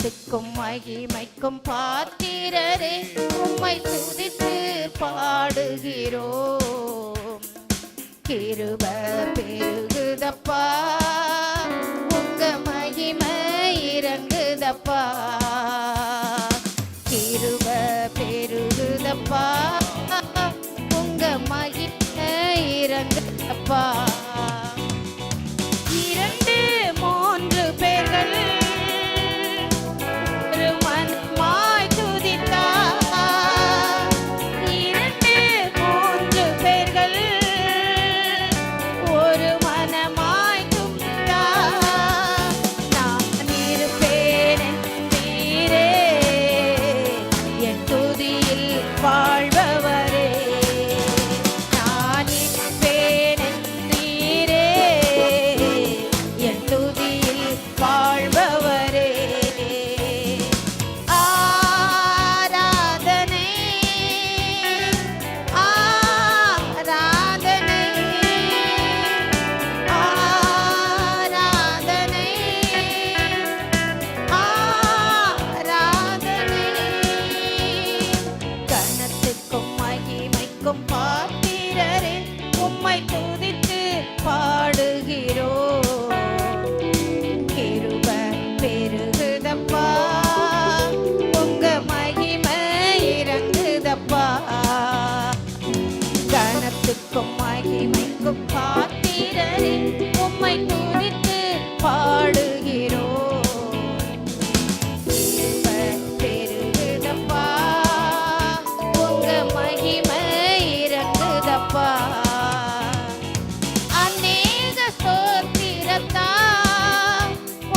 கனத்துக்கும் மகிமைக்கும் பாத்திரரே, உம்மை துதித்து பாடுகிறோம். கிருப பெருகுதப்பா, உங்க மகிமை இறங்குதப்பா. கிருப பெருகுதப்பா, உங்க மகிமை இறங்குதப்பா. இரண்டு மூன்று பேர்கள் ஒரு மனமாய் துதித்தார். இரண்டு மூன்று பேர்கள் ஒரு மனமாய் துதித்தார். நான் இருப்பேன் என்றீரே, என் துதியில் வாழ்பவரே. நான் இருப்பேன் என்றீரே, என் துதியில் வாழ்பவரே. ஆராதனை ஆராதனை ஆராதனை ஆராதனை. கனத்துக்கும் மகிமைக்கும் பாத்திரரே, உம்மை துதித்து பாடுகிறோம். கிருப பெருகுதப்பா, உங்க மகிமை இறங்குதப்பா. கனத்துக்கும் மகிமைக்கும் பாத்திரரே, உம்மை துதித்து பாடுகிறோம். கிருப பெருகுதப்பா, உங்க மகிமை இறங்குதப்பா. அநேக ஸ்தோத்திரத்தா,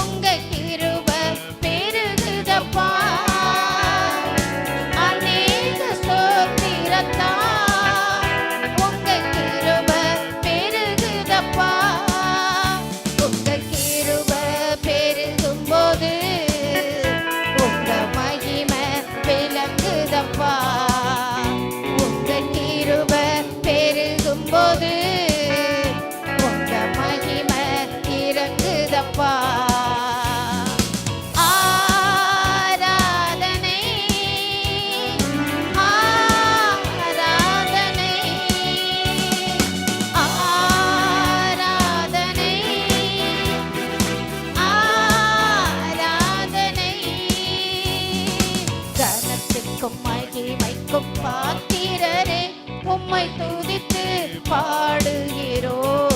உங்க கிருப பெருகுதப்பா. அநேக ஸ்தோத்திரத்தா, உங்க கிருப பெருகுதப்பா. உங்க கிருப பெருகும்போது உங்க மகிமை விளங்குதப்பா. உங்க கிருப பெருகும்போது உங்க மகிமை இறங்குதப்பா. ஆராதனை ஆராதனை ஆராதனை ஆராதனை. கனத்துக்கும் மகிமைக்கும் பாத்திரரே, உம்மை துதித்து பாடுகிறோம்.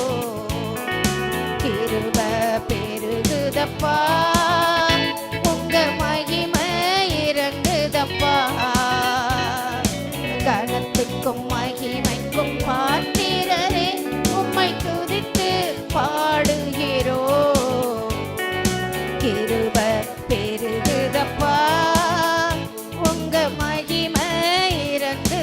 கிருப பெருகுதப்பா, உங்க மகிமை இறங்குதப்பா. கனத்துக்கும் மகிமைக்கும் பாத்திரரே, உம்மை துதித்து பாடுகிறோம். கிருப பெருகுதப்பா, உங்க மகிமை இறங்குதப்பா.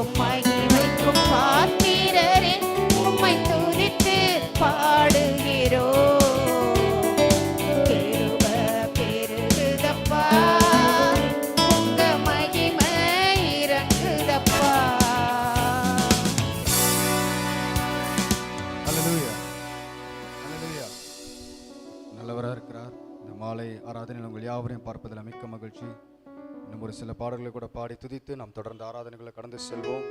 அனைத்திற்கும் மகிமைக்கும் பாத்திரரே, உம்மை துதித்து பாடுகிறோம். கிருபை பெருகுதப்பா, உங்க மகிமை இறங்குதப்பா. நல்லவராக இருக்கிறார். இந்த மாலை ஆராதனையில் உங்கள் யாவரையும் பார்ப்பதில் மிக்க மகிழ்ச்சி. இன்னும் ஒரு சில பாடல்களை கூட பாடி துதித்து நாம் தொடர்ந்து ஆராதனைகளை கடந்து செல்வோம்.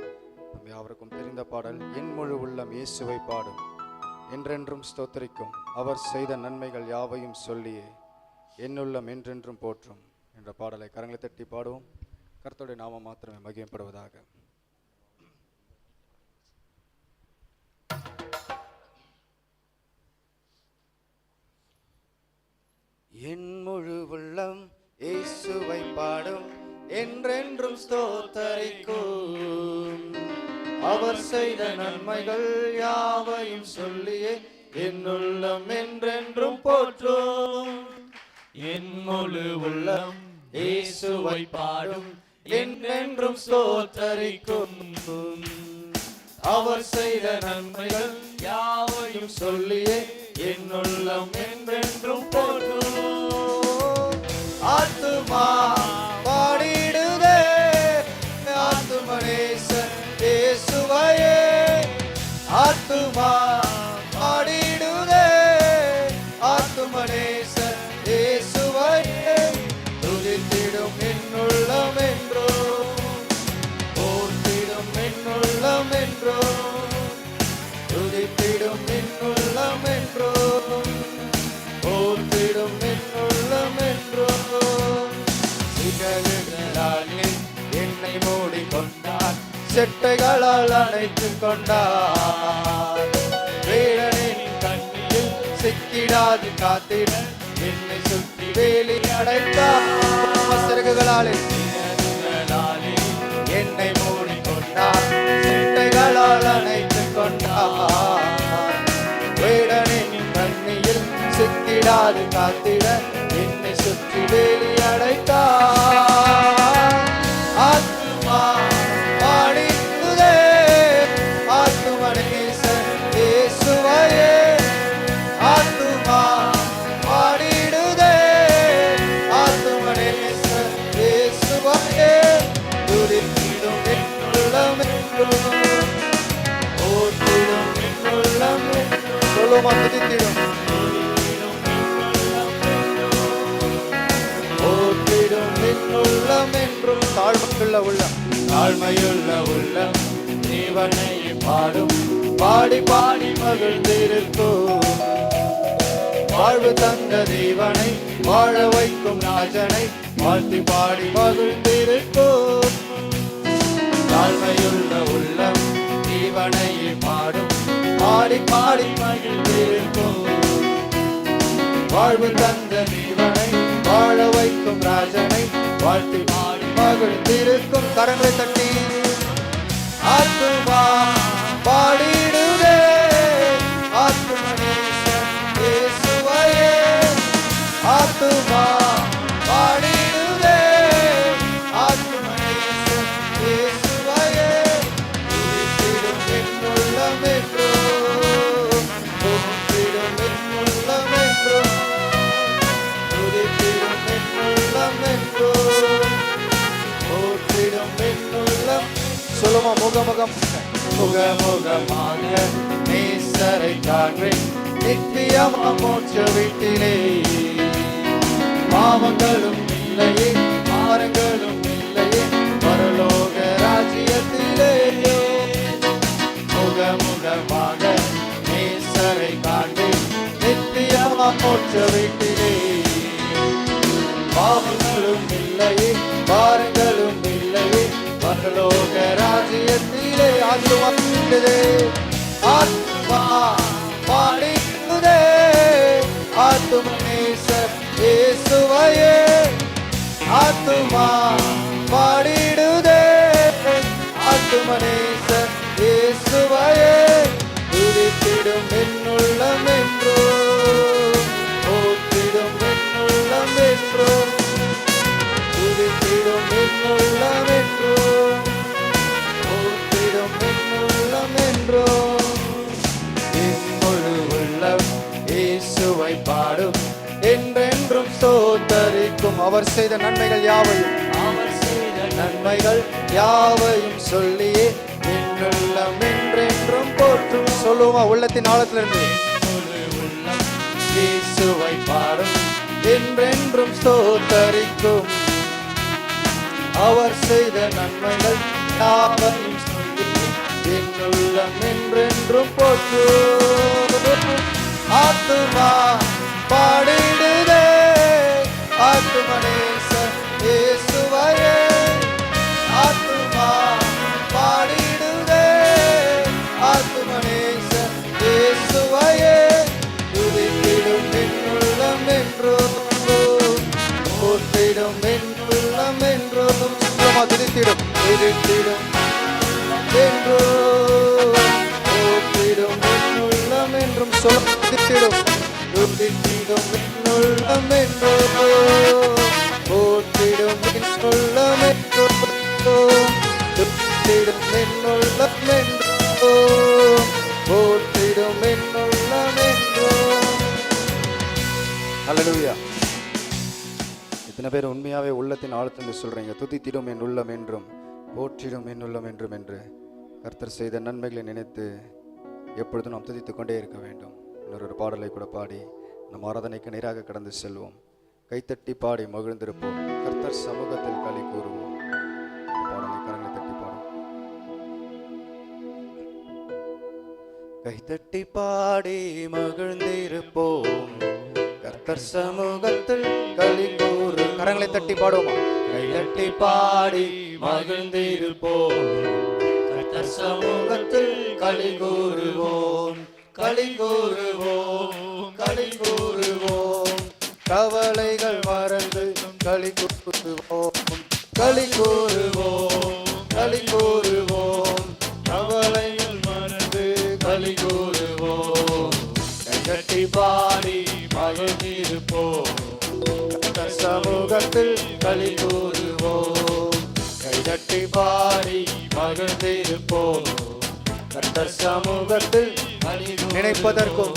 நம் யாவருக்கும் தெரிந்த பாடல், என் முழு உள்ளம் இயேசுவை பாடும், என்றென்றும் ஸ்தோத்திரிக்கும், அவர் செய்த நன்மைகள் யாவையும் சொல்லியே என்னுள்ளம் என்றென்றும் போற்றும் என்ற பாடலை கரங்களை தட்டி பாடுவோம். கர்த்தருடைய நாமம் மாத்திரமே மகிமைப்படுவதாக. என் முழு உள்ளம் இயேசுவை பாடும், என்றென்றும் ஸ்தோத்தரிக்கும், அவர் செய்த நன்மைகள் யாவையும் சொல்லியே என்னுள்ளம் என்றென்றும் போற்றும். என் முழு உள்ளம் இயேசுவை பாடும், என்றென்றும் ஸ்தோத்தரிக்கும், அவர் செய்த நன்மைகள் யாவையும் சொல்லியே என்னுள்ளம் என்றென்றும் போற்றும். ஆத்துமா பாடிடுதே ஆத்துமனேசன் இயேசுவையே, ஆத்துமா பாடிடுதே ஆத்துமனேசன் இயேசுவையே, துதித்திடும் என்னுள்ளம் என்றோ, போற்றிடும் என்னுள்ளம் என்றோ, துதித்திடும் என்னுள்ளம் என்றோ, போற்றிடும் என்னுள்ளம் என்றோ. சிகழ்களாலே என்னை மூடிக்கொண்டார், செட்டைகளால் அணைத்துக் கொண்டார், வேடனின் கண்ணியில் சிக்கிடாது காத்திட என்னை சுற்றி வேலி அடைத்தார். சிறகுகளாலே என்னை மூடிக்கொண்டார், செட்டைகளால் அணைத்துக் கொண்டார், வேடனின் கண்ணியில் சிக்கிடாது காத்திட என்னை சுற்றி வேலி அடைத்தார். ஆத்துமா பாடிடுதே ஆத்துமனேசன் இயேசுவையே, ஆத்துமா பாடிடுதே ஆத்துமனேசன் இயேசுவையே, துதித்திடும் என்னுள்ளம் என்றும், போற்றிடும் என்னுள்ளம் என்றும். சொல்லுமா, துதித்திடும் உள்ளம் என்றும். தாழ்மையுள்ள உள்ளம், தாழ்மையுள்ள உள்ளம் தேவனை பாடும், பாடி பாடி மகிழ்ந்திருக்கும், வாழ்வு தந்த தேவனை வாழ வைக்கும் ராஜனை வாழ்த்தி பாடி மகிழ்ந்திருக்கும். தாழ்மையுள்ள உள்ளம் தேவனை பாடும், பாடி பாடி மகிழ்ந்திருக்கும், வாழ்வு தந்த தேவனை வாழ வைக்கும் ராஜனை வாழ்த்தி பாடி மகிழ்ந்திருக்கும். கரங்களை தட்டி ஆத்துமா பாடிடுதே ஆத்துமனேசன் இயேசுவையே, ஆத்துமா பாடிடுதே ஆத்துமனேசன் இயேசுவையே, துதித்திடும் என்னுள்ளம் என்றோ, போற்றிடும் என்னுள்ளம் என்றோ, துதித்திடும் என்னுள்ளம் என்றோ, போற்றிடும் என்னுள்ளம். சொல்லுமா, முகமுகம் முகமுகமாக நேசரை காண்பேன், நித்தியமா மோட்ச வீட்டிலே, பாவங்களும் இல்லையே பாரங்களும் இல்லையே பரலோக ராஜ்யத்திலே. முகமுகமாக நேசரை காண்பேன், நித்தியமா மோட்ச வீட்டிலே, பாவங்களும் இல்லையே பாரங்களும் இல்லையே பரலோக ராஜ்யத்திலே. ஆத்துமா ஆத்மா பாடிடுதே ஆத்துமனேசர் இயேசுவையே, ஆத்துமா பாடிடுதே ஆத்துமனேசர் இயேசுவையே, துதித்திடும் என்னுள்ளம் என்றோ, போற்றிடும் என்னுள்ளம் என்றோ, துதித்திடும் என்னுள்ளம் என்றோ, துதித்திருக்கும். அவர் செய்த நன்மைகள் யாவையும் அவர் செய்த நன்மைகள் யாவையும் சொல்லியே என்னுள்ளம் என்றென்றும் போற்றும். சொல்லுவோமா உள்ளத்தின் ஆழத்திலிருந்து? முழு உள்ளம் இயேசுவை பாடும், என்றென்றும் ஸ்தோத்தரிக்கும். அவர் செய்த நன்மைகள் யாவையும் சொல்லி என்னுள்ளம் என்றென்றும் போற்றும். ஆத்துமா பாடிடுதே ஆத்துமனேச இயேசுவையே. ஆத்துமா பாடிடுதே ஆத்துமனேச இயேசுவையே. துதித்திடும் என்னுள்ளம் என்றும் போற்றிடும் என்னுள்ளம் என்றும். துதித்திடும் துதித்திடும் என்றும் போற்றிடும் என்னுள்ளம் என்றும். சொல்ல துதித்திடும் துதித்திடும் என்னுள்ளம் என்றும் போற்றிடும் என்னுள்ளம் என்றும். துதித்திடும் என்னுள்ளம் என்றும் போற்றிடும் என்னுள்ளம் என்றும். அல்லேலூயா. இத்தனை பேர் உண்மையாவே உள்ளத்தின் ஆழத்திலிருந்து சொல்றீங்க, துதித்திடும் என் உள்ளம் என்றும் போற்றிடும் என் உள்ளம் என்றும் என்று. கர்த்தர் செய்த நன்மைகளை நினைத்து எப்பொழுதும் நாம் துதித்துக் கொண்டே இருக்க வேண்டும். இன்னொரு பாடலை கூட பாடி நம் ஆராதனைக்கு நேராக கடந்து செல்வோம். கைத்தட்டி பாடி மகிழ்ந்திருப்போம். கர்த்தர் சமூகத்தில் களி கூறுவோம். பாடலை கரங்களை தட்டி பாடும். கைத்தட்டி பாடி மகிழ்ந்திருப்போம். கர்த்தர் சமூகத்தில் களி கூறு. கரங்களை தட்டி பாடுவோமா? கைதட்டி பாடி மகிழ்ந்திருப்போம், கர்த்தர் சமூகத்தில் களி கூறுவோம், களி கூறுவோம், களி கூறுவோம். கவலைகள் மறந்து களி கூறுவோம், களி கூறுவோம், களி கூறுவோம். கவலைகள் மறந்து களி கூறுவோம். கைதட்டி பாடி மகிழ்ந்திருப்போம், கர்த்தர் சமூகத்தில் களி கூறுவோம். கைதட்டி பாடி மகிழ்ந்திருப்போம், கர்த்தர் சமூகத்தில் களி கூறுவோம். நினைப்பதற்கும்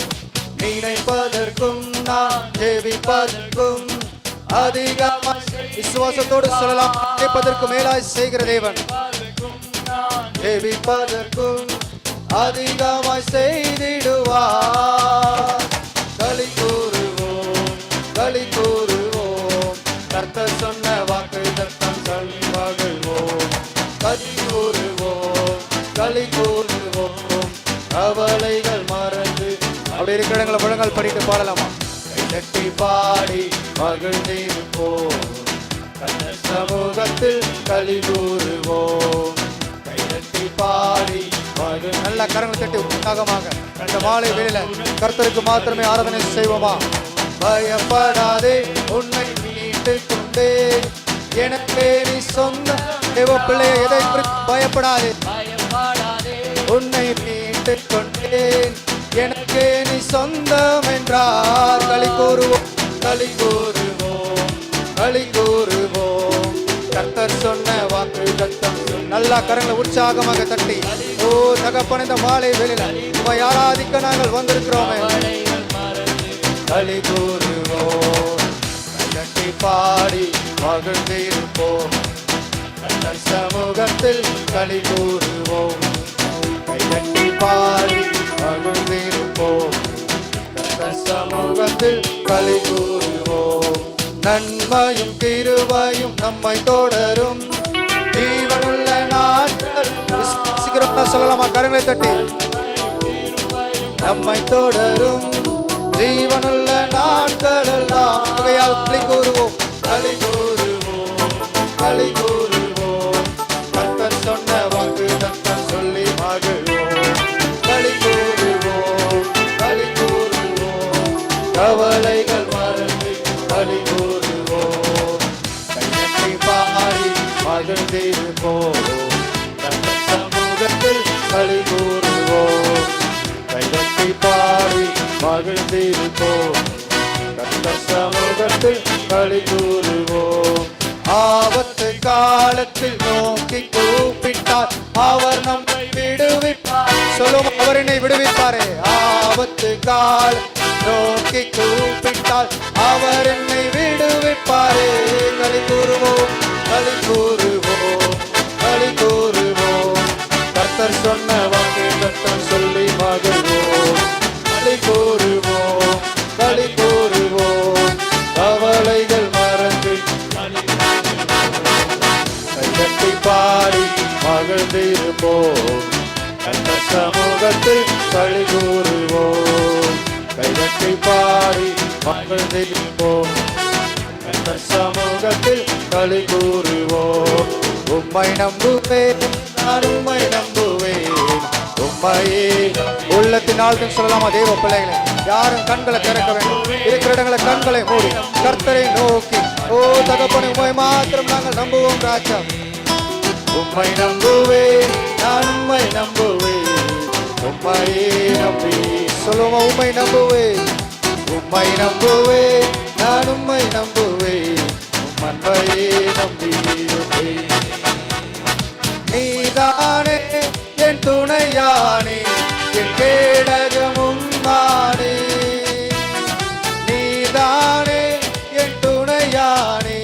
நினைப்பதற்கும் நான் ஜெபிப்பதற்கும் அதிகமாய் விசுவாசத்தோடு சொல்லலாம். நினைப்பதற்கு மேலாய் செய்கிற தேவன். ஜெபிப்பதற்கும் அதிகமாய் செய்திடுவார். களி கூறுவோம், களி கூறுவோம். கர்த்தர் சொன்ன வாக்கு தத்தம் சொல்லி மகிழ்வோம். களி கூறுவோம், களி கூறுவோம். கவலைகள் மறந்து. அப்படி இருக்கிற இடங்களை முழங்கால் படிட்டு பாடலாமா? கைதட்டி பாடி மகிழ்ந்திருப்போம், கர்த்தர் சமூகத்தில் களி கூறுவோம். கைதட்டி பாடி நல்ல கரங்களை தட்டி உற்சாகமாக இந்த மாலை வேளையில கர்த்தருக்கு மாத்திரமே ஆராதனை செய்வோமா? பயப்படாதே, உன்னை மீட்டுக் கொண்டேன். எனக்கே நீ சொந்த தேவ பிள்ளையை எதை குறித்து பயப்படாதே. பயப்படாதே, உன்னை மீட்டுக் கொண்டேன். எனக்கே நீ சொந்தம் என்றார். களி கூறுவோம், களி கூறுவோம், களி கூறுவோம். கர்த்தர் சொன்ன வாக்கு தத்தம். நல்லா கரங்களை உற்சாகமாக தட்டி, ஓ தகப்பன், இந்த மாலை வேளையில உம்மை ஆராதிக்க நாங்கள் வந்திருக்கிறோமே. களி கூறுவோம், கைதட்டி பாடி மகிழ்ந்திருப்போம். கர்த்தர் சமூகத்தில் களி கூறுவோம். கைதட்டி பாடி மகிழ்ந்திருப்போம். கர்த்தர் சமூகத்தில் களி கூறுவோம். நன்மையும் கிருபையும் நம்மை தொடரும். ஜீவனுள்ள நாட்கள் சீக்கிரமா சொல்லலாமா? கரங்களை தட்டி. நம்மை தொடரும் ஜீவனுள்ள நாட்கள் எல்லாம். ஆகையால் களி கூறுவோம், களி கூறுவோம், களி கூறுவோம். கர்த்தர் சொன்ன வாக்கு தத்தம் சொல்லி மகிழ்வோம். களி கூறுவோம், களி கூறுவோம். கவலைகள் மறந்து களி கூறுவோம். கைதட்டி பாடி மகிழ்ந்திருப்போம். கர்த்தர் சமூகத்தில் களி கூறுவோம். கைதட்டி பாடி மகிழ்ந்திருப்போம். கர்த்தர் சமூகத்தில் களி கூறுவோம். ஆபத்து காலத்தில் நோக்கி கூப்பிட்டார், அவர் நம்மை விடுவிப்பார். சொல்ல சொல்லுவோம், அவர் என்னை விடுவிப்பாரே. ஆபத்து கால நோக்கி கூப்பிட்டால் அவர் என்னை விடுவிப்பாரே. களி கூறுவோம், களி கூறுவோம், களி கூறுவோம். கர்த்தர் சொன்ன வாக்கு கர்த்தர் சொல்லி மகிழ்வோம். களி கூறுவோம், களி கூறுவோம். கவலைகள் மறந்து கைதட்டி பாடி மகிழ்ந்திருப்போம். கர்த்தர் சமூகத்தில் களி கூறுவோம். கைதட்டி பாடி மகிழ்ந்திருப்போம். கர்த்தர் சமூகத்தில் களி கூறுவோம். உம்மை நம்புவேன், நான் உம்மை நம்புவேன். உம்மையே உள்ளத்தின் ஆழ்ந்து சொல்லலாமா தேவ பிள்ளைகளை? யாரும் கண்களை திறக்க வேண்டும். இருக்கிற இடங்களை கண்களை மூடி கர்த்தரை நோக்கி, ஓ தகப்பனை உம்மை மாத்திரம் நாங்கள் நம்புவோம் ராஜா. உம்மை நம்புவேன், நான் உம்மை நம்புவேன். உம்மையே நம்பி சொல்லுவோம், உம்மை நம்புவேன், உம்மை நம்புவேன், நான் உம்மை நம்புவேன். உம் அன்பையே நம்பியிருப்பேன். நீதானே என் துணையானே, என் கேடகமும் நானே. நீதானே என் துணையானே,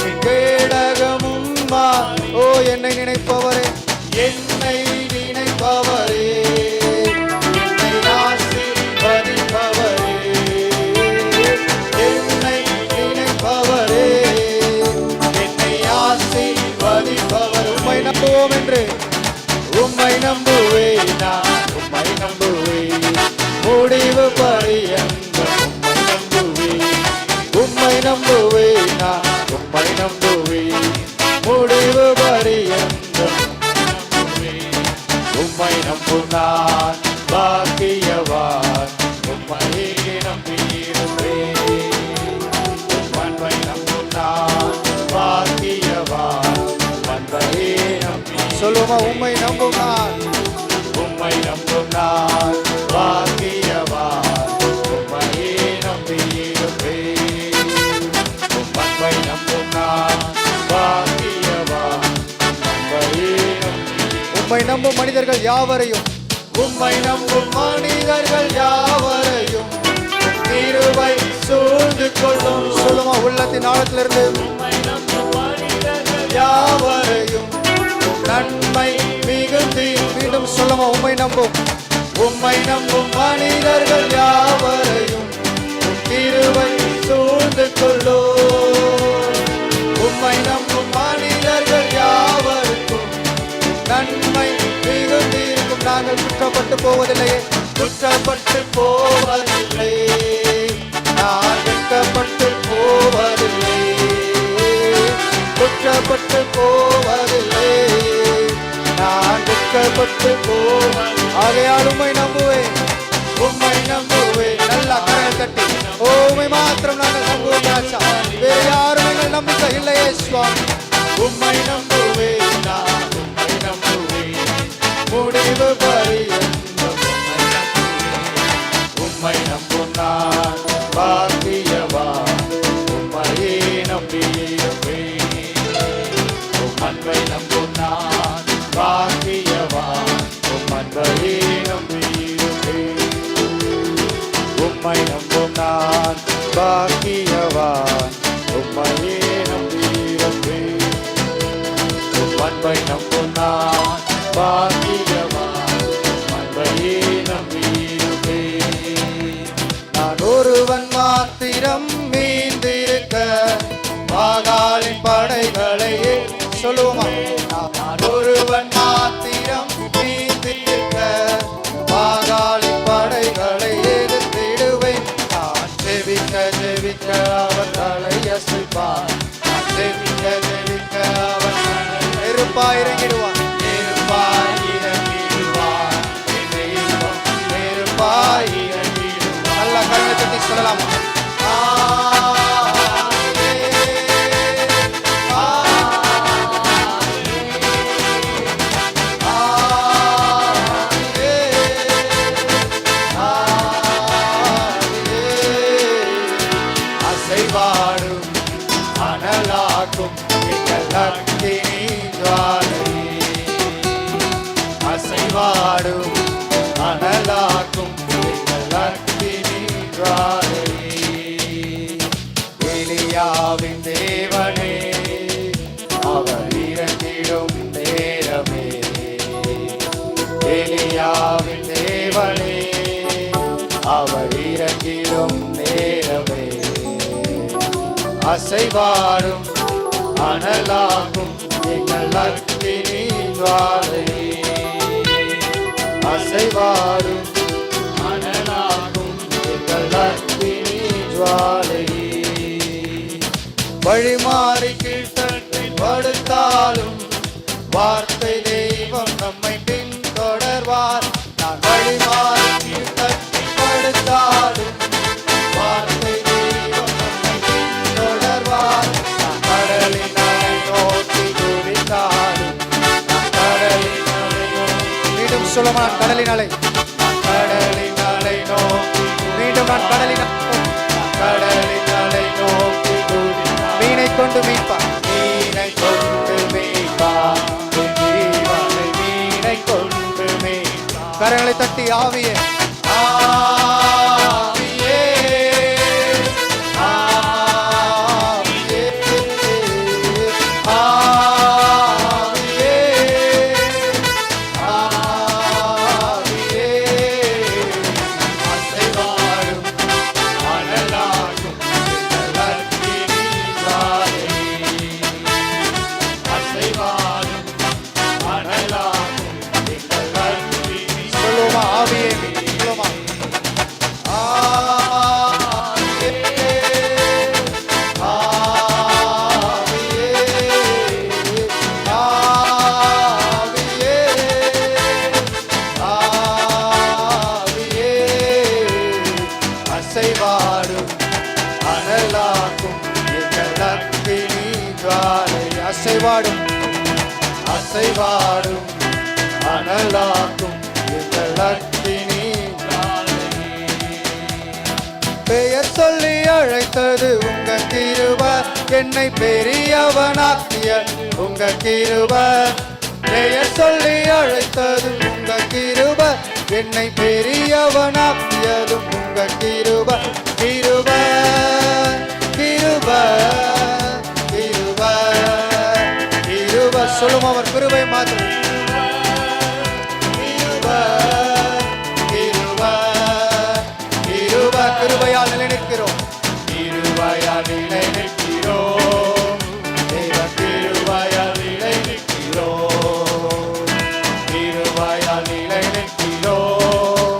என் கேடகமும் நானே. ஓ என்னை நினைப்பவரே, என்னை நினைப்பவரே, என்னை ஆசீர்வதிப்பவரே, என்னை நினைப்பவரே, என்னை ஆசீர்வதிப்பவர். உம்மை நம்புவோம் என்று உம்மை நம்புவேன், நான் உம்மை நம்புவேன். முடிவு பரியந்தம் உம்மை நம்புவேன். உம்மை நம்புவேன், நான் உம்மை நம்புவேன். முடிவு பரியந்தம் உம்மை நம்பும் நான் பாக்கியவான். உம்மையே நம்பியிருப்பேன். உம்மை நம்பும் நான் பாக்கியவான். உம்மையே நம்பி சொல்லுமா, உம்மை நம்பும் நான், உம்மை நம்பும் நான் பாக்கியவான். உம்மையே நம்பியிருப்பேன். உம்மை நம்பும் நான் பாக்கியவான். உம்மையே உம்மை நம்பும் மனிதர்கள் யாவரையும், உம்மை நம்பும் மனிதர்கள் யாவரையும் கிருபை சூழ்ந்து கொள்ளும். சொல்லுமா, உள்ளத்தின் ஆழத்திலிருந்து உம்மை நம்பும் மனிதர்கள் யாவரையும் நன்மை மிகுந்தி. மீண்டும் சொல்லுமா, உம்மை நம்பும், உம்மை நம்பும் மனிதர்கள் யாவரையும் கிருபை சூழ்ந்து கொள்ளும். உம்மை நம்பும் மனிதர்கள் யாவருக்கும் நன்மை மிகுந்திருக்கும். நாங்கள் குற்றப்பட்டு போவதில்லையே, குற்றப்பட்டு போவதில்லை. நான் வெட்கப்பட்டு போவதில்லை, குற்றப்பட்டு போவதில்லை. நான் வெட்கப்பட்டு போவதில்லை. ஆகையால் உம்மை நம்புவேன், உம்மை நம்புவேன். நல்லா கரங்கள் தட்டி, ஓ உம்மை மாத்திரம் நாங்கள் நம்புவோம் ராஜா. வேறு யாரும் எங்கள் நம்பிக்கை இல்லையே சுவாமி. உம்மை நம்புவேன், நான் உம்மை நம்புவேன். முடிவு பரியந்தம் உம்மை நம்புவேன். உம்மை நம்பும் நான் பாக்கியவான். உம்மையே நம்பியிருப்பேன். உம் அன்பை நம்பும் நான் பாக்கியவான். உம் அன்பையே நம்பியிருப்பேன். உம்மை நம்பும் நான் பாக்கியவான். உம்மையே நம்பியிருப்பேன். உம் அன்பை நம்பும் நான் பாக்கியவான். உம் அன்பையே நம்பியிருப்பேன். நான் ஒருவன் மாத்திரம் மீந்திருக்க பாகாலின் படைகளையே சொல்லுவோமா. நான் ஒருவன் மாத்திரம் மீந்திருக்க பாகாலின் படைகளை எதிர்த்திடுவேன். நான் ஜெபிக்க ஜெபிக்க அவர் தலையசைப்பார். நான் ஜெபிக்க ஜெபிக்க அவர் நெருப்பாய் இறங்கிடுவான். நெருப்பாய் இறங்கிடுவான். நெருப்பாய் இறங்கிடுவான். நல்லா கண்ணை தட்டி சொல்லலாமா. அசைவாடும் அனலாக்கும் அசைவாடும் எலியாவின் தேவனே, அவர் இறங்கிடும் நேரமே, அசைவாடும் அனலாகும் எங்கள் அக்கினி ஜுவாலையே, அசைவாடும் அனலாகும் எங்கள் அக்கினி ஜுவாலையே. வழிமாறி கீழ்த்தட்டி படுத்தாலும் வார்த்தை தெய்வம் நம்மை பின்தொடர்வார். நான் வழிமாறி கீழ்த்தட்டி படுத்தாலும் வார்த்தை தெய்வம் நம்மை பின்தொடர்வார். நான் கடலின் அலை நோக்கி குதித்தாலும், நான் கடலின் அலை நோக்கி, மீண்டும் சொல்லுமா, நான் கடலின் அலை, நான் கடலின் அலை நோக்கி, மீண்டும் நான் கடலின் கடலின் அலை நோக்கி குதித்தால், மீனை கொண்டு மீட்பார், மீனை கொண்டு மீட்பார், ஜீவனை மீனை கொண்டு மீட்பார். கரங்களை தட்டி ஆவியே, ஆவியே, ஆவியே, ஆவியே, ஆவியே, அசைவாடும் அனலாகும் எங்கள் அக்கினி ஜுவாலையே, அசைவாடும் அனலாகும் எங்கள் அக்கினி. சொல்லுமா ஆவியே, சொல்லுமா ஆவியே, ஆவியே, ஆவியே, ஆவியே, அசைவாடும் அனலாகும் எங்கள் அக்கினி ஜுவாலை, அசைவாடும் அசைவாடும் அனலாகும் எங்கள் அக்கினி ஜுவாலையே. பெயர் சொல்லி அழைத்தது உங்க கிருப, என்னை பெரியவனாக்கிய உங்க கிருப. பெயர் சொல்லி அழைத்தது உங்க கிருப, என்னை பெரியவனாக்கியதும் உங்க கிருப. கிருப, கிருப, கிருப, கிருப. சொல்லும் அவர் கிருபை மாத்திரம். கிருப, கிருப, கிருப. கிருபையால் நிலைநிற்கிறோம், கிருபையால் நிலைநிற்கிறோம், தேவ கிருபையால் நிலைநிற்கிறோம், கிருபையால் நிலைநிற்கிறோம்,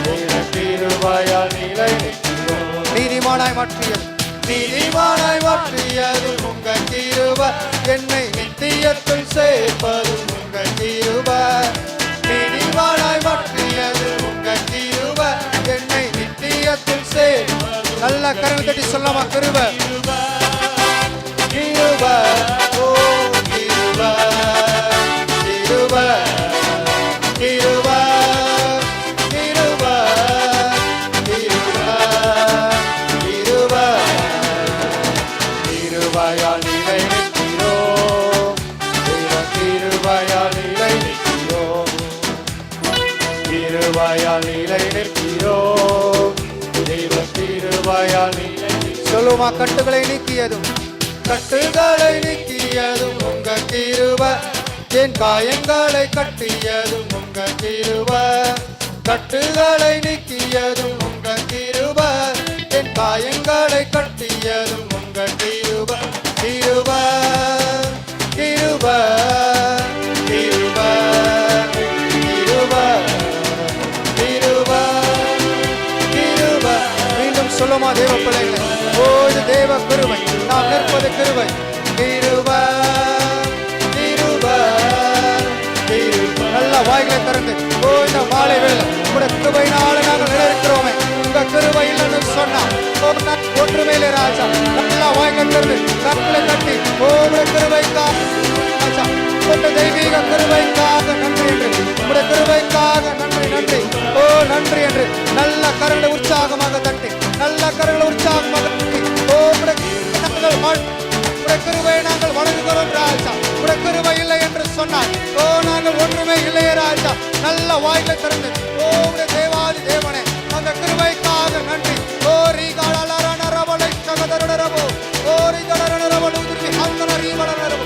தேவ கிருபையால் நிலைநிற்கிறோம். நீதிமானாய் மாற்றியது, நீதிமானாய் மாற்றியது உங்க கிருப, என்னை நித்தியத்தில் சேர்ப்பது உங்க கிருப. நீதிமானாய் மாற்றியது உங்க கிருப, என்னை நித்தியத்தில் சேர்ப்பது. நல்ல கரங்கள் தட்டி சொல்லமா, கிருப, கிருப, ஓ கிருப, கிருப, கிருப, கிருப, கிருப, கிருப. கிருபையால் நிலைநிற்கிறோம், தேவ கிருபையால் நிலைநிற்கிறோம், கிருபையால் நிலைநிற்கிறோம், தேவ கிருபையால் நிலைநிற்கிறோம். சொல்லுமா, கட்டுகளை நீக்கியதும், கட்டுகளை நீக்கியதும் உங்க கிருப, என் காயங்களை கட்டியதும் உங்க கிருப. கட்டுகளை நீக்கியதும் உங்க கிருப, என் காயங்களை கட்டியதும் உங்க கிருப. கிருப, கிருப, கிருப, கிருப, கிருப, கிருப. மீண்டும் சொல்லுமா தேவ பிள்ளைகளை, ஓ இது தேவ கிருபை, நாம் நிற்பது கிருபை. கிருப, கிருப, கிருப. நல்ல வாய்களை திறந்து, ஓ இந்த மாலை வேளை உங்களுடைய கிருபையினால நாங்கள் நிலைக்கிறோமே, உங்க கிருபை இல்லைன்னு சொன்னா ஒன்றுமே இல்லை ராஜா. நல்லா வாய்களை திறந்து, கற்களை தட்டி, ஓ உங்களுடைய கிருபைக்காக ராஜா, உங்களுடைய தெய்வீக கிருபைக்காக நன்றி என்று, உங்களுடைய கிருபைக்காக நன்றி நன்றி, ஓ நன்றி என்று நல்ல கரங்களை உற்சாகமாக தட்டி, நல்ல கரங்களை உற்சாகமாக தட்டி, ஓ உங்களுடைய கிருபையை நாங்கள் வணங்குகிறோம் ராஜா. உங்களுடைய கிருபை இல்லை என்று சொன்னார், ஓ நாங்கள் ஒன்றுமே இல்லையே ராஜா. நல்ல வாய்களை திறந்து, ஓ உங்களுடைய தேவாதி தேவனே அந்த கிருபைக்காக நன்றி. ஓ ரீகாலரனரபலை சகதரனரபோ, ஓ ரீகாலரனரபோ உதிர்வி ஹந்தன ரீவலனரபோ.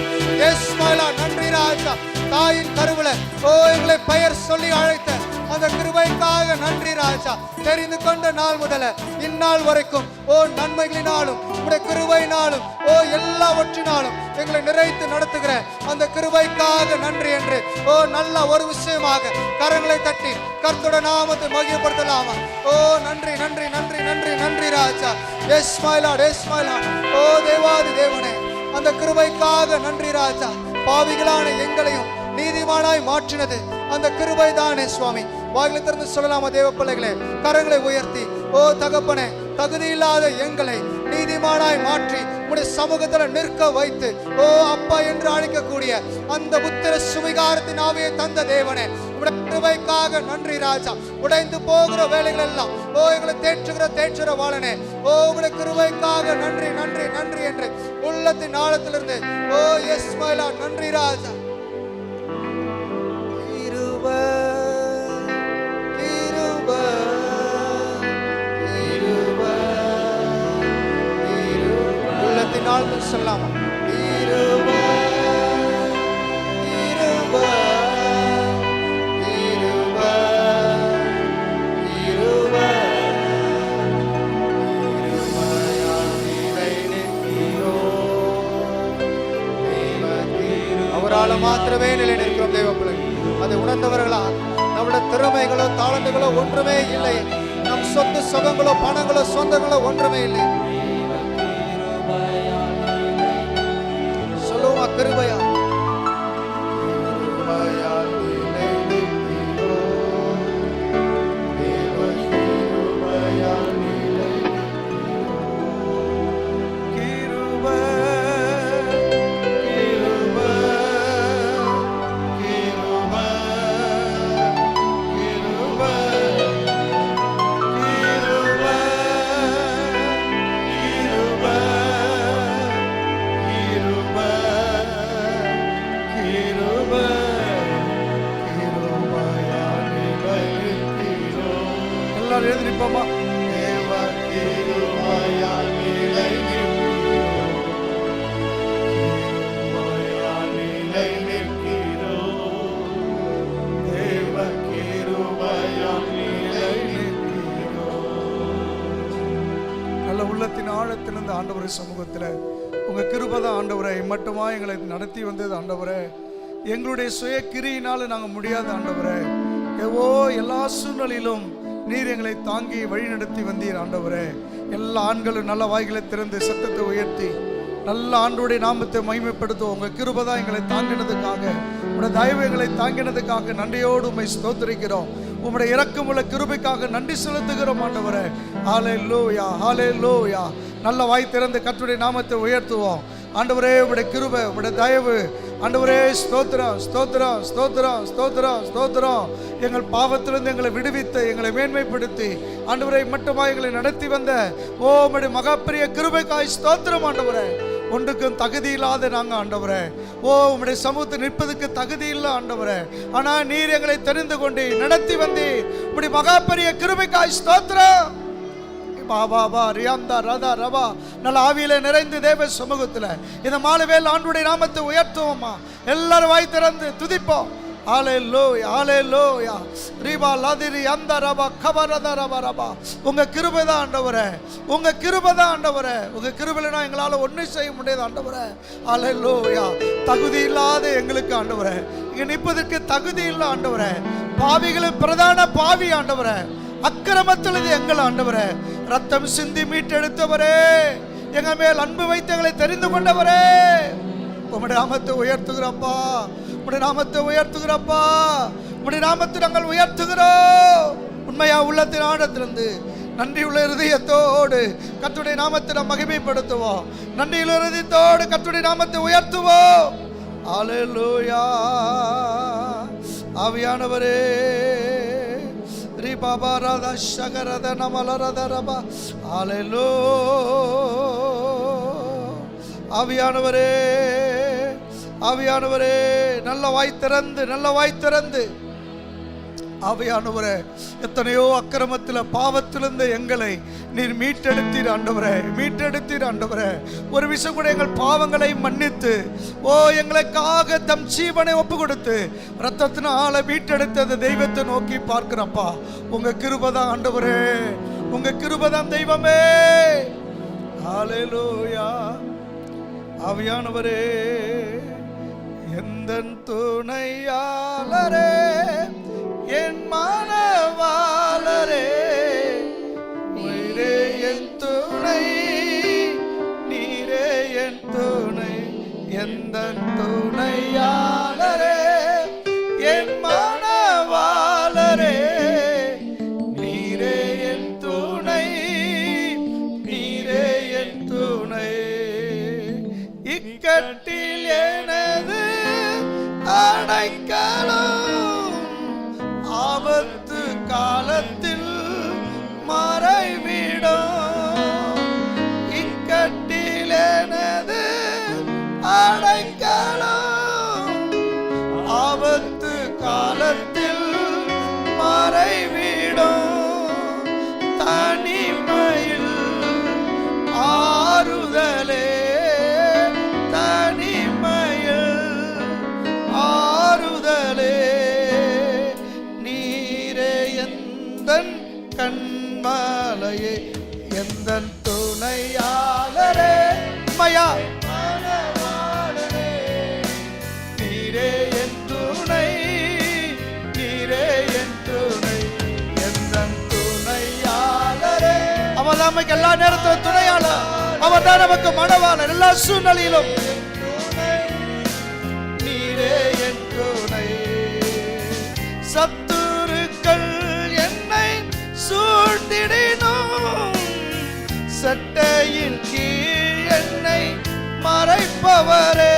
எஸ் மைலா, நன்றி ராஜா. தாயின் கருவில ஓ எங்களை பெயர் சொல்லி அழைத்த அந்த கிருபைக்காக நன்றி ராஜா. தெரிந்து கொண்ட நாள் முதல இந்நாள் வரைக்கும் ஓ நன்மைகளினாலும் உடைய கிருபையினாலும் ஓ எல்லாவற்றினாலும் எங்களை நிறைத்து நடத்துகிற அந்த கிருபைக்காக நன்றி என்று ஓ நல்ல ஒரு விஷயமாக கரங்களை தட்டி கர்த்தருடைய நாமத்தை மகிமைப்படுத்தலாமா? ஓ நன்றி நன்றி நன்றி நன்றி நன்றி ராஜா. Yes my lord, yes my lord. ஓ தேவாதி தேவனே, அந்த கிருபைக்காக நன்றி ராஜா. பாவிகளான எங்களையும் நீதிமானாய் மாற்றினது அந்த கிருபை தானே சுவாமி. வாயிலை திறந்து சொல்லலாமா தேவ பிள்ளைகளே? கரங்களை உயர்த்தி ஓ தகப்பனே, தகுதி இல்லாத எங்களை நீதிமானாய் மாற்றி உடைய சமூகத்துல நிற்க வைத்து ஓ அப்பா என்று அழைக்கக்கூடிய அந்த புத்திர சுவிகாரத்தின் ஆவியை தந்த தேவனே, உடைய கிருபைக்காக நன்றி ராஜா. உடைந்து போகிற வேலைகள் எல்லாம் ஓ எங்களை தேற்றுகிற வாழனே, ஓ உடைய கிருபைக்காக நன்றி நன்றி நன்றி என்று உள்ளத்தின் ஆழத்திலிருந்து ஓ எஸ் மை லார்ட் நன்றி ராஜா. உள்ளத்தின் ஆழத்தில் சொல்லாமா? அவரால் மாத்திரமே நிலை நிற்கிறோம் தேவ பிள்ளைகள். அதை உணர்ந்தவர்களா? நம்முடைய திறமைகளோ தாளந்துகளோ ஒன்றுமே இல்லை. நம் சொத்து சுகங்களோ பணங்களோ சொந்தங்களோ ஒன்றுமே இல்லை. சொல்லுவோமா? கிருபையா எழுதிருப்போமா? நல்ல உள்ளத்தின் ஆழத்திலிருந்து ஆண்டவரை சமூகத்தில் உங்க கிருபை ஆண்டவரை மட்டுமா எங்களை நடத்தி வந்தது ஆண்டவரே. எங்களுடைய சுய கிரியினால நாங்கள் முடியாத ஆண்டவரே. ஏவோ எல்லா சூழ்நிலையிலும் நீர் எங்களை தாங்கி வழி நடத்தி வந்தீர் ஆண்டவரே. எல்லா ஆண்களும் நல்ல வாய்களை திறந்து சத்தத்தை உயர்த்தி நல்ல ஆண்டோடைய நாமத்தை மகிமைப்படுத்தும். உங்க கிருபை தான் எங்களை தாங்கினதுக்காக, உங்களுடைய தயவு எங்களை தாங்கினதுக்காக நன்றியோடு உம்மை ஸ்தோத்திரிக்கிறோம். உம்முடைய இரக்கமுள்ள கிருபைக்காக நன்றி செலுத்துகிறோம் ஆண்டவரே. ஹல்லேலூயா, ஹல்லேலூயா. நல்ல வாய் திறந்து கர்த்தருடைய நாமத்தை உயர்த்துவோம். ஆண்டவரே, உம்முடைய கிருபை, உம்முடைய தயவு ஆண்டவரே, ஸ்தோத்திரம் ஸ்தோத்திரம் ஸ்தோத்திரம் ஸ்தோத்திரம் ஸ்தோத்திரம். எங்கள் பாவத்திலிருந்து எங்களை விடுவித்து எங்களை மேன்மைப்படுத்தி ஆண்டவரை மட்டுமா எங்களை நடத்தி வந்த ஓ உம்முடைய மகாபெரிய கிருபைக்காய் ஸ்தோத்திரம் ஆண்டவரே. ஒன்றுக்கும் தகுதி இல்லாத நாங்கள் ஆண்டவரே, ஓ உம்முடைய சமூகத்தை நிற்பதற்கு தகுதி இல்லை ஆண்டவரே. ஆனால் நீர் எங்களை தெரிந்து கொண்டு நடத்தி வந்தி உம்முடைய மகாபெரிய கிருபைக்காய் ஸ்தோத்திரம். பாபா ரியாந்தா ரதா ரபா நல்ல ஆவியில நிறைந்து தேவ சமூகத்தில் இந்த மாலைவேல் ஆண்டுடைய நாமத்தை உயர்த்துவோமா? எல்லாரும் வாய் திறந்து துதிப்போம். ஹல்லேலூயா, ஹல்லேலூயா. ரிபா லதிரி அந்த ரபா கபரதா ரபா ரபா. உங்க கிருபை தான் ஆண்டவரே, உங்க கிருபை தான் ஆண்டவரே. உங்க கிருபையினா எங்களால் ஒன்றும் செய்ய முடியாது ஆண்டவரே. ஹல்லேலூயா. தகுதி இல்லாத எங்களுக்கு ஆண்டவரே, இங்க நிற்பதற்கு தகுதி இல்லை ஆண்டவரே. பாவிகளும் பிரதான பாவி ஆண்டவரே, அக்கிரமத்தில் இது எங்கள் ஆண்டவரே. ரத்தம் சிந்தி மீட்டெடுத்தவரே, எங்கள் மேல் அன்பு வைத்து எங்களை தெரிந்து கொண்டவரே, உம்முடைய நாமத்தை உயர்த்துகிறப்பா, உம்முடைய நாமத்தை உயர்த்துகிறப்பா, உம்முடைய நாமத்தை நாங்கள் உயர்த்துகிறோம். உண்மையா உள்ளத்தின் ஆழத்திலிருந்து நன்றியுள்ள இருதயத்தோடு கர்த்தருடைய நாமத்தை நாம் மகிமைப்படுத்துவோம். நன்றியுள்ள இருதயத்தோடு கர்த்தருடைய நாமத்தை உயர்த்துவோம். ஹல்லேலூயா. ஆவியானவரே, பாபா ராதா ஷகரத நமலரத ரபா. ஹல்லேலூயா. ஆவியானவரே, ஆவியானவரே, நல்ல வாய் திறந்து நல்ல வாய் திறந்து ஆவியானவரே, எத்தனையோ அக்கிரமத்தில் பாவத்திலிருந்து எங்களை நீர் மீட்டெடுத்தீர் ஆண்டவரே, மீட்டெடுத்தீர் ஆண்டவரே. ஒரு விஷயம் கூட எங்கள் பாவங்களை மன்னித்து எங்களுக்காக தம் ஜீவனை ஒப்பு கொடுத்து ரத்தத்தினால மீட்டெடுத்த தெய்வத்தை நோக்கி பார்க்கிறப்பா. உங்க கிருபைதான் ஆண்டவரே, உங்க கிருபைதான் தெய்வமே. ஹல்லேலூயா. ஆவியானவரே, எந்தன் துணையாளரே, என் மனவாளரே, நீரே என் துணை, நீரே என் துணை. எந்தன் துணையாளரே, என் மனவாளரே, நீரே என் துணை, நீரே என் துணை. இக்கட்டில் எனது அடைக்கலம், ஆபத்து காலத்தில் மறைவிடும். இக்கட்டில் எனது அடைக்கலம், ஆபத்து காலத்தில் மறைவிடும். தனிமையில் ஆறுதலே, கண்மலையே, எந்தன் துணையாளரே, மயா மனவாளரே, நீரே என் துணை, நீரே என் துணை. எந்தன் துணையாளரே, அவன் நமக்கு எல்லா நேரத்திலும் துணையாளர், அவன் தான் நமக்கு மனவாளர் எல்லா சூழ்நிலையிலும். நீரே என் துணை. சத்துருக்கள் என்னை சூழ்ந்திடினும், சட்டையின் கீழ் என்னை மறைப்பவரே.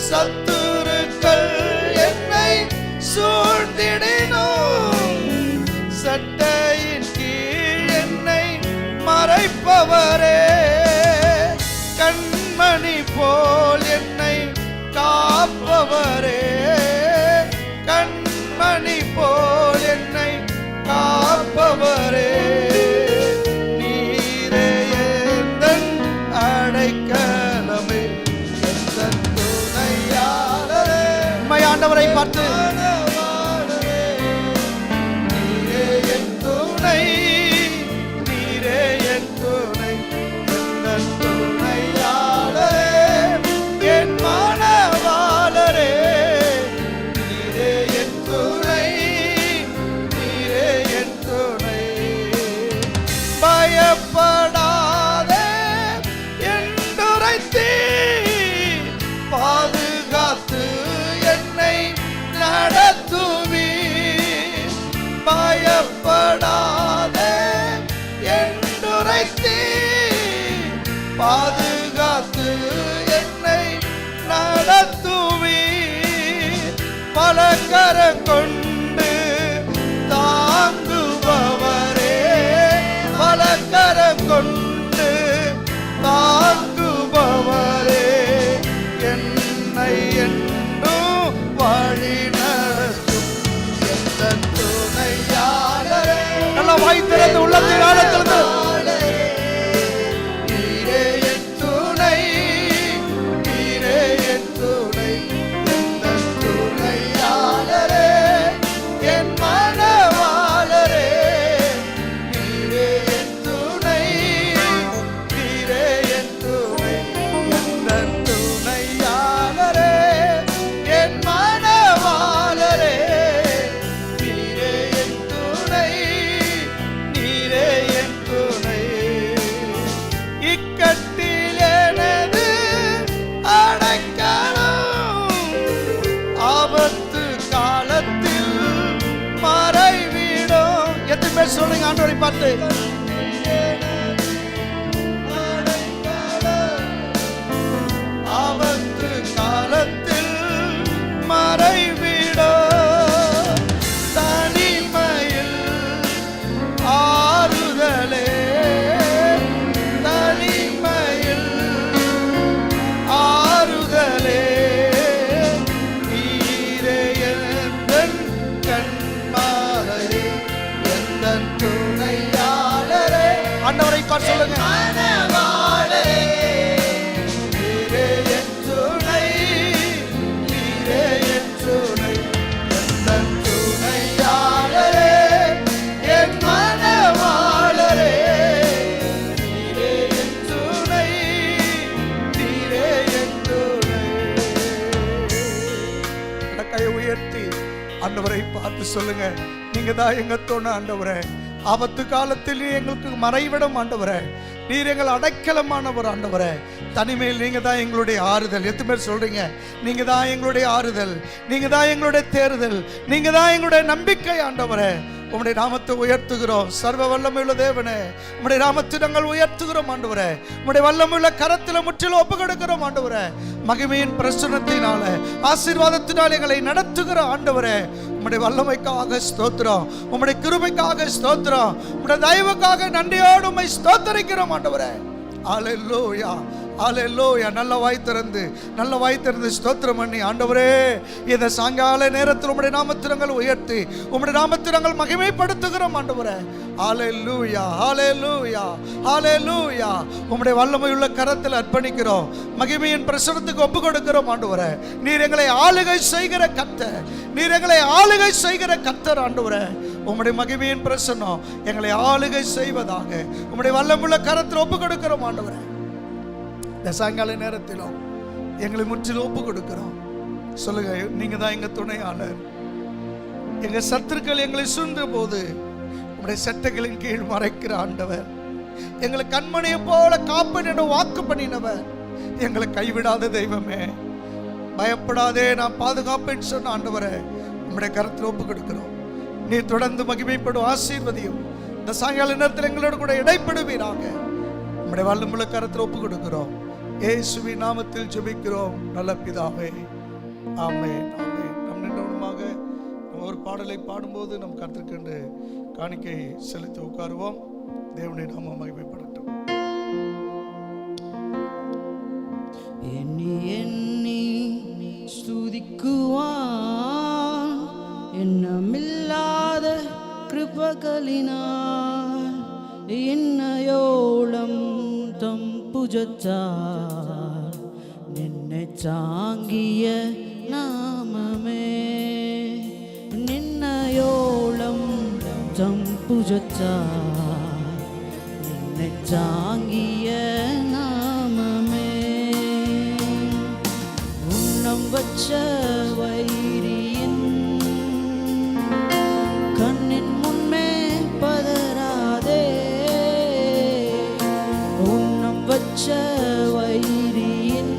சத்துருக்கள் என்னை சூழ்ந்திடினும், சட்டையின் கீழ் என்னை மறைப்பவரே. கண்மணி போல் என்னை காப்பவரே, கண்மணி போல் என்னை காப்பவரே. நீரே எந்தன் அடைக்கலமே, எந்தன் துணையாளரே. ஆண்டவரை பார்த்து, நீரே என் துணை, நீரே என் துணை. எந்தன் துணையாளரே, என் மனவாளரே, நீரே என் துணை, நீரே என் துணை. பயப்படாதே என்றுரைத்தீ, பாதுகாத்து என்னை நடத்துவி. பயப்படாதே என்றுரைத்தீ, பாதுகாத்து என்னை நடத்துவி. பலகரம் கொண்டு தாங்குபவரே, பலகரம் கொண்டு தாங்குபவரே. என்னை என்றும் வழி நடத்தும் எந்தன் துணையாளரே. நல்லா வாய் திறந்து உள்ளத்தின் ஆழத்திலிருந்து, நீரே என் துணை, நீரே என் துணை. எந்தன் துணையாளரே, என் மனவாளரே, நீரே என் துணை, நீரே என் துணை. எந்தன் துணையாளரே, என் மனவாளரே, நீரே என் துணை, நீரே என் துணை. இக்கட்டில் எனது அடைக்கலம், ஆபத்து காலத்தில் மறைவிடும். எத்தனை பேர் சொல்லுங்க ஆண்டவரை பார்த்து, ஆபத்து காலத்தில் மறைவிடும். தனிமையில் ஆறுதலே, தனிமையில் ஆறுதலே. நீரே எந்தன் கண் ஆண்டவரை பார்த்து சொல்லுங்க. நீரே என் துணை, நீரே என் துணை, எந்தன் துணையாளரே, என் மனவாளரே. நீரே என் துணை, நீரே என் துணை. கையை உயர்த்தி ஆண்டவரை பார்த்து சொல்லுங்க, நீங்க தான் எங்க துணை ஆண்டவரே. ஆபத்து காலத்தில் நீ எங்களுக்கு மறைவிடம் ஆண்டவரே, நீர் எங்கள் அடைக்கலமானவர் ஆண்டவரே. தனிமையில் நீங்க தான் எங்களுடைய ஆறுதல். எத்தனை பேர் சொல்றீங்க, நீங்க தான் எங்களுடைய ஆறுதல், நீங்க தான் எங்களுடைய தேறுதல், நீங்க தான் எங்களுடைய நம்பிக்கை ஆண்டவரே. உம்முடைய நாமத்தை உயர்த்துகிறோம் சர்வ வல்லமையுள்ள தேவனே. உம்முடைய நாமத்தை நாங்கள் உயர்த்துகிறோம் ஆண்டவரே. உம்முடைய வல்லமையுள்ள கரத்தில் முற்றிலும் ஒப்பு கொடுக்கிறோம் ஆண்டவரே. மகிமையின் பிரசன்னத்தினால ஆசீர்வாதத்தினால் எங்களை நடத்துகிற ஆண்டவரே, உம்முடைய வல்லமைக்காக ஸ்தோத்திரம், உம்முடைய கிருபைக்காக ஸ்தோத்திரம், உம்முடைய தயவுக்காக நன்றியோடு உம்மை ஸ்தோத்தரிக்கிறோம் ஆண்டவரே. அல்லேலூயா, அல்லேலூயா. நல்ல வாய் திறந்து ஸ்தோத்திரம் பண்ணி ஆண்டவரே, இந்த சாயங்கால நேரத்தில் உம்முடைய நாமத்தை நாங்கள் உயர்த்தி உம்முடைய நாமத்தை நாங்கள் மகிமைப்படுத்துகிறோம் ஆண்டவரே. அல்லேலூயா, அல்லேலூயா, அல்லேலூயா. உம்முடைய வல்லமையுள்ள கரத்தில் அர்ப்பணிக்கிறோம், மகிமையின் பிரசனத்துக்கு ஒப்பு கொடுக்கிறோம் ஆண்டவரே. நீர் எங்களை ஆளுகை செய்கிற கர்த்தர், நீர் எங்களை ஆளுகை செய்கிற கர்த்தர் ஆண்டவரே. உம்முடைய மகிமையின் பிரசன்னம் எங்களை ஆளுகை செய்வதாக உம்முடைய வல்லமுள்ள கரத்தில் ஒப்பு கொடுக்கிறோம் ஆண்டவரே. இந்த சாயங்கால நேரத்திலும் எங்களை முற்றிலும் ஒப்பு கொடுக்கிறோம். சொல்லுங்க, நீங்க தான் எங்க துணையாளர். எங்க சத்துருக்கள் எங்களை சூழ்ந்த போது உம்முடைய சட்டைகளின் கீழ் மறைக்கிற ஆண்டவர், எங்களை கண்மணியை போல காப்பன் என்ற வாக்கு பண்ணினவர், எங்களை கைவிடாத தெய்வமே, பயப்படாதே நான் பாதுகாப்பேன்னு சொன்ன ஆண்டவரை உம்முடைய கரத்தில் ஒப்பு கொடுக்கிறோம். நீ தொடர்ந்து மகிமைப்படும் ஆசீர்வதியும் இந்த சாயங்கால நேரத்தில் எங்களோடு கூட இடைப்படுவீராக. உம்முடைய வல்லமுள்ள கரத்தில் ஒப்பு கொடுக்கிறோம். இயேசுவின் நாமத்தில் ஜெபிக்கிறோம் நல்ல பிதாவே, ஆமென், ஆமென். நம் நின்றவனுமாக ஒரு பாடலை பாடும்போது நம் கருத்துக்கொண்டு காணிக்கை செலுத்தி உட்காருவோம். தேவனுடைய நாமம் மகிமைப்படட்டும். எண்ணி எண்ணி ஸ்துதிக்குவான் எண்ணமில்லாத கிருபைகளினால், என்னையோளம் தம் புஜத்தால் நின்னை தாங்கிய நாமமே, நின்னையோளம் தம் புஜத்தால் நின்னை தாங்கிய நாமமே. உன்னம் வச்ச வைரியின் கண்ணின் முன்மே பதறாதே, உன்னம் வச்ச வைரியின்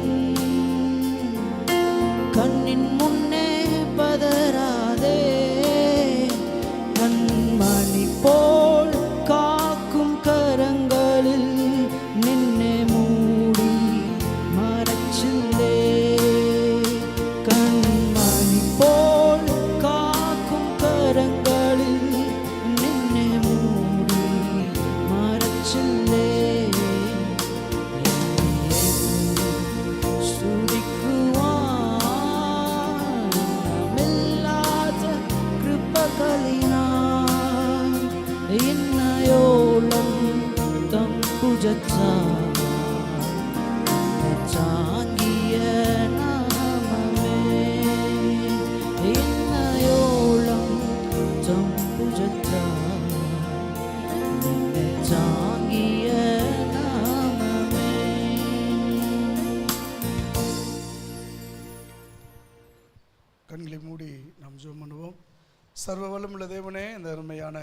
கண்ணின் முன்னே பதறாதே. கண்மணி போல் காக்கும் கரங்களில் நின்னை மூடி மறைச்சில்லே, கண்மணி போல் காக்கும் கரங்களில் நின்னை மூடி மறைச்சில்லே. ஸ்துதிக்குவான் எண்ணமில்லாத கிருபைகளினால், என்னையோளம் தம் புஜத்தால் தாங்கிய நாமமே, என்னையோளம் தம் புஜத்தால் நின்னை தாங்கிய நாமமே. கண்களை மூடி நாம் ஜெபம் பண்ணுவோம். சர்வ வல்லமுள்ள தேவனே, இந்த அருமையான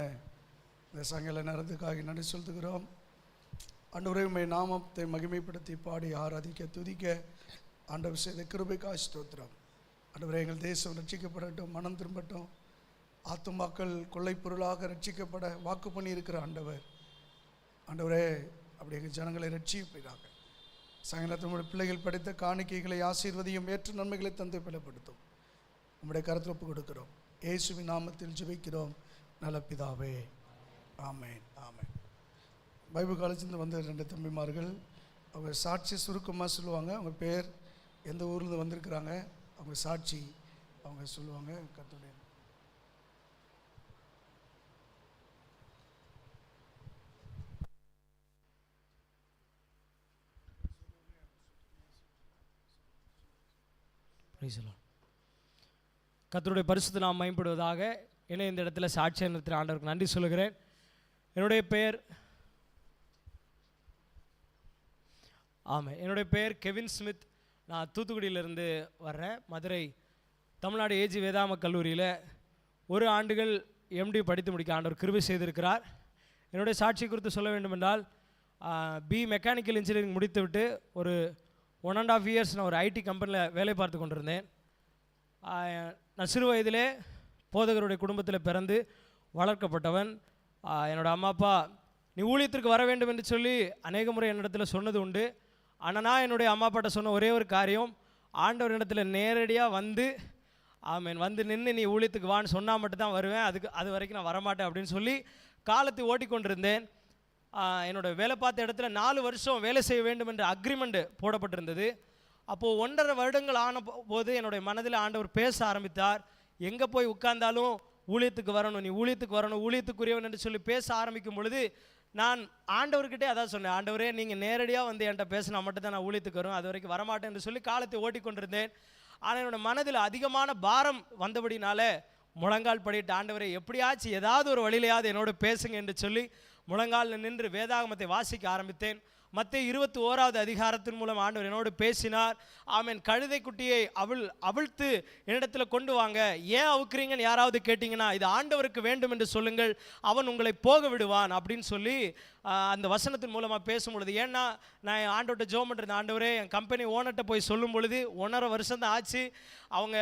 இந்த சாயங்கால நேரத்துக்காக நன்றி செலுத்துகிறோம் ஆண்டவரே. உம்மை நாமத்தை மகிமைப்படுத்தி பாடி ஆராதிக்க துதிக்க ஆண்டவர் செய்த கிருபைக்காக ஸ்தோத்திரம். ஆண்டவரே, எங்கள் தேசம் ரட்சிக்கப்படட்டும், மனம் திரும்பட்டும், ஆத்துமாக்கள் கொள்ளை பொருளாக ரட்சிக்கப்பட வாக்கு பண்ணியிருக்கிற ஆண்டவர். ஆண்டவரே, அப்படி எங்கள் ஜனங்களை ரட்சிப்பீராக. சாயங்காலத்தில் உங்களுடைய பிள்ளைகள் படித்த காணிக்கைகளை ஆசீர்வதியும் ஏற்ற நன்மைகளை தந்தை பலப்படுத்தும். உம்முடைய கருத்தில் ஒப்பு கொடுக்கிறோம். இயேசுவின் நாமத்தில் ஜெபிக்கிறோம் நல்ல பிதாவே, ஆமென், ஆமென். பைபிள் காலேஜிலேருந்து வந்த 2 தம்பிமார்கள், அவங்க சாட்சி சுருக்கமாக சொல்லுவாங்க. அவங்க பேர், எந்த ஊர்லேருந்து வந்திருக்கிறாங்க, அவங்க சாட்சி அவங்க சொல்லுவாங்க. கர்த்தருடைய கர்த்தருடைய பரிசுத்த நாம் மேம்படுவதாக. என்னை இந்த இடத்துல சாட்சியாக நிறுத்தின ஆண்டவருக்கு நன்றி சொல்லுகிறேன். என்னுடைய பெயர் கெவின் ஸ்மித். நான் தூத்துக்குடியிலிருந்து வர்றேன். மதுரை தமிழ்நாடு ஏஜி வேதாம கல்லூரியில் 1 ஆண்டுகள் MD படித்து முடிக்க ஆண்டவர் கிருபை செய்திருக்கிறார். என்னுடைய சாட்சி குறித்து சொல்ல வேண்டுமென்றால், மெக்கானிக்கல் இன்ஜினியரிங் முடித்துவிட்டு ஒரு 1.5 இயர்ஸ் நான் ஒரு IT கம்பெனியில் வேலை பார்த்து கொண்டிருந்தேன். நான் சிறு வயதிலே போதகருடைய குடும்பத்தில் பிறந்து வளர்க்கப்பட்டவன். என்னோடய அம்மா அப்பா நீ ஊழியத்திற்கு வர வேண்டும் என்று சொல்லி அநேக முறை என்னிடத்தில் சொன்னது உண்டு. ஆனால் நான் என்னுடைய அம்மா அப்பாட்ட சொன்ன ஒரே ஒரு காரியம், ஆண்டவர் இடத்துல நேரடியாக வந்து நின்று நீ ஊழியத்துக்கு வான்னு சொன்னால் மட்டும்தான் வருவேன், அது வரைக்கும் நான் வரமாட்டேன் அப்படின்னு சொல்லி காலத்தை ஓட்டிக்கொண்டிருந்தேன். என்னோடய வேலை பார்த்த இடத்துல 4 வருஷம் வேலை செய்ய வேண்டும் என்ற அக்ரிமெண்ட் போடப்பட்டிருந்தது. அப்போது 1.5 வருடங்கள் ஆன போது என்னுடைய மனதில் ஆண்டவர் பேச ஆரம்பித்தார். எங்கே போய் உட்கார்ந்தாலும் ஊழியத்துக்கு வரணும், நீ ஊழியத்துக்கு வரணும், ஊழியத்துக்குரியவன் என்று சொல்லி பேச ஆரம்பிக்கும் பொழுது நான் ஆண்டவர்கிட்டே அதான் சொன்னேன், ஆண்டவரே நீங்கள் நேரடியாக வந்து என்கிட்ட பேசினா மட்டும்தான் நான் ஊழியத்துக்கு வரும், அது வரைக்கும் வரமாட்டேன் என்று சொல்லி காலத்தை ஓட்டிக்கொண்டிருந்தேன். ஆனால் என்னோடய மனதில் அதிகமான பாரம் வந்தபடினால முழங்கால் படிட்டு, ஆண்டவரே எப்படியாச்சும் ஏதாவது ஒரு வழியிலையாவது என்னோட பேசுங்க என்று சொல்லி முழங்காலில் நின்று வேதாகமத்தை வாசிக்க ஆரம்பித்தேன். மத்தேயு 21வது அதிகாரத்தின் மூலம் ஆண்டவர் என்னோடு பேசினார். ஆமென். கழுதை குட்டியை அவிழ்த்து என்னிடத்தில் கொண்டு வாங்க, ஏன் அவுக்குறீங்கன்னு யாராவது கேட்டிங்கன்னா இது ஆண்டவருக்கு வேண்டும் என்று சொல்லுங்கள், அவன் உங்களை போக விடுவான் அப்படின்னு சொல்லி அந்த வசனத்தின் மூலமாக பேசும் பொழுது, ஏன்னா நான் ஆண்டவர்கிட்ட ஜெபம் பண்ணுறது, ஆண்டவரே என் கம்பெனி ஓனர்கிட்ட போய் சொல்லும் பொழுது 1.5 வருஷம் தான் ஆச்சு, அவங்க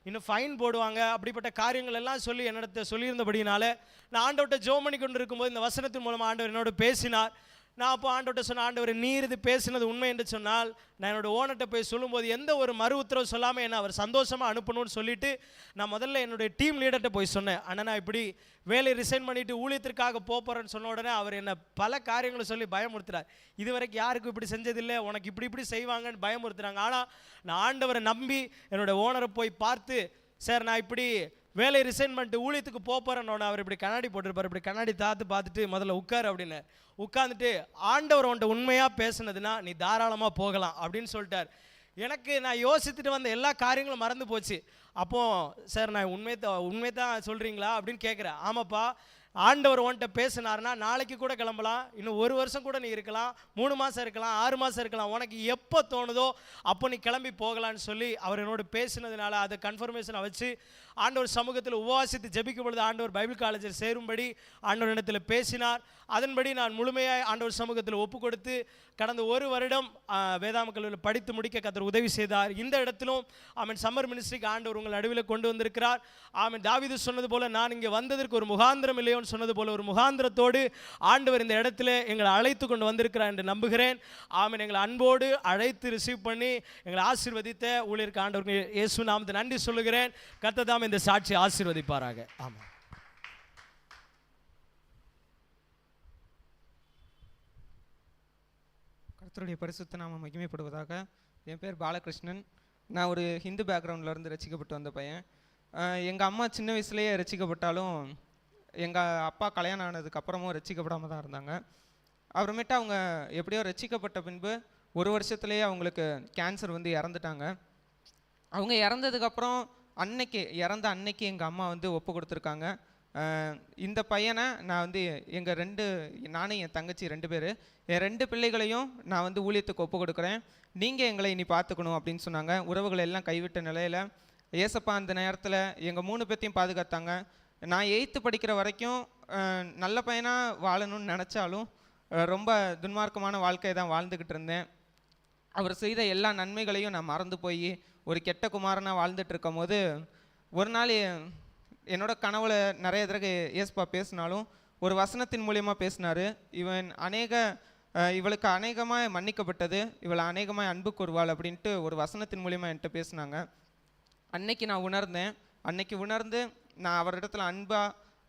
இன்னும் ஃபைன் போடுவாங்க, அப்படிப்பட்ட காரியங்கள் எல்லாம் சொல்லி என்னிடத்தை சொல்லியிருந்தபடினால நான் ஆண்டவர்கிட்ட ஜெபம் பண்ணி கொண்டு இருக்கும்போது இந்த வசனத்தின் மூலமாக ஆண்டவர் என்னோடு பேசினார். நான் அப்போ ஆண்டவர்கிட்ட சொன்ன, ஆண்டவர் நீர் இது பேசினது உண்மை என்று சொன்னால் நான் என்னோடய ஓனர்கிட்ட போய் சொல்லும்போது எந்த ஒரு மறு உத்தரவு சொல்லாமல் என்ன அவர் சந்தோஷமாக அனுப்பணும்னு சொல்லிவிட்டு நான் முதல்ல என்னுடைய டீம் லீடர்கிட்ட போய் சொன்னேன், ஆனால் நான் இப்படி வேலையை ரிசைன் பண்ணிவிட்டு ஊழியத்திற்காக போகிறேன்னு சொன்ன உடனே அவர் என்னை பல காரியங்களை சொல்லி பயமுறுத்துறார். இது வரைக்கும் யாருக்கும் இப்படி செஞ்சதில்லை, உனக்கு இப்படி செய்வாங்கன்னு பயமுறுத்துறாங்க. ஆனால் நான் ஆண்டவரை நம்பி என்னோடய ஓனரை போய் பார்த்து, சார் நான் இப்படி வேலையை ரிசைன் பண்ணிட்டு ஊழியத்துக்கு போகிறேன்னு அவர் இப்படி கண்ணாடி போட்டிருப்பார், இப்படி கண்ணாடி பார்த்துட்டு முதல்ல உட்கார் அப்படின்னு உட்காந்துட்டு, ஆண்டவர் உன்ட்ட உண்மையாக பேசுனதுன்னா நீ தாராளமாக போகலாம் அப்படின்னு சொல்லிட்டார். எனக்கு நான் யோசித்துட்டு வந்த எல்லா காரியங்களும் மறந்து போச்சு. அப்போது சார் நான் உண்மை தான் சொல்கிறீங்களா அப்படின்னு கேட்குறேன். ஆமாப்பா, ஆண்டவர் உன்ட்ட பேசினார்னா நாளைக்கு கூட கிளம்பலாம், இன்னும் 1 வருஷம் கூட நீ இருக்கலாம், 3 மாதம் இருக்கலாம், 6 மாதம் இருக்கலாம், உனக்கு எப்போ தோணுதோ அப்போ நீ கிளம்பி போகலான்னு சொல்லி அவர் என்னோட பேசினதுனால அதை கன்ஃபர்மேஷனை வச்சு ஆண்டவர் சமூகத்தில் உபவாசித்து ஜெபிக்கும் பொழுது ஆண்டவர் பைபிள் காலேஜில் சேரும்படி ஆண்டவர் இடத்துல பேசினார். அதன்படி நான் முழுமையாக ஆண்டவர் சமூகத்தில் ஒப்பு கொடுத்து கடந்த 1 வருடம் வேதாம கல்லூரியில் படித்து முடிக்க கர்த்தர் உதவி செய்தார். இந்த இடத்திலும் ஆமென் சம்மர் மினிஸ்ட்ரிக்கு ஆண்டவர் உங்கள் நடுவில் கொண்டு வந்திருக்கிறார். ஆமென். தாவீது சொன்னது போல, நான் இங்கே வந்ததற்கு ஒரு முகாந்திரம் இல்லையோன்னு சொன்னது போல ஒரு முகாந்திரத்தோடு ஆண்டவர் இந்த இடத்துல எங்களை அழைத்து கொண்டு வந்திருக்கிறார் என்று நம்புகிறேன். ஆமென். எங்களை அன்போடு அழைத்து ரிசீவ் பண்ணி எங்களை ஆசீர்வதித்த ஊழியருக்கு ஆண்டவருக்கு இயேசு நாமத்தில் நன்றி சொல்லுகிறேன். கர்த்தர் தாமே இந்த சாட்சி ஆசீர்வதிப்பாராக. ஆமாம். கர்த்தருடைய பரிசுத்த நாமம் மகிமைப்படுவதாக. என் பேர் பாலகிருஷ்ணன். நான் ஒரு ஹிந்து பேக்ரவுண்ட்லேருந்து ரசிக்கப்பட்டு வந்த பையன். எங்கள் அம்மா சின்ன வயசுலேயே ரசிக்கப்பட்டாலும் எங்கள் அப்பா கல்யாணம் ஆனதுக்கப்புறமும் ரசிக்கப்படாமல் தான் இருந்தாங்க. அப்புறமேட்டு அவங்க எப்படியோ ரசிக்கப்பட்ட பின்பு 1 வருஷத்துலேயே அவங்களுக்கு கேன்சர் வந்து இறந்துட்டாங்க. அவங்க இறந்ததுக்கப்புறம் இறந்த அன்னைக்கு எங்கள் அம்மா வந்து ஒப்பு கொடுத்துருக்காங்க. இந்த பையனை நான் வந்து நானும் என் தங்கச்சி 2 பேர், என் 2 பிள்ளைகளையும் நான் வந்து ஊழியத்துக்கு ஒப்பு கொடுக்குறேன், நீங்கள் எங்களை இனி பார்த்துக்கணும் அப்படின்னு சொன்னாங்க. உறவுகளை எல்லாம் கைவிட்ட நிலையில் ஏசப்பா அந்த நேரத்தில் எங்கள் 3 பேர்த்தையும் பாதுகாத்தாங்க. நான் 8th படிக்கிற வரைக்கும் நல்ல பையனாக வாழணும்னு நினச்சாலும் ரொம்ப துன்மார்க்கமான வாழ்க்கையை தான் வாழ்ந்துக்கிட்டு இருந்தேன். அவர் செய்த எல்லா நன்மைகளையும் நான் மறந்து போய் ஒரு கெட்ட குமாரனாக வாழ்ந்துட்டு இருக்கும் போது ஒரு நாள் என்னோட கனவுல நிறைய தடவை ஏசப்பா பேசினாலும் ஒரு வசனத்தின் மூலியமாக பேசினார். இவளுக்கு அநேகமாக மன்னிக்கப்பட்டது, இவளை அநேகமாக அன்பு கூறுவாள் அப்படின்ட்டு ஒரு வசனத்தின் மூலியமாக என்கிட்ட பேசினாங்க. அன்னைக்கு நான் உணர்ந்து நான்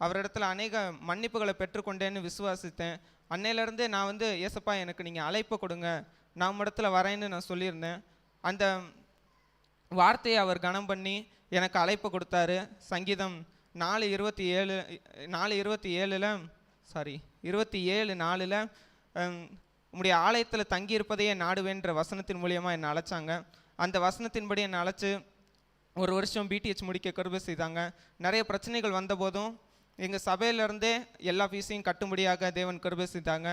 அவரிடத்துல அநேக மன்னிப்புகளை பெற்றுக்கொண்டேன்னு விசுவாசித்தேன். அன்னையிலேருந்து நான் வந்து ஏசப்பா எனக்கு நீங்கள் அழைப்பு கொடுங்க, நான் இடத்துல வரேன்னு நான் சொல்லியிருந்தேன். அந்த வார்த்தையை அவர் கனம் பண்ணி எனக்கு அழைப்பு கொடுத்தாரு. சங்கீதம் 27:4 உம்முடைய ஆலயத்தில் தங்கியிருப்பதையே நாடுவேன்ற வசனத்தின் மூலியமாக என்னை அழைச்சாங்க. அந்த வசனத்தின்படி என்னை அழைச்சி ஒரு வருஷம் பிடிஹெச் முடிக்க கிருபை செய்தாங்க. நிறைய பிரச்சனைகள் வந்தபோதும் எங்கள் சபையிலேருந்தே எல்லா ஃபீஸையும் கட்டும்படியாக தேவன் கிருபை செய்தாங்க.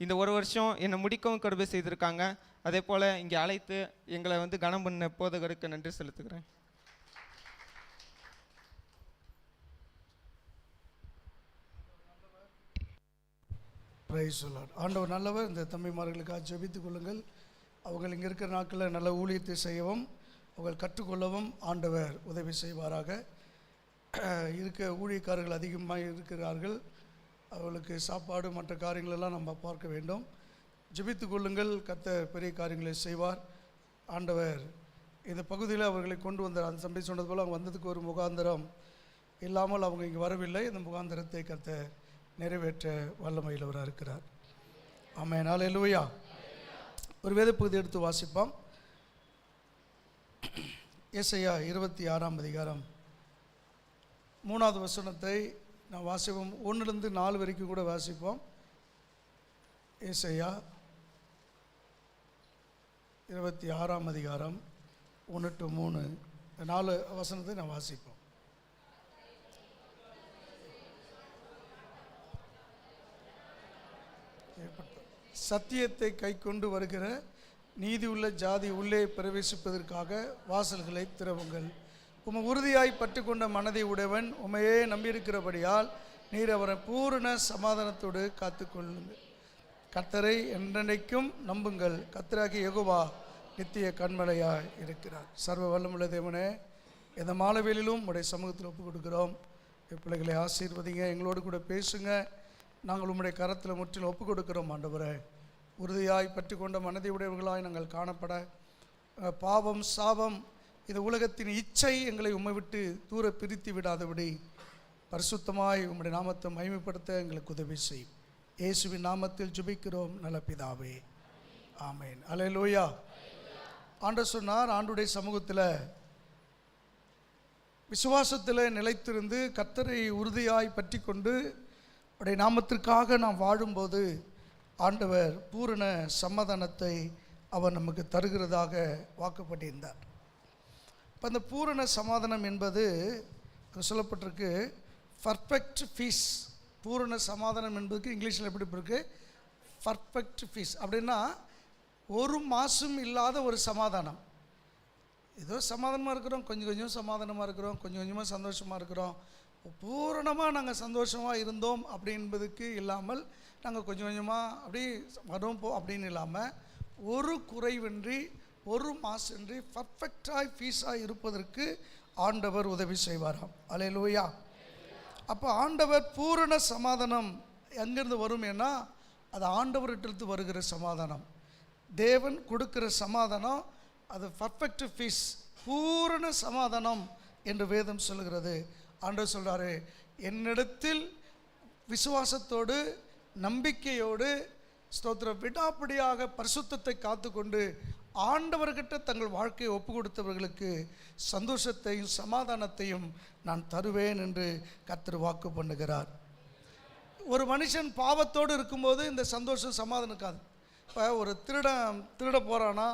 இந்த ஒரு வருஷம் என்னை முடிக்கவும் கிருபை செய்திருக்காங்க. அதே போல் இங்கே அழைத்து எங்களை கனம் பண்ண போதகருக்கு நன்றி செலுத்துகிறேன். Praise the Lord. ஆண்டவர் நல்லவர். இந்த தம்பிமார்களுக்காக ஜெபித்துக் கொள்ளுங்கள். அவர்கள் இங்கே இருக்கிற நாட்களில் நல்ல ஊழியத்தை செய்யவும் அவர்கள் கற்றுக்கொள்ளவும் ஆண்டவர் உதவி செய்வாராக. ஊழியக்காரர்கள் அதிகமாக இருக்கிறார்கள். அவர்களுக்கு சாப்பாடு மற்ற காரியங்களெல்லாம் நம்ம பார்க்க வேண்டும். ஜெபித்துக் கொள்ளுங்கள். கர்த்தர் பெரிய காரியங்களை செய்வார். ஆண்டவர் இந்த பகுதியில் அவர்களை கொண்டு வந்தார். அந்த சம்பி சொன்னது போல் அவங்க வந்ததுக்கு ஒரு முகாந்திரம் இல்லாமல் அவங்க இங்கே வரவில்லை. இந்த முகாந்திரத்தை கர்த்தர் நிறைவேற்ற வல்லமையிலவராக இருக்கிறார். ஆமென். அல்லேலூயா. ஒரு வேத பகுதி எடுத்து வாசிப்போம். ஏசாயா 26ஆம் அதிகாரம் 3வது வசனத்தை நான் வாசிப்போம். 1லிருந்து 4 வரைக்கும் கூட வாசிப்போம். ஏசாயா 26ஆம் அதிகாரம் 1 to 3 4 வசனத்தை நான் வாசிப்போம். சத்தியத்தை கை கொண்டு வருகிற நீதி உள்ள ஜாதி உள்ளே பிரவேசிப்பதற்காக வாசல்களை திறவுங்கள். உம்மை உறுதியாய் பற்றி கொண்ட மனதை உடையவன் உமையே நம்பியிருக்கிறபடியால் நீர் அவரை பூரண சமாதானத்தோடு காத்துக்கொள்ளுங்கள். கர்த்தரை என்றென்றைக்கும் நம்புங்கள். கர்த்தராகிய யெகோவா நித்திய கண்மலையாய் இருக்கிறார். சர்வ வல்லமுள்ள தேவனே, இந்த மாலைவேளையிலும் உடைய சமூகத்தில் ஒப்புக் கொடுக்கிறோம். பிள்ளைகளை ஆசீர்வதிங்க, எங்களோடு கூட பேசுங்க. நாங்கள் உம்முடைய கரத்தில் முற்றிலும் ஒப்புக் கொடுக்கிறோம். ஆண்டவரே, உறுதியாய் பற்றி கொண்ட மனதை உடையவர்களாய் நாங்கள் காணப்பட, பாவம் சாபம் இந்த உலகத்தின் இச்சை எங்களை உம்மை விட்டு தூர பிரித்து விடாதபடி பரிசுத்தமாய் உம்முடைய நாமத்தை மகிமைப்படுத்த எங்களுக்கு உதவி செய்யும். இயேசுவின் நாமத்தில் ஜெபிக்கிறோம் நல்ல பிதாவே, ஆமென். அல்லேலூயா. ஆண்டவர் சொன்னார், ஆண்டுடைய சமூகத்தில் விசுவாசத்தில் நிலைத்திருந்து கர்த்தரை உறுதியாய் பற்றி கொண்டு உடைய நாமத்திற்காக நாம் வாழும்போது ஆண்டவர் பூரண சமாதானத்தை அவர் நமக்கு தருகிறதாக வாக்குப்பட்டிருந்தார். இப்போ அந்த பூரண சமாதானம் என்பது சொல்லப்பட்டிருக்கு பர்ஃபெக்ட் பீஸ். பூரண சமாதானம் என்பதுக்கு இங்கிலீஷில் எப்படி இருக்கு? Perfect piece. அப்படின்னா ஒரு மாசும் இல்லாத ஒரு சமாதானம். ஏதோ சமாதானமாக இருக்கிறோம், கொஞ்சம் கொஞ்சம் சமாதானமாக இருக்கிறோம், கொஞ்சம் கொஞ்சமாக சந்தோஷமாக இருக்கிறோம். பூரணமாக நாங்கள் சந்தோஷமாக இருந்தோம் அப்படி என்பதுக்கு இல்லாமல் நாங்கள் கொஞ்சம் கொஞ்சமாக அப்படி வரும் அப்படின்னு இல்லாமல் ஒரு குறைவின்றி ஒரு மாசின்றி பர்ஃபெக்டாய் பீஸாக இருப்பதற்கு ஆண்டவர் உதவி செய்வாராம். அல்லேலூயா. அப்போ ஆண்டவர் பூரண சமாதானம் எங்கேருந்து வரும்? ஏன்னா அது ஆண்டவர்கிட்ட வருகிற சமாதானம். தேவன் கொடுக்கிற சமாதானம் அது பர்ஃபெக்ட் பீஸ், பூரண சமாதானம் என்று வேதம் சொல்கிறது. ஆண்டவர் சொல்கிறாரு, என்னிடத்தில் விசுவாசத்தோடு நம்பிக்கையோடு ஸ்தோத்திரம் விடாப்படியாக பரிசுத்தத்தை காத்துக்கொண்டு ஆண்டவர்கிட்ட தங்கள் வாழ்க்கையை ஒப்பு கொடுத்தவர்களுக்கு சந்தோஷத்தையும் சமாதானத்தையும் நான் தருவேன் என்று கர்த்தர் வாக்கு பண்ணுகிறார். ஒரு மனுஷன் பாவத்தோடு இருக்கும்போது இந்த சந்தோஷம் சமாதானம் இருக்காது. இப்போ ஒரு திருட போகிறானா,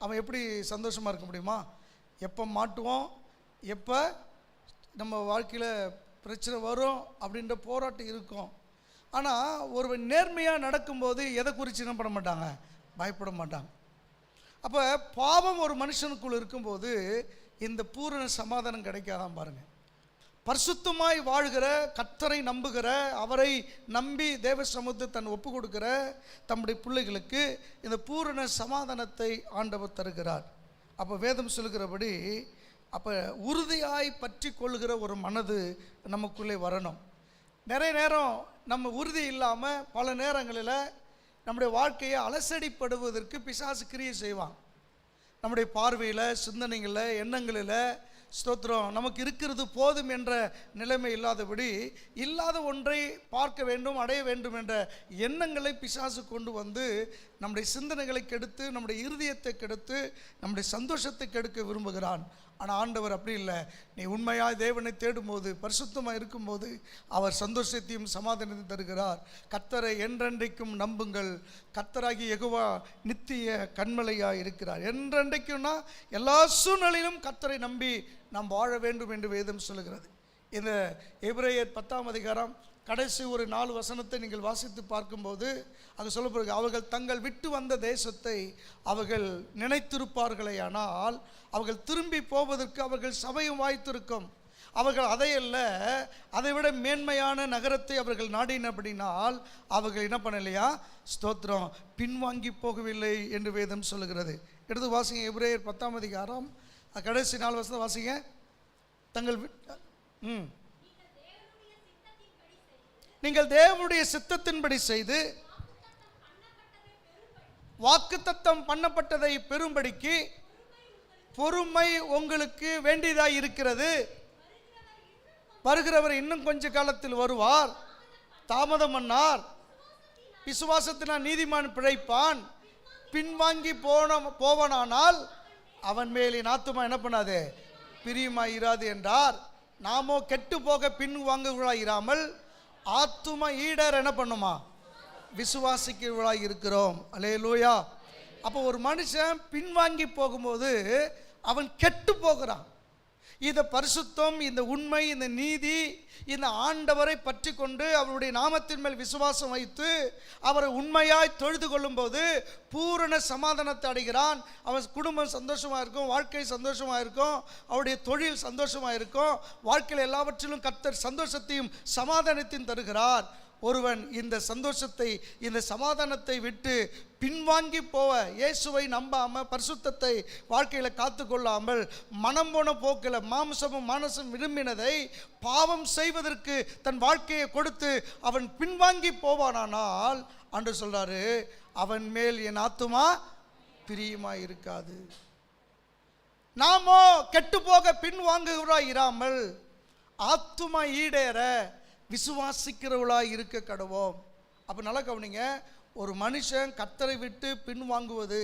அவன் எப்படி சந்தோஷமாக இருக்க முடியுமா? எப்போ மாட்டுவோம், எப்போ நம்ம வாழ்க்கையில் பிரச்சனை வரும் அப்படின்ற போராட்டம் இருக்கும். ஆனால் ஒருவன் நேர்மையாக நடக்கும்போது எதை குறித்து என்ன பண்ண மாட்டாங்க? பயப்பட மாட்டாங்க. அப்போ பாவம் ஒரு மனுஷனுக்குள் இருக்கும்போது இந்த பூரண சமாதானம் கிடைக்காதான் பாருங்கள். பரிசுத்தமாய் வாழ்கிற, கர்த்தரை நம்புகிற, அவரை நம்பி தேவ சமூகத்தை தன் ஒப்பு கொடுக்கிற தம்முடைய பிள்ளைகளுக்கு இந்த பூரண சமாதானத்தை ஆண்டவர் தருகிறார். அப்போ வேதம் சொல்லுகிறபடி அப்போ உறுதியாய் பற்றி கொள்கிற ஒரு மனது நமக்குள்ளே வரணும். நிறைய நேரம் நம்ம உறுதி இல்லாமல் பல நேரங்களில் நம்முடைய வாழ்க்கையை அலசடிப்படுவதற்கு பிசாசு கிரியை செய்வான். நம்முடைய பார்வையில், சிந்தனைகளில், எண்ணங்களில் ஸ்தோத்திரம் நமக்கு இருக்கிறது போதும் என்ற நிலைமை இல்லாதபடி இல்லாத ஒன்றை பார்க்க வேண்டும், அடைய வேண்டும் என்ற எண்ணங்களை பிசாசு கொண்டு வந்து நம்முடைய சிந்தனைகளை கெடுத்து, நம்முடைய இருதயத்தை கெடுத்து, நம்முடைய சந்தோஷத்தை கெடுக்க விரும்புகிறான். ஆனால் ஆண்டவர் அப்படி இல்லை. நீ உண்மையாக தேவனை தேடும்போது, பரிசுத்தமாக இருக்கும்போது அவர் சந்தோஷத்தையும் சமாதானத்தையும் தருகிறார். கர்த்தரை என்றென்றைக்கும் நம்புங்கள், கர்த்தராகி யெகோவா நித்திய கன்மலையாக இருக்கிறார். என்றென்றைக்கும்னா எல்லா சூழ்நிலையிலும் கர்த்தரை நம்பி நாம் வாழ வேண்டும் என்று வேதம் சொல்லுகிறது. இந்த எபிரேயர் 10ஆம் அதிகாரம் கடைசி ஒரு 4 வசனத்தை நீங்கள் வாசித்து பார்க்கும்போது அங்கே சொல்லப்படுகிறது, அவர்கள் தங்கள் விட்டு வந்த தேசத்தை அவர்கள் நினைத்திருப்பார்களேயானால் அவர்கள் திரும்பி போவதற்கு அவர்கள் சபையும் வாய்த்திருக்கும். அவர்கள் அதையல்ல, அதைவிட மேன்மையான நகரத்தை அவர்கள் நாடினபடினால் அவர்கள் என்ன பண்ணலையா, ஸ்தோத்திரம், பின்வாங்கி போகவில்லை என்று வேதம் சொல்லுகிறது. எடுத்து வாசிங்க, எபிரேயர் 10ஆம் அதிகாரம் கடைசி 4 வசனம் வாசிங்க. தங்கள் நீங்கள் தேவனுடைய சித்தத்தின்படி செய்து வாக்குத்தத்தம் பண்ணப்பட்டதை பெறும்படிக்கு பொறுமை உங்களுக்கு வேண்டியதாய் இருக்கிறது. வருகிறவர் இன்னும் கொஞ்ச காலத்தில் வருவார், தாமதம் பண்ணார். விசுவாசத்தினால் நீதிமான் பிழைப்பான், பின்வாங்கி போவனானால் அவன் மேல் என் ஆத்துமா என்ன பண்ணாது, பிரியமாயிராது என்றார். நாமோ கெட்டு போக பின்வாங்குவர்களாயிராமல் ஆத்துமா ஈடர் என்ன பண்ணுமா, விசுவாசிக்கிறவர்களாக இருக்கிறோம். அல்லேலூயா. அப்போ ஒரு மனுஷன் பின்வாங்கி போகும்போது அவன் கெட்டு போகிறான். இந்த பரிசுத்தம், இந்த உண்மை, இந்த நீதி, இந்த ஆண்டவரை பற்றி கொண்டு அவருடைய நாமத்தின் மேல் விசுவாசம் வைத்து அவரை உண்மையாய் தொழுது கொள்ளும்போது பூரண சமாதானத்தை அடைகிறான். அவன் குடும்பம் சந்தோஷமாக இருக்கும், வாழ்க்கை சந்தோஷமாக இருக்கும், அவருடைய தொழில் சந்தோஷமாக இருக்கும். வாழ்க்கையில் எல்லாவற்றிலும் கர்த்தர் சந்தோஷத்தையும் சமாதானத்தையும் தருகிறார். ஒருவன் இந்த சந்தோஷத்தை, இந்த சமாதானத்தை விட்டு பின்வாங்கி போவ, இயேசுவை நம்பாமல், பரிசுத்தத்தை வாழ்க்கையில் காத்து கொள்ளாமல், மனம் போன போக்கில் மாம்சமும் மனசும் விரும்பினதை பாவம் செய்வதற்கு தன் வாழ்க்கையை கொடுத்து அவன் பின்வாங்கி போவானால் அன்று சொல்றாரு, அவன் மேல் என் ஆத்துமா பிரியமாய் இருக்காது. நாமோ கெட்டு போக பின்வாங்குகிறாய் இராமல் ஆத்துமா ஈடேற விசுவாசிக்கிறவளாய் இருக்க கடவோம். அப்போ நல்லா கவனிங்க, ஒரு மனுஷன் கர்த்தரை விட்டு பின்வாங்குவது,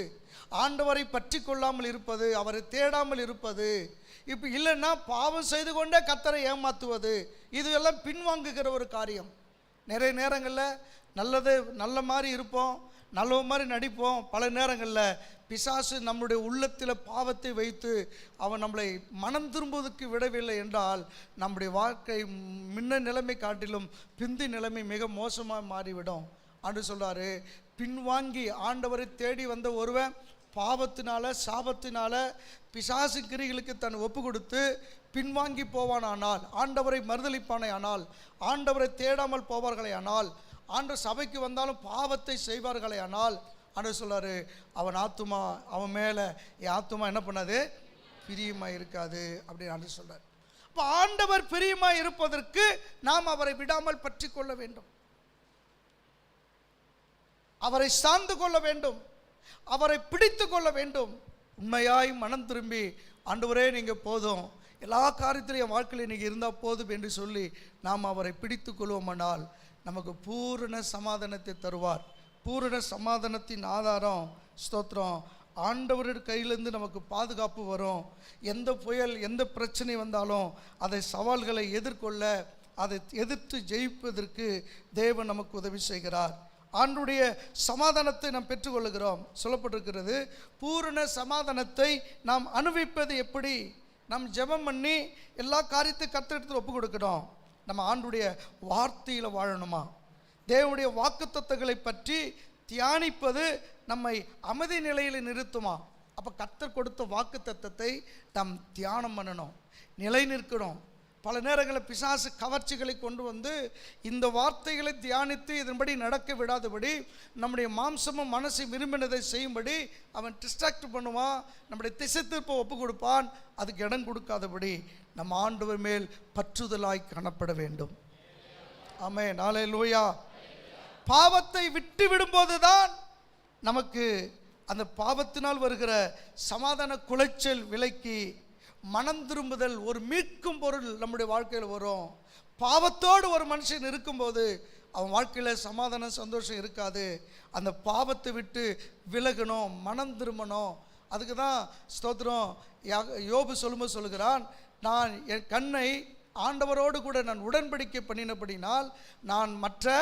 ஆண்டவரை பற்றி கொள்ளாமல் இருப்பது, அவரை தேடாமல் இருப்பது, இப்போ இல்லைன்னா பாவம் செய்து கொண்டே கர்த்தரை ஏமாற்றுவது, இது எல்லாம் பின்வாங்குகிற ஒரு காரியம். நிறைய நேரங்களில் நல்ல மாதிரி இருப்போம், நல்ல மாதிரி நடிப்போம். பல நேரங்களில் பிசாசு நம்முடைய உள்ளத்தில் பாவத்தை வைத்து அவன் நம்மளை மனம் திரும்புவதற்கு விடவில்லை என்றால் நம்முடைய வாழ்க்கை முன்ன நிலைமை காட்டிலும் பிந்தி நிலைமை மிக மோசமாக மாறிவிடும். ஆண்டு சொல்றாரு, பின்வாங்கி ஆண்டவரை தேடி வந்த ஒருவன் பாவத்தினால, சாபத்தினால, பிசாசு கிரிகளுக்கு தன் ஒப்பு கொடுத்து பின்வாங்கி போவானானால், ஆண்டவரை மறுதலிப்பானே ஆனால், ஆண்டவரை தேடாமல் போவார்களே ஆனால், ஆண்டவர் சபைக்கு வந்தாலும் பாவத்தை செய்வார்களே ஆனால், ஆண்டவர் சொல்றாரு, அவன் ஆத்துமா, அவன் மேலே என் ஆத்துமா என்ன பண்ணாது, பிரியமாக இருக்காது அப்படின்னு ஆண்டவர் சொல்றாரு. இப்போ ஆண்டவர் பிரியமாக இருப்பதற்கு நாம் அவரை விடாமல் பற்றி கொள்ள வேண்டும், அவரை சார்ந்து கொள்ள வேண்டும், அவரை பிடித்து கொள்ள வேண்டும். உண்மையாய் மனம் திரும்பி, ஆண்டவரே நீங்கள் போதும், எல்லா காரியத்திலையும் என் வாழ்க்கையில் நீங்கள் இருந்தால் போதும் என்று சொல்லி நாம் அவரை பிடித்து கொள்வோமானால் நமக்கு பூரண சமாதானத்தை தருவார். பூரண சமாதானத்தின் ஆதாரம், ஸ்தோத்திரம், ஆண்டவருடைய கையிலேருந்து நமக்கு பாதுகாப்பு வரும். எந்த புயல், எந்த பிரச்சனை வந்தாலும் அதை சவால்களை எதிர்கொள்ள, அதை எதிர்த்து ஜெயிப்பதற்கு தேவன் நமக்கு உதவி செய்கிறார். ஆண்டுடைய சமாதானத்தை நாம் பெற்றுக்கொள்கிறோம். சொல்லப்பட்டிருக்கிறது, பூரண சமாதானத்தை நாம் அனுபவிப்பது எப்படி? நாம் ஜெபம் பண்ணி எல்லா காரியத்தையும் கர்த்தரிடத்தில் ஒப்பு கொடுக்கணும். நம்ம ஆண்டுடைய வார்த்தையில் வாழணுமா? தேவனுடைய வாக்குத்தத்தங்களை பற்றி தியானிப்பது நம்மை அமைதி நிலையில் நிறுத்துமா? அப்போ கர்த்தர் கொடுத்த வாக்குத்தத்தத்தை நாம் தியானம் பண்ணணும், நிலை நிற்கணும். பல நேரங்களில் பிசாசு கவர்ச்சிகளை கொண்டு வந்து இந்த வார்த்தைகளை தியானித்து இதன்படி நடக்க விடாதபடி நம்முடைய மாம்சமும் மனசை விரும்பினதை செய்யும்படி அவன் டிஸ்ட்ராக்ட் பண்ணுவான், நம்முடைய திசை திருப்ப ஒப்பு கொடுப்பான். அதுக்கு இடம் கொடுக்காதபடி நம்ம ஆண்டவர் மேல் பற்றுதலாய் காணப்பட வேண்டும். ஆமென், ஹல்லேலூயா. பாவத்தை விட்டு விடும்போது தான் நமக்கு அந்த பாவத்தினால் வருகிற சமாதான குலைச்சல் விலக்கி மனம் திரும்புதல், ஒரு மீட்கும் பொருள் நம்முடைய வாழ்க்கையில் வரும். பாவத்தோடு ஒரு மனுஷன் இருக்கும்போது அவன் வாழ்க்கையில் சமாதானம், சந்தோஷம் இருக்காது. அந்த பாவத்தை விட்டு விலகணும், மனம் திரும்பணும், அதுக்கு தான் ஸ்தோத்திரம் யோபு சொல்லும்போது சொல்லுகிறான், நான் என் கண்ணை ஆண்டவரோடு கூட நான் உடன்படிக்கை பண்ணினபடினால் நான் மற்ற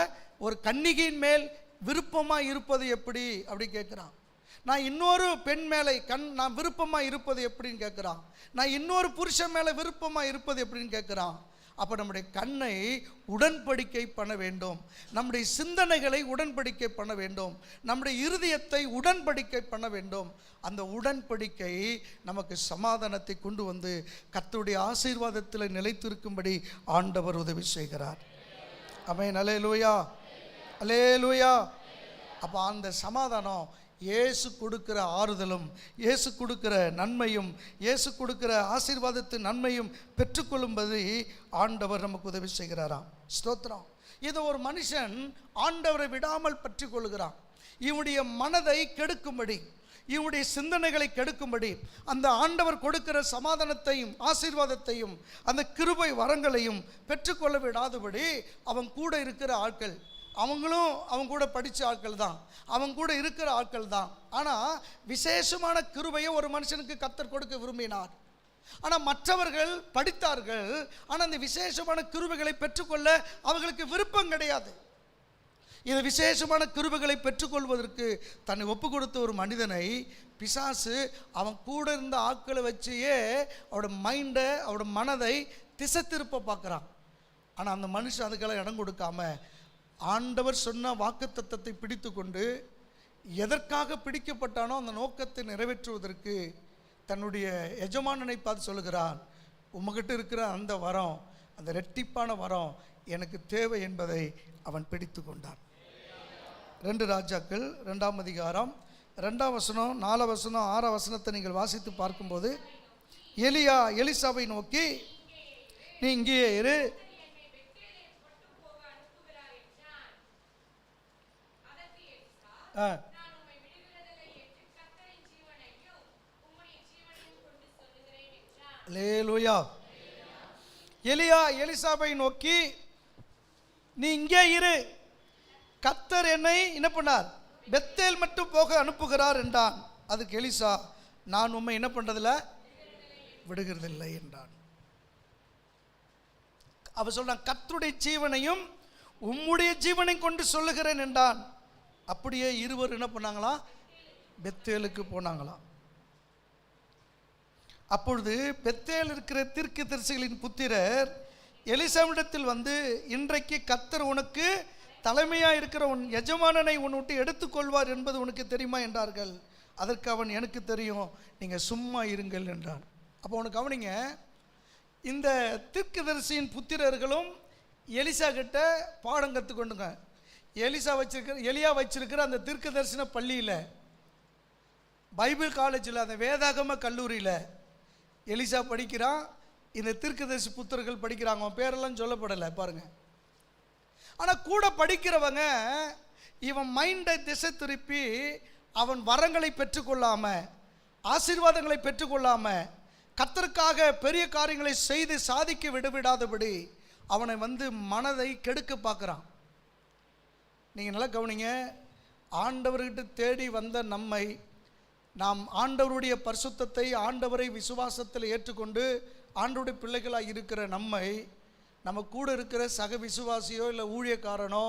ஒரு கன்னிகையின் மேல் விருப்பமாக இருப்பது எப்படி அப்படி கேட்குறான். நான் இன்னொரு பெண் மேலே நான் விருப்பமாக இருப்பது எப்படின்னு கேட்குறான். நான் இன்னொரு புருஷன் மேலே விருப்பமாக இருப்பது எப்படின்னு கேட்குறான். அப்போ நம்முடைய கண்ணை உடன்படிக்கை பண்ண வேண்டும், நம்முடைய சிந்தனைகளை உடன்படிக்கை பண்ண வேண்டும், நம்முடைய இருதயத்தை உடன்படிக்கை பண்ண வேண்டும். அந்த உடன்படிக்கை நமக்கு சமாதானத்தை கொண்டு வந்து கர்த்தருடைய ஆசீர்வாதத்தில் நிலைத்திருக்கும்படி ஆண்டவர் உதவி செய்கிறார். ஆமென். அல்லேலூயா, அல்லேலூயா. அப்போ அந்த சமாதானம் இயேசு கொடுக்கிற ஆறுதலும், இயேசு கொடுக்கிற நன்மையும், இயேசு கொடுக்கிற ஆசீர்வாதத்தின் நன்மையும் பெற்றுக்கொள்ளும்படி ஆண்டவர் நமக்கு உதவி செய்கிறாராம். ஸ்தோத்திரம். இது ஒரு மனுஷன் ஆண்டவரை விடாமல் பற்றி கொள்கிறான். இவனுடைய மனதை கெடுக்கும்படி, இவனுடைய சிந்தனைகளை கெடுக்கும்படி அந்த ஆண்டவர் கொடுக்கிற சமாதானத்தையும் ஆசீர்வாதத்தையும் அந்த கிருபை வரங்களையும் பெற்றுக்கொள்ள விடாதபடி அவன் கூட இருக்கிற ஆட்கள், அவங்களும் அவங்க கூட படித்த ஆட்கள் தான், அவங்க கூட இருக்கிற ஆட்கள் தான். ஆனால் விசேஷமான கிருபையை ஒரு மனுஷனுக்கு கர்த்தர் கொடுக்க விரும்பினார். ஆனால் மற்றவர்கள் படித்தார்கள், ஆனால் அந்த விசேஷமான கிருபைகளை பெற்றுக்கொள்ள அவர்களுக்கு விருப்பம் கிடையாது. இந்த விசேஷமான கிருபைகளை பெற்றுக்கொள்வதற்கு தன்னை ஒப்பு கொடுத்த ஒரு மனிதனை பிசாசு அவன் கூட இருந்த ஆட்களை வச்சே அவரோட மைண்டை, அவரோட மனதை திசை திருப்ப பார்க்குறான். ஆனால் அந்த மனுஷன் அதுக்கெல்லாம் இடம் கொடுக்காம ஆண்டவர் சொன்ன வாக்குத்தத்தத்தை பிடித்து கொண்டு எதற்காக பிடிக்கப்பட்டானோ அந்த நோக்கத்தை நிறைவேற்றுவதற்கு தன்னுடைய எஜமானனை பார்த்து சொல்லுகிறான், உமகிட்ட இருக்கிற அந்த வரம், அந்த இரட்டிப்பான வரம் எனக்கு தேவை என்பதை அவன் பிடித்து கொண்டான். 2 ராஜாக்கள் 2ஆம் அதிகாரம் 2ஆம் வசனம் 4ஆம் வசனம் 6ஆம் வசனத்தை நீங்கள் வாசித்து பார்க்கும்போது, எலியா எலிசாவை நோக்கி, நீ இங்கேயே இரு, அல்லேலூயா. எலியா எலிசாவை நோக்கி, நீ இங்கே இரு, கர்த்தர் என்னை என்ன பண்ணார், பெத்தேல் மட்டும் போக அனுப்புகிறார் என்றான். அதுக்கு எலிசா, நான் உம்மை என்ன பண்றதில்ல, விடுகிறதில்லை என்றான். அவ சொல்றான், கர்த்தருடைய ஜீவனையும் உம்முடைய ஜீவனை கொண்டு சொல்லுகிறேன் என்றான். அப்படியே இருவர் என்ன பண்ணாங்களாம், பெத்தேலுக்கு போனாங்களாம். அப்பொழுது பெத்தேல் இருக்கிற தீர்க்கதரிசிகளின் புத்திரர் எலிசாவிடத்தில் வந்து, இன்றைக்கு கர்த்தர் உனக்கு தலைமையாக இருக்கிற உன் எஜமானனை உன் விட்டு எடுத்துக்கொள்வார் என்பது உனக்கு தெரியுமா என்றார்கள். அதற்கு அவன், எனக்கு தெரியும், நீங்கள் சும்மா இருங்கள் என்றான். அப்போ உனக்கு கவனிங்க, இந்த தீர்க்கதரிசியின் புத்திரர்களும் எலிசா கிட்ட பாடம் கற்றுக்கொண்டுங்க. எலியா வச்சிருக்கிற அந்த தீர்க்கதரிசன பள்ளியில், பைபிள் காலேஜில், அந்த வேதாகம கல்லூரியில் எலிசா படிக்கிறான், இந்த தீர்க்கதரிசி புத்திரர்கள் படிக்கிறாங்க. அவன் பேரெல்லாம் சொல்லப்படலை பாருங்க. ஆனால் கூட படிக்கிறவங்க இவன் மைண்டை திசை திருப்பி அவன் வரங்களை பெற்றுக்கொள்ளாம, ஆசீர்வாதங்களை பெற்றுக்கொள்ளாம, கர்த்தருக்காக பெரிய காரியங்களை செய்து சாதிக்க விடாதபடி அவனை வந்து மனதை கெடுக்க பார்க்குறான். நீங்கள் நல்லா கவனிங்க, ஆண்டவர்கிட்ட தேடி வந்த நம்மை, நாம் ஆண்டவருடைய பரிசுத்தத்தை, ஆண்டவரை விசுவாசத்தில் ஏற்றுக்கொண்டு ஆண்டவருடைய பிள்ளைகளாக இருக்கிற நம்மை, நம்ம கூட இருக்கிற சக விசுவாசியோ இல்லை ஊழியக்காரனோ,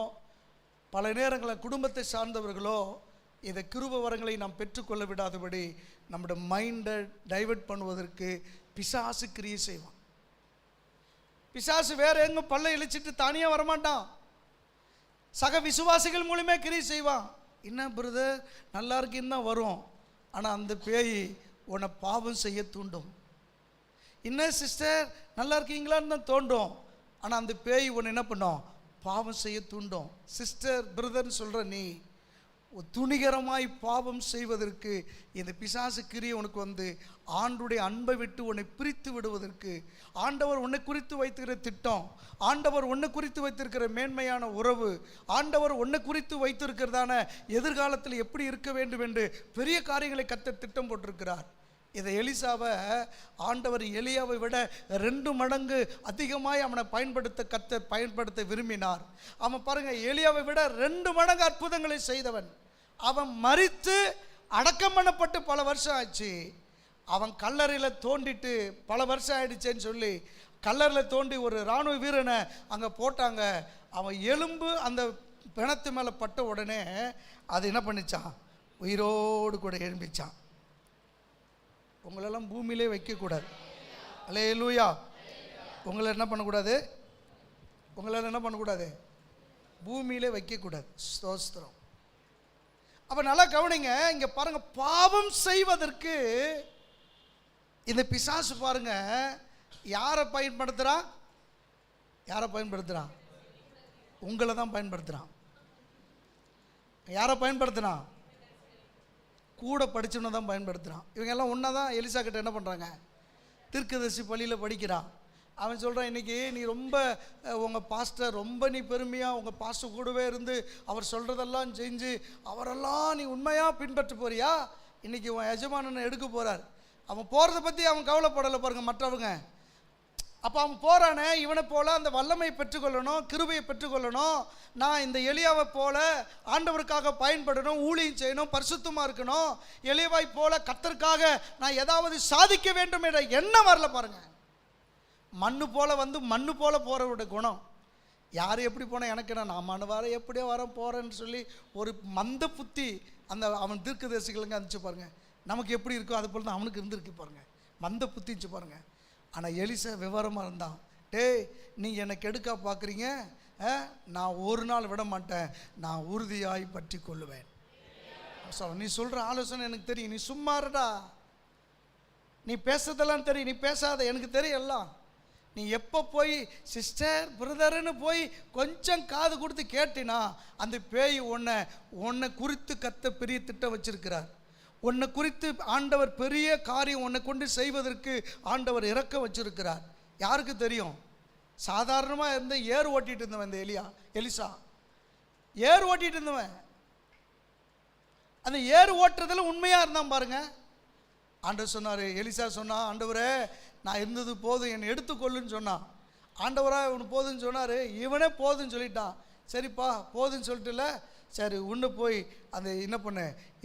பல நேரங்களில் குடும்பத்தை சார்ந்தவர்களோ, இதை கிருபை வரங்களை நாம் பெற்றுக்கொள்ள விடாதபடி நம்முடைய மைண்டை டைவர்ட் பண்ணுவதற்கு பிசாசு கிரியை செய்வான். பிசாசு வேற எங்கும் பல்லை இழிச்சிட்டு தனியாக வரமாட்டான், சக விசுவாசிகள் மூலமே கிரியை செய்வான். என்ன பிரதர் நல்லா இருக்குன்னு தான் வரும், ஆனால் அந்த பேய் உன்னை பாவம் செய்ய தூண்டும். என்ன சிஸ்டர் நல்லா இருக்கீங்களான்னு தான் தோண்டும், ஆனால் அந்த பேய் உன்னை என்ன பண்ணும், பாவம் செய்ய தூண்டும். சிஸ்டர் பிரதர்னு சொல்கிற நீ துணிகரமாய் பாவம் செய்வதற்கு இந்த பிசாசு கிரியை உனக்கு வந்து ஆண்டுடைய அன்பை விட்டு உன்னை பிரித்து விடுவதற்கு, ஆண்டவர் உன்னை குறித்து வைத்திருக்கிற திட்டம், ஆண்டவர் உன்னை குறித்து வைத்திருக்கிற மேன்மையான உறவு, ஆண்டவர் உன்னை குறித்து வைத்திருக்கிறதான எதிர்காலத்தில் எப்படி இருக்க வேண்டும் என்று பெரிய காரியங்களை கர்த்தர் திட்டம் போட்டிருக்கிறார். இதை எலிசாவை ஆண்டவர் எலியாவை விட 2 மடங்கு அதிகமாய் அவனை கர்த்தர் பயன்படுத்த விரும்பினார். அவன் பாருங்க, எலியாவை விட 2 மடங்கு அற்புதங்களை செய்தவன். அவன் மரித்து அடக்கம் பண்ணப்பட்டு பல வருஷம் ஆச்சு. அவன் கல்லறையில் தோண்டிட்டு பல வருஷம் ஆயிடுச்சேன்னு சொல்லி கல்லறையில் தோண்டி ஒரு இராணுவ வீரனை அங்கே போட்டாங்க. அவன் எலும்பு அந்த பிணத்து மேலே பட்ட உடனே அது என்ன பண்ணிச்சான், உயிரோடு கூட எழும்பிச்சான். உங்களெல்லாம் பூமியிலே வைக்கக்கூடாது. அல்லேலூயா. உங்களை என்ன பண்ணக்கூடாது, உங்களால் என்ன பண்ணக்கூடாது, பூமியிலே வைக்கக்கூடாது. ஸ்தோத்திரம். அப்போ நல்லா கவனிங்க, இங்கே பாருங்க, பாவம் செய்வதற்கு இந்த பிசாசு பாருங்க யாரை பயன்படுத்துகிறான், யாரை பயன்படுத்துகிறான், உங்களை தான் பயன்படுத்துகிறான். யாரை பயன்படுத்துகிறான், கூட படிச்சவனை தான் பயன்படுத்துகிறான். இவங்க எல்லாம் ஒன்றா தான் எலிசா கிட்ட என்ன பண்ணுறாங்க, தீர்க்கதரிசி பள்ளியில் படிக்கிறான். அவன் சொல்கிறான், இன்றைக்கி நீ ரொம்ப உங்கள் பாஸ்டர் ரொம்ப நீ பெருமையாக உங்கள் பாஸ்டர் கூடவே இருந்து அவர் சொல்கிறதெல்லாம் செஞ்சு அவரெல்லாம் நீ உண்மையாக பின்பற்ற போறியா, இன்றைக்கி உன் எஜமானனை எடுக்க போகிறார். அவன் போகிறத பற்றி அவன் கவலைப்படலை பாருங்கள் மற்றவங்க. அப்போ அவன் போகிறானே, இவனை போல் அந்த வல்லமையை பெற்றுக்கொள்ளணும், கிருபையை பெற்றுக்கொள்ளணும், நான் இந்த எலியாவை போல ஆண்டவருக்காக பயன்படணும், ஊழியம் செய்யணும், பரிசுத்தமாக இருக்கணும், எலியாவை போல கர்த்தருக்காக நான் ஏதாவது சாதிக்க வேண்டும் என்ற எண்ணம் வரல பாருங்கள். மண்ணு போல் வந்து மண்ணு போல் போகிறவருடைய குணம். யார் எப்படி போனால் எனக்கு என்ன, நான் மண்ணு வர எப்படியோ போகிறேன்னு சொல்லி ஒரு மந்த புத்தி அந்த அவன் தீர்க்கதரிசிகளுங்க இருந்துச்சு பாருங்கள். நமக்கு எப்படி இருக்கோ அது போல் தான் அவனுக்கு இருந்திருக்கு பாருங்கள், மந்த புத்திச்சு பாருங்கள். ஆனால் எலிசா விவரமாக இருந்தான். டேய், நீங்கள் என்னை கெடுக்கா பார்க்குறீங்க, நான் ஒரு நாள் விட மாட்டேன், நான் உறுதியாய் பற்றி கொள்ளுவேன். நீ சொல்கிற ஆலோசனை எனக்கு தெரியும், நீ சும்மா இருடா, நீ பேசுறதெல்லாம் தெரியும், நீ பேசாத எனக்கு தெரியும் எல்லாம். நீ எப்போ போய் சிஸ்டர் பிரதர்னு போய் கொஞ்சம் காது கொடுத்து கேட்டினா அந்த பேய் உன்னை குறித்து கத்த பெரிய திட்டம் வச்சிருக்கிறார். உன்னை குறித்து ஆண்டவர் பெரிய காரியம் உன்னை கொண்டு செய்வதற்கு ஆண்டவர் இறக்க வச்சிருக்கிறார். யாருக்கு தெரியும்? சாதாரணமாக இருந்த ஏர் ஓட்டிகிட்டு இருந்தவன் இந்த எலிசா ஏர் ஓட்டிகிட்டு இருந்தவன். அந்த ஏர் ஓட்டுறதுல உண்மையாக இருந்தான் பாருங்க. ஆண்டவர் சொன்னார், எலிசா சொன்னா, ஆண்டவரே நான் இருந்தது போதும், என்னை எடுத்துக்கொள்ளுன்னு சொன்னான். ஆண்டவராக இவனு போதுன்னு சொன்னார், இவனே போதுன்னு சொல்லிட்டான். சரிப்பா போதுன்னு சொல்லிட்டுல, சரி உன்னை போய் அந்த என்ன பண்ண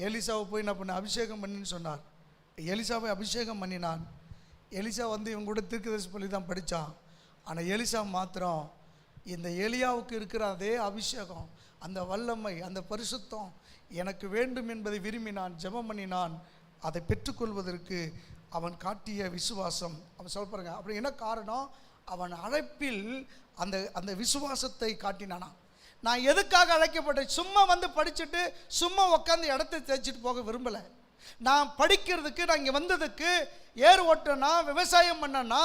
எலிசாவை போய் என்ன பண்ண அபிஷேகம் பண்ணின்னு சொன்னார். எலிசாவை அபிஷேகம் பண்ணினான். எலிசா வந்து இவங்க கூட தீர்க்கதரிசி பள்ளி தான் படித்தான். ஆனால் எலிசா மாத்திரம் இந்த எலியாவுக்கு இருக்கிற அதே அபிஷேகம், அந்த வல்லமை, அந்த பரிசுத்தம் எனக்கு வேண்டும் என்பதை விரும்பினான், ஜெபம் பண்ணினான். அதை பெற்றுக்கொள்வதற்கு அவன் காட்டிய விசுவாசம், அவன் சொல்கிறாங்க. அப்படி என்ன காரணம்? அவன் அழைப்பில் அந்த அந்த விசுவாசத்தை காட்டினானா. நான் எதுக்காக அழைக்கப்பட்டேன்? சும்மா வந்து படிச்சுட்டு சும்மா உட்காந்து இடத்த தேய்ச்சிட்டு போக விரும்பலை. நான் படிக்கிறதுக்கு, நான் இங்கே வந்ததுக்கு, ஏர் ஓட்டனா விவசாயம் பண்ணனா,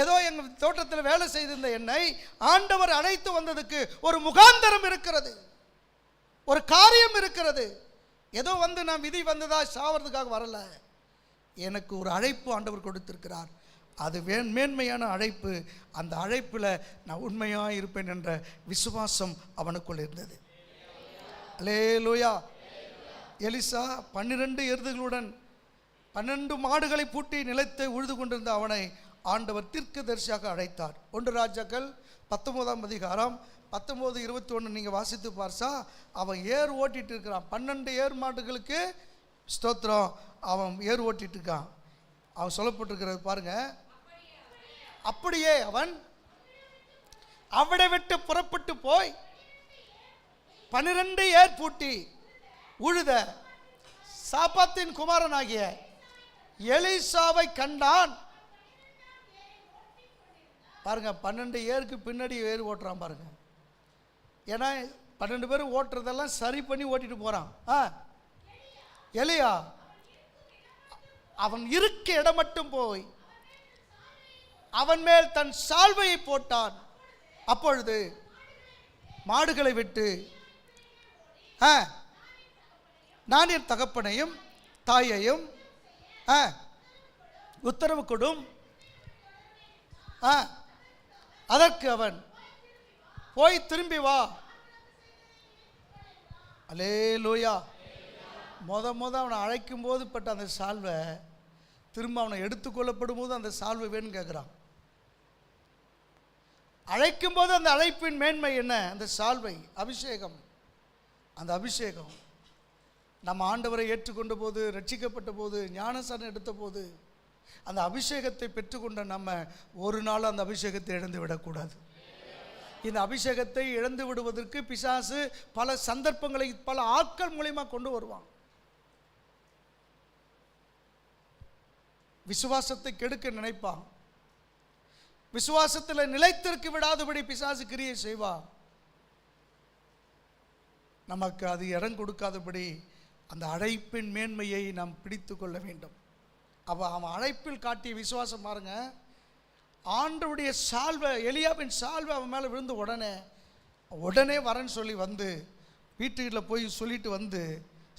ஏதோ எங்கள் தோட்டத்தில் வேலை செய்திருந்த என்னை ஆண்டவர் அழைத்து வந்ததுக்கு ஒரு முகாந்தரம் இருக்கிறது, ஒரு காரியம் இருக்கிறது. ஏதோ வந்து நான் விதி வந்ததா சாவறதுக்காக வரல. எனக்கு ஒரு அழைப்பு ஆண்டவர் கொடுத்திருக்கிறார். அது மேன்மையான அழைப்பு. அந்த அழைப்பில் நான் உண்மையாக இருப்பேன் என்ற விசுவாசம் அவனுக்குள் இருந்தது. அல்லேலூயா. எலிசா 12 எருதுகளுடன் 12 மாடுகளை பூட்டி நிலத்தை உழுது கொண்டிருந்த அவனை ஆண்டவர் தீர்க்கதரிசியாக அழைத்தார். 1 ராஜாக்கள் 19ஆம் அதிகாரம் 19-21 நீங்கள் வாசித்து பார்சா, அவன் ஏர் ஓட்டிட்டு இருக்கிறான். 12 ஏர் மாடுகளுக்கு ஸ்தோத்திரம், அவன் ஏர் ஓட்டிட்டு இருக்கான். அவன் சொல்லப்பட்டிருக்கிறது பாருங்க. அப்படியே அவன் அவனை விட்டு புறப்பட்டு போய் 12 ஏர் பூட்டி உழுத சாப்பாத்தின் குமாரனாகிய எலிசாவை கண்டான். பாருங்க, 12 ஏருக்கு பின்னாடி ஏர் ஓட்டுறான் பாருங்க. ஏன்னா 12 பேர் ஓட்டுறதெல்லாம் சரி பண்ணி ஓட்டிட்டு போறான். எலியா அவன் இருக்க இடம் மட்டும் போய் அவன் மேல் தன் சால்வையை போட்டான். அப்பொழுது மாடுகளை விட்டு நான் என் தகப்பனையும் தாயையும் உத்தரவு கொடும். அதற்கு அவன் போய் திரும்பி வா. அல்லேலூயா. முத அவனை அழைக்கும் போது பட்ட அந்த சால்வை திரும்ப அவனை எடுத்துக்கொள்ளப்படும் போது அந்த சால்வை வேணும்னு கேட்குறான். அழைக்கும் போது அந்த அழைப்பின் மேன்மை என்ன? அந்த சால்வை, அபிஷேகம். அந்த அபிஷேகம் நம்ம ஆண்டவரை ஏற்றுக்கொண்ட போது, ரட்சிக்கப்பட்ட போது, ஞானஸ்நானம் எடுத்த போது, அந்த அபிஷேகத்தை பெற்றுக்கொண்ட நம்ம ஒரு நாள் அந்த அபிஷேகத்தை இழந்து விடக்கூடாது. இந்த அபிஷேகத்தை இழந்து விடுவதற்கு பிசாசு பல சந்தர்ப்பங்களை பல ஆட்கள் மூலியமா கொண்டு வருவான். விசுவாசத்தை கெடுக்க நினைப்பான். விசுவாசத்தில் நிலைத்திருக்க விடாதபடி பிசாசு கிரியை செய்வான். நமக்கு அது இடம் கொடுக்காதபடி அந்த அழைப்பின் மேன்மையை நாம் பிடித்து கொள்ள வேண்டும். அப்போ அவன் அழைப்பில் காட்டிய விசுவாசம் பாருங்க. ஆண்டவருடைய சால்வை, எலியாவின் சால்வை அவன் மேலே விழுந்து உடனே வரேன்னு சொல்லி வந்து வீட்டுகளில் போய் சொல்லிட்டு வந்து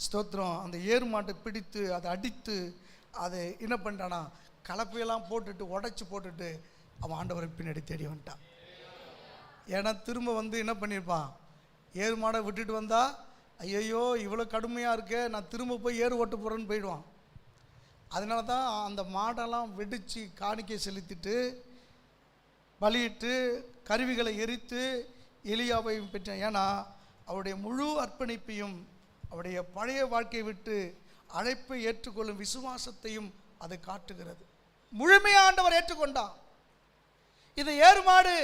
ஸ்தோத்திரம், அந்த ஏறு மாட்டை பிடித்து அதை அடித்து அதை என்ன பண்ணிட்டானா, கலப்பையெல்லாம் போட்டுட்டு உடைச்சி போட்டுட்டு அவன் ஆண்டவரை பின்னாடி தேடி வந்துட்டான். ஏன்னா திரும்ப வந்து என்ன பண்ணியிருப்பான், ஏறு மாடை விட்டுட்டு வந்தா ஐயையோ இவ்வளோ கடுமையாக இருக்கே, நான் திரும்ப போய் ஏறு ஓட்ட போகிறேன்னு போயிடுவான். அதனால தான் அந்த மாடெல்லாம் வெடித்து காணிக்கை செலுத்திட்டு பலியிட்டு கருவிகளை எரித்து எலியாவையும் பெற்றான். ஏன்னா அவருடைய முழு அர்ப்பணிப்பையும் அவருடைய பழைய வாழ்க்கையை விட்டு அழைப்பை ஏற்றுக்கொள்ளும் விசுவாசத்தையும் அது காட்டுகிறது. முழுமையாக ஆண்டவர் ஏற்றுக்கொண்டான். இது ஏறு மாடு,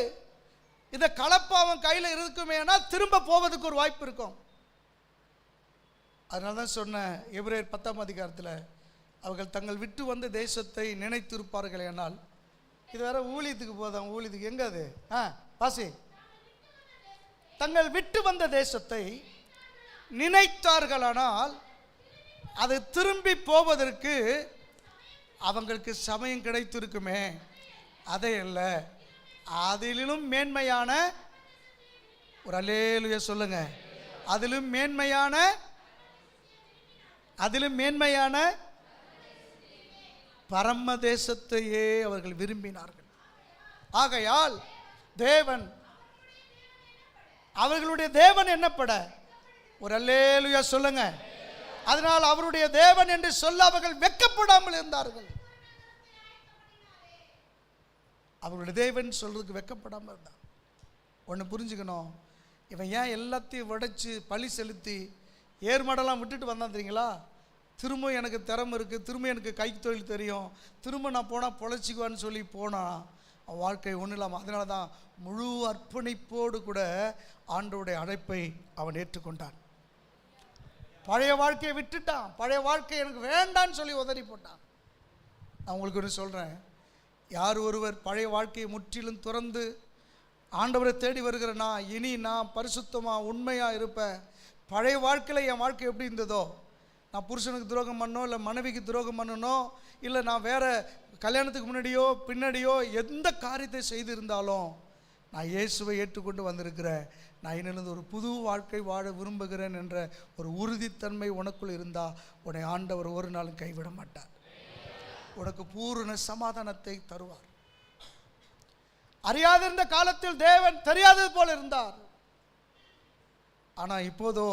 இதை கலப்பா அவன் கையில் இருக்குமேனா திரும்ப போவதுக்கு ஒரு வாய்ப்பு இருக்கும். அதனால தான் சொன்னேன், எபிரேயர் 10ஆம் அதிகாரத்தில் அவர்கள் தங்கள் விட்டு வந்த தேசத்தை நினைத்திருப்பார்கள். ஏனால் இது வேற ஊழியத்துக்கு போதான், ஊழியத்துக்கு எங்க அது பாசி, தங்கள் விட்டு வந்த தேசத்தை நினைத்தார்களானால் அது திரும்பி போவதற்கு அவங்களுக்கு சமயம் கிடைத்திருக்குமே. அதை இல்லை, அதிலும் மேன்மையான ஒரு அல்லேலூயா சொல்லுங்க, அதிலும் மேன்மையான பரம தேசத்தையே அவர்கள் விரும்பினார்கள். ஆகையால் தேவன், அவர்களுடைய தேவன் என்னப்பட ஒரு அல்லேலூயா சொல்லுங்க, அதனால் அவருடைய தேவன் என்று சொல்ல அவர்கள் வெட்கப்படாமல் இருந்தார்கள். அவருடைய தேவன் சொல்றதுக்கு வெட்கப்படாமல் இருந்தான். ஒன்று புரிஞ்சுக்கணும், இவன் ஏன் எல்லாத்தையும் உடைச்சு பழி செலுத்தி ஏர்மாடெல்லாம் விட்டுட்டு வந்தான் தெரியுங்களா? திரும்ப எனக்கு திறமை இருக்குது, திரும்ப எனக்கு கைத்தொழில் தெரியும், திரும்ப நான் போனால் பொழைச்சிக்குவான்னு சொல்லி போனான். அவன் வாழ்க்கை ஒன்றும் இல்லாமல். அதனால தான் முழு அர்ப்பணிப்போடு கூட ஆண்டவருடைய அழைப்பை அவன் ஏற்றுக்கொண்டான். பழைய வாழ்க்கையை விட்டுட்டான். பழைய வாழ்க்கை எனக்கு வேண்டான்னு சொல்லி உதறி போட்டான். நான் உங்களுக்கு ஒன்று சொல்கிறேன், யார் ஒருவர் பழைய வாழ்க்கையை முற்றிலும் துறந்து ஆண்டவரை தேடி வருகிறேன்னா, இனி நான் பரிசுத்தமாக உண்மையாக இருப்பேன். பழைய வாழ்க்கையில் என் வாழ்க்கை எப்படி இருந்ததோ, நான் புருஷனுக்கு துரோகம் பண்ணணும், இல்லை மனைவிக்கு துரோகம் பண்ணணும், இல்லை நான் வேறு கல்யாணத்துக்கு முன்னாடியோ பின்னாடியோ எந்த காரியத்தை செய்திருந்தாலும் நான் இயேசுவை ஏற்றுக்கொண்டு வந்திருக்கிறேன், நான் இன்னிலிருந்து ஒரு புது வாழ்க்கை வாழ விரும்புகிறேன் என்ற ஒரு உறுதித்தன்மை உனக்குள் இருந்தால் உன்னை ஆண்டவர் ஒரு நாளும் கைவிட மாட்டார். உனக்கு பூரண சமாதானத்தை தருவார். அறியாதிருந்த காலத்தில் தேவன் தெரியாதது போல இருந்தார். ஆனால் இப்போதோ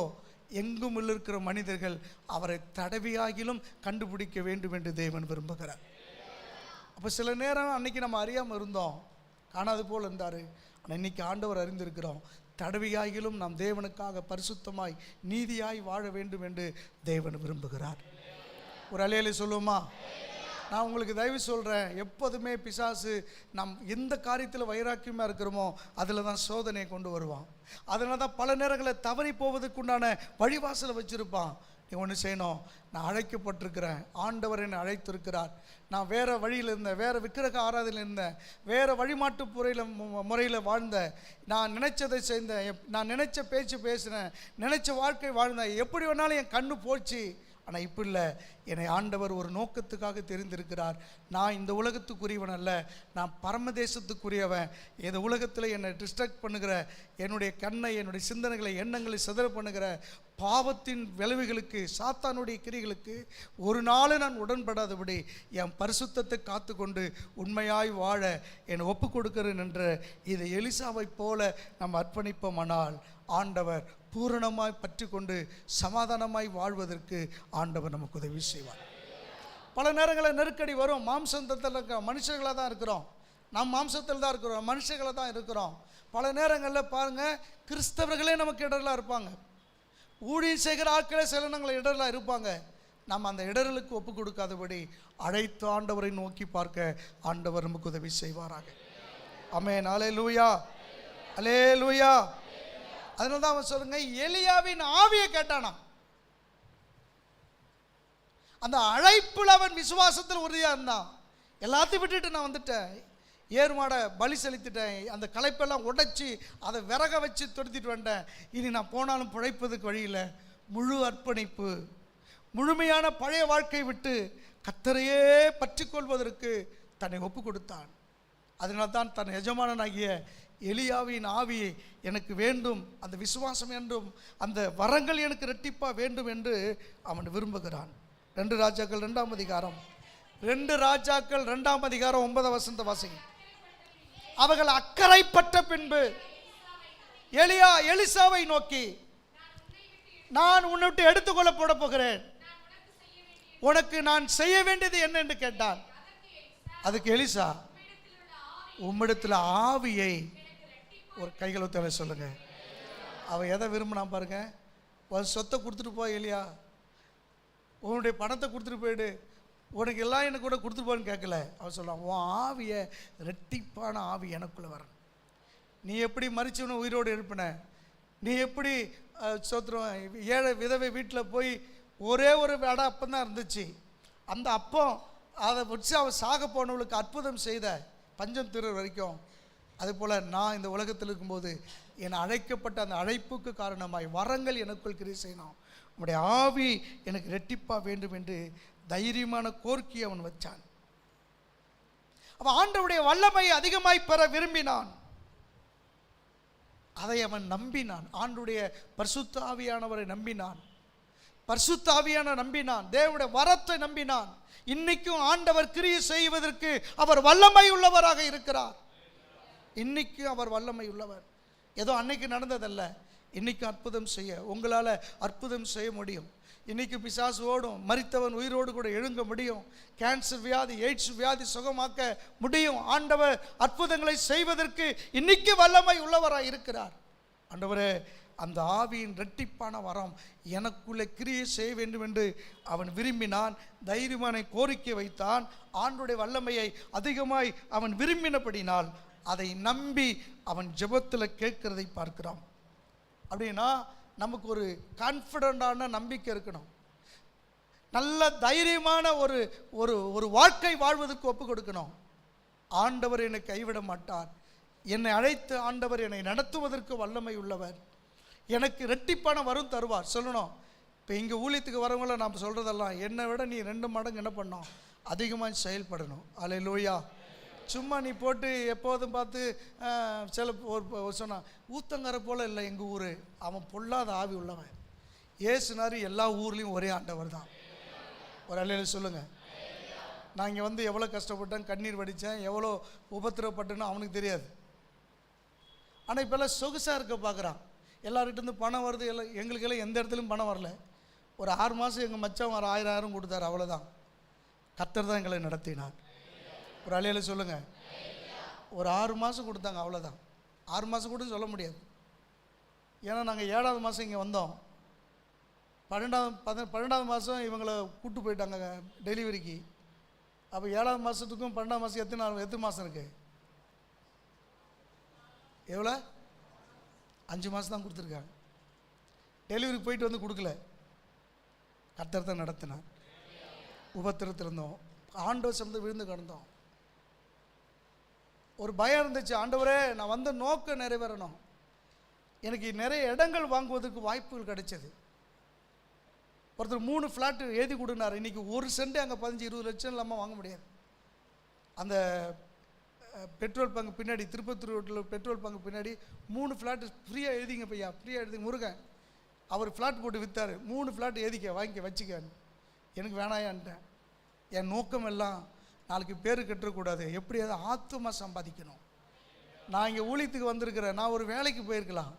எங்கும் இருக்கிற மனிதர்கள் அவரை தடவியாகிலும் கண்டுபிடிக்க வேண்டும் என்று தேவன் விரும்புகிறார். அப்போ சில நேரம் அன்னைக்கு நம்ம அறியாமல் இருந்தோம், காணாது போல் இருந்தார். ஆனால் இன்னைக்கு ஆண்டவர் அறிந்திருக்கிறோம், தடவியாகிலும் நாம் தேவனுக்காக பரிசுத்தமாய் நீதியாய் வாழ வேண்டும் என்று தேவன் விரும்புகிறார். ஒரு அலையில சொல்லுவோமா? நான் உங்களுக்கு தயவு சொல்கிறேன், எப்போதுமே பிசாசு நம் எந்த காரியத்தில் வைராக்கியமாக இருக்கிறோமோ அதில் தான் சோதனையை கொண்டு வருவான். அதனால தான் பல நேரங்களில் தவறி போவதற்குண்டான வழிவாசலை வச்சுருப்பான். நீ ஒன்று செய்யணும், நான் அழைக்கப்பட்டிருக்கிறேன், ஆண்டவர் என்னை அழைத்திருக்கிறார், நான் வேறு வழியில் இருந்தேன், வேறு விக்கிரக ஆராதனையில் இருந்தேன், வேறு வழிமாட்டு முறையில் வாழ்ந்தேன், நான் நினைச்சதை செய்தேன், நான் நினைச்ச பேச்சு பேசினேன், நினைச்ச வாழ்க்கை வாழ்ந்தேன், எப்படி வேணாலும் என் கண்ணு போச்சு. ஆனால் இப்போ இல்லை, என்னை ஆண்டவர் ஒரு நோக்கத்துக்காக தெரிந்திருக்கிறார். நான் இந்த உலகத்துக்குரியவன் அல்ல, நான் பரமதேசத்துக்குரியவன். இந்த உலகத்தில் என்னை டிஸ்ட்ராக்ட் பண்ணுகிற என்னுடைய கண்ணை, என்னுடைய சிந்தனைகளை, எண்ணங்களை சிதற பண்ணுகிற பாவத்தின் விளைவுகளுக்கு, சாத்தானுடைய கிரிகளுக்கு ஒரு நாள் நான் உடன்படாதபடி என் பரிசுத்தத்தை காத்து கொண்டு உண்மையாய் வாழ என்னை ஒப்பு கொடுக்கிறேன் என்ற இதை எலிசாவை போல நம்ம அர்ப்பணிப்போமானால் ஆண்டவர் பூரணமாய் பற்றி கொண்டு சமாதானமாய் வாழ்வதற்கு ஆண்டவர் நமக்கு உதவி செய்வார். பல நேரங்களில் நெருக்கடி வரும். மாம்சத்தில் இருக்க மனுஷர்களாக தான் இருக்கிறோம், நாம் மாம்சத்தில் தான் இருக்கிறோம், மனுஷர்களை தான் இருக்கிறோம். பல நேரங்களில் பாருங்கள், கிறிஸ்தவர்களே நமக்கு இடர்களாக இருப்பாங்க. ஊழியம் செய்கிற ஆட்களே சில நாங்கள் இடரெல்லாம் இருப்பாங்க. நாம் அந்த இடர்களுக்கு ஒப்பு கொடுக்காதபடி அழைத்து ஆண்டவரை நோக்கி பார்க்க ஆண்டவர் நமக்கு உதவி செய்வாராக. ஆமென். அல்லேலூயா, அல்லேலூயா. அதனால தான் அவன் சொல்லுங்க, எலியாவின் ஆவியை கேட்டானாம். அந்த அழைப்புல அவன் விசுவாசத்தில் உறுதியாக இருந்தான். எல்லாத்தையும் விட்டுட்டு நான் வந்துட்டேன், ஏறு மாடை பலி செலுத்திட்டேன், அந்த களைப்பெல்லாம் உடைச்சி அதை விறக வச்சு துரத்திட்டு வந்துட்டேன், இனி நான் போனாலும் பிழைப்பதுக்கு வழியில் முழு அர்ப்பணிப்பு, முழுமையான பழைய வாழ்க்கை விட்டு கர்த்தரையே பற்றி கொள்வதற்கு தன்னை ஒப்பு கொடுத்தான். அதனால தான் தன் எஜமானனாகிய எலியாவின் ஆவி எனக்கு வேண்டும், அந்த விசுவாசம் என்றும் அந்த வரங்கள் எனக்கு இரட்டிப்பாக வேண்டும் என்று அவன் விரும்புகிறான். 2 ராஜாக்கள் 2ஆம் அதிகாரம் 2 ராஜாக்கள் 2ஆம் அதிகாரம் 9 வசனத்தை வாசிங்க. அவர்கள் அக்கறைப்பட்ட பின்பு எலிசாவை நோக்கி, நான் உன்னை விட்டு எடுத்துக்கொள்ள போட போகிறேன், உனக்கு நான் செய்ய வேண்டியது என்ன என்று கேட்டான். அதுக்கு எலிசா, உம்மிடத்தில் ஆவியை, ஒரு கைகளை சொல்லுங்க. அவன் எதை விரும்பினான் பாருங்க. உன் சொத்தை கொடுத்துட்டு போ எலியா, உன்னுடைய பணத்தை கொடுத்துட்டு போயிடு, உனக்கு எல்லாம் எனக்கு கூட கொடுத்துட்டு போன்னு கேட்கல. அவன் சொல்கிறான், உன் ஆவியை ரெட்டிப்பான ஆவி எனக்குள்ளே வரணும். நீ எப்படி மரிச்சவனை உயிரோடு எழுப்பின, நீ எப்படி சோத்திரம் ஏழை விதவை வீட்டில் போய் ஒரே ஒரு வடை அப்பம் தான் இருந்துச்சு, அந்த அப்பம் அதை வச்சு அவன் சாக போனவளுக்கு அற்புதம் செய்த பஞ்சம் தீர வரைக்கும், அதுபோல் நான் இந்த உலகத்தில் இருக்கும்போது என்னை அழைக்கப்பட்ட அந்த அழைப்புக்கு காரணமாய் வரங்கள் எனக்குள் கிரியை செய்யணும், உன்னுடைய ஆவி எனக்கு ரெட்டிப்பாக வேண்டும் என்று தைரியமான கோரிக்கையை அவன் வச்சான். அவன் ஆண்டவருடைய வல்லமை அதிகமாய் பெற விரும்பினான். அதை அவன் நம்பினான். ஆண்டவருடைய பரிசுத்த ஆவியானவரை நம்பினான், பரிசுத்த ஆவியான நம்பினான், தேவனுடைய வரத்தை நம்பினான். இன்னைக்கும் ஆண்டவர் கிரியை செய்வதற்கு அவர் வல்லமை உள்ளவராக இருக்கிறார். இன்னைக்கும் அவர் வல்லமை உள்ளவர். ஏதோ அன்னைக்கு நடந்ததல்ல, இன்னைக்கு அற்புதம் செய்ய உங்களால் அற்புதம் செய்ய முடியும். இன்னைக்கு பிசாசு ஓடும், மரித்தவன் உயிரோடு கூட எழுங்க முடியும், கேன்சர் வியாதி, எய்ட்ஸ் வியாதி சுகமாக்க முடியும். ஆண்டவர் அற்புதங்களை செய்வதற்கு இன்னைக்கு வல்லமை உள்ளவராக இருக்கிறார். ஆண்டவரே, அந்த ஆவியின் இரட்டிப்பான வரம் எனக்குள்ளே கிரியை செய்ய வேண்டும் என்று அவன் விரும்பினான். தைரியமான கோரிக்கை வைத்தான். ஆண்டவருடைய வல்லமையை அதிகமாய் அவன் விரும்பினபடினால் அதை நம்பி அவன் ஜெபத்தில் கேட்கிறதை பார்க்கிறான். அப்படின்னா நமக்கு ஒரு கான்ஃபிடண்டான நம்பிக்கை இருக்கணும். நல்ல தைரியமான ஒரு ஒரு ஒரு வாழ்க்கை வாழ்வதற்கு ஒப்பு கொடுக்கணும். ஆண்டவர் என்னை கைவிட மாட்டார், என்னை அழைத்து ஆண்டவர் என்னை நடத்துவதற்கு வல்லமை உள்ளவர், எனக்கு இரட்டிப்பான வரும் தருவார் சொல்லணும். இப்போ இங்கே ஊழியத்துக்கு வரவங்கள நாம் சொல்கிறதெல்லாம், என்னை விட நீ 2 மடங்கு என்ன பண்ணணும், அதிகமாக செயல்படணும். அல்லேலூயா. சும்மா நீ போட்டு எப்போதும் பார்த்து சில ஒரு சொன்னான், ஊத்தங்கரை போல் இல்லை எங்கள் ஊர், அவன் பொல்லாத ஆவி உள்ளவன். ஏசுனாரு எல்லா ஊர்லேயும் ஒரே ஆண்டவர் தான். ஒரு அல்லேலூயா சொல்லுங்கள். நான் இங்கே வந்து எவ்வளோ கஷ்டப்பட்டேன், கண்ணீர் வடித்தேன், எவ்வளோ உபத்திரப்பட்டேன்னு அவனுக்கு தெரியாது. ஆனால் இப்போல்லாம் சொகுசாக இருக்க பார்க்குறான். எல்லார்கிட்டேருந்து பணம் வருது, எல்லாம் எங்களுக்கெல்லாம் எந்த இடத்துலையும் பணம் வரல. ஒரு 6 மாதம் எங்கள் மச்சான் ஒரு 1000 கொடுத்தாரு, அவ்வளோதான். கர்த்தர் தான் எங்களை நடத்தினார். ஒரு அலையில சொல்லுங்கள். ஒரு 6 மாதம் கொடுத்தாங்க, அவ்வளோதான். 6 மாதம் கூட சொல்ல முடியாது. ஏன்னா நாங்கள் 7ஆவது மாதம் இங்கே வந்தோம். 12ஆவது மாதம் இவங்களை கூப்பிட்டு போயிட்டாங்க டெலிவரிக்கு. அப்போ 7ஆவது மாதத்துக்கும் 12ஆம் மாதம் எத்தனை மாதம் இருக்குது? எவ்வளோ? 5 மாதம் தான் கொடுத்துருக்காங்க. டெலிவரி போயிட்டு வந்து கொடுக்கல, கர்த்தர் தான் நடத்தினார். உபத்திரத்தில் இருந்தோம், ஆண்டவர் சம்பந்த விழுந்து கிடந்தோம். ஒரு பயம் இருந்துச்சு, ஆண்டவரே நான் வந்த நோக்கம் நிறைவேறணும். எனக்கு நிறைய இடங்கள் வாங்குவதற்கு வாய்ப்புகள் கிடைச்சது. ஒருத்தர் 3 ஃப்ளாட்டு எழுதி கொடுனார். இன்றைக்கி 1 சென்ட் அங்கே 15-20 லட்சம் இல்லாமல் வாங்க முடியாது. அந்த பெட்ரோல் பங்கு பின்னாடி, திருப்பத்தூர் ரோட்டில் பெட்ரோல் பங்கு பின்னாடி 3 ஃப்ளாட்டு ஃப்ரீயாக எழுதிங்க பையா, ஃப்ரீயாக எழுதி. முருகன் அவர் ஃப்ளாட் போட்டு விற்றார். 3 ஃப்ளாட் எழுதிக்க, வாங்கிக்க, வச்சுக்கான்னு. எனக்கு வேணாயான்ட்டேன். என் நோக்கம் எல்லாம் நாளைக்கு பேர் கட்டக்கூடாது, எப்படியாவது ஆத்துமா சம்பாதிக்கணும். நான் இங்கே ஊழியத்துக்கு வந்திருக்கிறேன், நான் ஒரு வேலைக்கு போயிருக்கலாம்,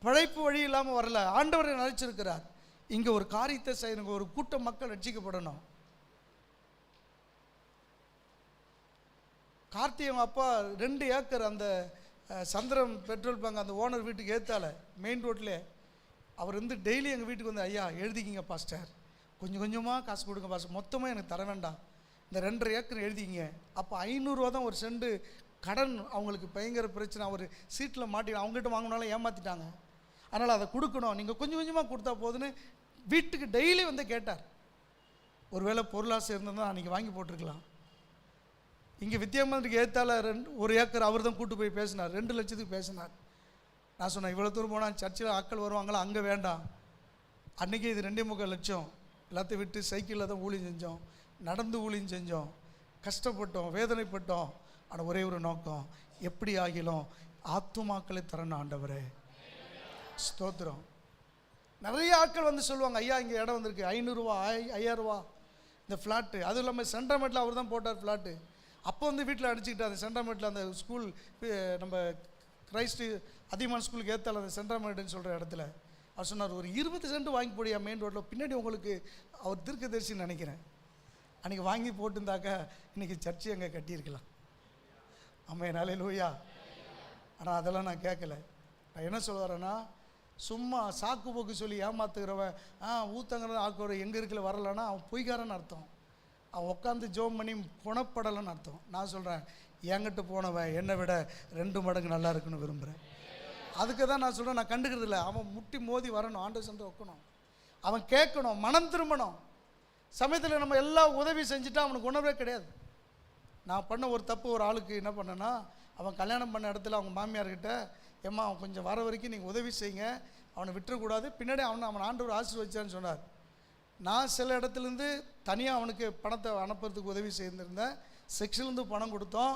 பிழைப்பு வழி இல்லாமல் வரல. ஆண்டவரை நினைச்சிருக்கிறார், இங்கே ஒரு காரியத்தை செய்யணும், ஒரு கூட்டம் மக்கள் ரட்சிக்கப்படணும். கார்த்திகை அப்பா 2 ஏக்கர் அந்த சந்திரம் பெட்ரோல் பங்க் அந்த ஓனர் வீட்டுக்கு ஏற்றால மெயின் ரோட்லேயே அவர் வந்து டெய்லி எங்கள் வீட்டுக்கு வந்து, ஐயா எழுதிக்கிங்க பாஸ்டர், கொஞ்சம் கொஞ்சமாக காசு கொடுங்க பாஸ்டர், மொத்தமாக எனக்கு தர வேண்டாம், இந்த 2.5 ஏக்கர் எழுதிக்கிங்க. அப்போ 500 ரூபா தான் ஒரு சென்ட் கடன். அவங்களுக்கு பயங்கர பிரச்சனை, அவர் சீட்டில் மாட்டி அவங்ககிட்ட வாங்கினாலும் ஏமாற்றிட்டாங்க. அதனால் அதை கொடுக்கணும், நீங்கள் கொஞ்சம் கொஞ்சமாக கொடுத்தா போதுன்னு வீட்டுக்கு டெய்லி வந்து கேட்டார். ஒருவேளை பொருளாசை இருந்ததுன்னா அன்றைக்கி வாங்கி போட்டிருக்கலாம். இங்கே வித்யாமந்திரிக்கு ஏற்றால 1 ஏக்கர் அவர் தான் கூட்டு போய் பேசினார், 2 லட்சத்துக்கு பேசினார். நான் சொன்னேன், இவ்வளோ தூரம் போனால் சர்ச்சில் ஆட்கள் வருவாங்களா, அங்கே வேண்டாம். அன்றைக்கி இது 2.25 லட்சம் எல்லாத்தையும் விட்டு சைக்கிளில் தான் ஊழியம் செஞ்சோம், நடந்து ஊழியம் செஞ்சோம், கஷ்டப்பட்டோம், வேதனைப்பட்டோம். ஆனால் ஒரே ஒரு நோக்கம், எப்படி ஆகிலும் ஆத்துமாக்களை தரணும் ஆண்டவரே. ஸ்தோத்திரம். நிறைய ஆட்கள் வந்து சொல்லுவாங்க, ஐயா இங்கே இடம் வந்திருக்கு, 500 ரூபா 5000 ரூபா இந்த ஃப்ளாட்டு. அதுவும் இல்லாமல் சென்ட்ரமேட்டில் அவர் தான் போட்டார் ஃப்ளாட்டு. அப்போ வந்து வீட்டில் அடிச்சுக்கிட்டு அந்த சென்ட்ரமேட்டில் அந்த ஸ்கூல் நம்ம கிரைஸ்ட் அதிகமான ஸ்கூலுக்கு ஏற்றால அந்த சென்ட்ரமேட்டுன்னு சொல்கிற இடத்துல அவர் சொன்னார், ஒரு 20 சென்ட் வாங்கி போடியா மெயின் ரோட்டில், பின்னாடி உங்களுக்கு அவர் தீர்க்கதரிசின்னு நினைக்கிறேன். அன்றைக்கி வாங்கி போட்டுருந்தாக்க இன்றைக்கி சர்ச்சை அங்கே கட்டியிருக்கலாம். ஆமாம், ஹல்லேலூயா. ஆனால் அதெல்லாம் நான் கேட்கல. நான் என்ன சொல்ல வரேன்னா, சும்மா சாக்கு போக்கு சொல்லி ஏமாத்துக்கிறவன் ஊத்தங்கிறது ஆக்குற எங்கே இருக்கல வரலன்னா அவன் பொய்காரன்னு அர்த்தம். அவன் உட்காந்து ஜோம் பண்ணி குணப்படலைன்னு அர்த்தம். நான் சொல்கிறேன், என்கிட்ட போனவன் என்னை விட 2 மடங்கு நல்லா இருக்குன்னு விரும்புகிறேன். அதுக்கு தான் நான் சொல்கிறேன், நான் கண்டுக்கிறது இல்லை. அவன் முட்டி மோதி வரணும், ஆண்டவர் சந்தை வைக்கணும், அவன் கேட்கணும், மனம் திரும்பணும். சமயத்தில் நம்ம எல்லா உதவி செஞ்சுட்டா அவனுக்கு உணர்வே கிடையாது. நான் பண்ண ஒரு தப்பு ஒரு ஆளுக்கு என்ன பண்ணேன்னா, அவன் கல்யாணம் பண்ண இடத்துல அவங்க மாமியார்கிட்ட, ஏம்மா அவன் கொஞ்சம் வர வரைக்கும் நீங்கள் உதவி செய்யுங்க, அவனை விட்டுறக்கூடாது, பின்னாடி அவன் ஆண்டவர் ஆசீர்வதிச்சான்னு சொன்னார். நான் சில இடத்துலேருந்து தனியாக அவனுக்கு பணத்தை அனுப்புறதுக்கு உதவி செய்திருந்தேன். செக்ஷன்லேருந்து பணம் கொடுத்தோம்.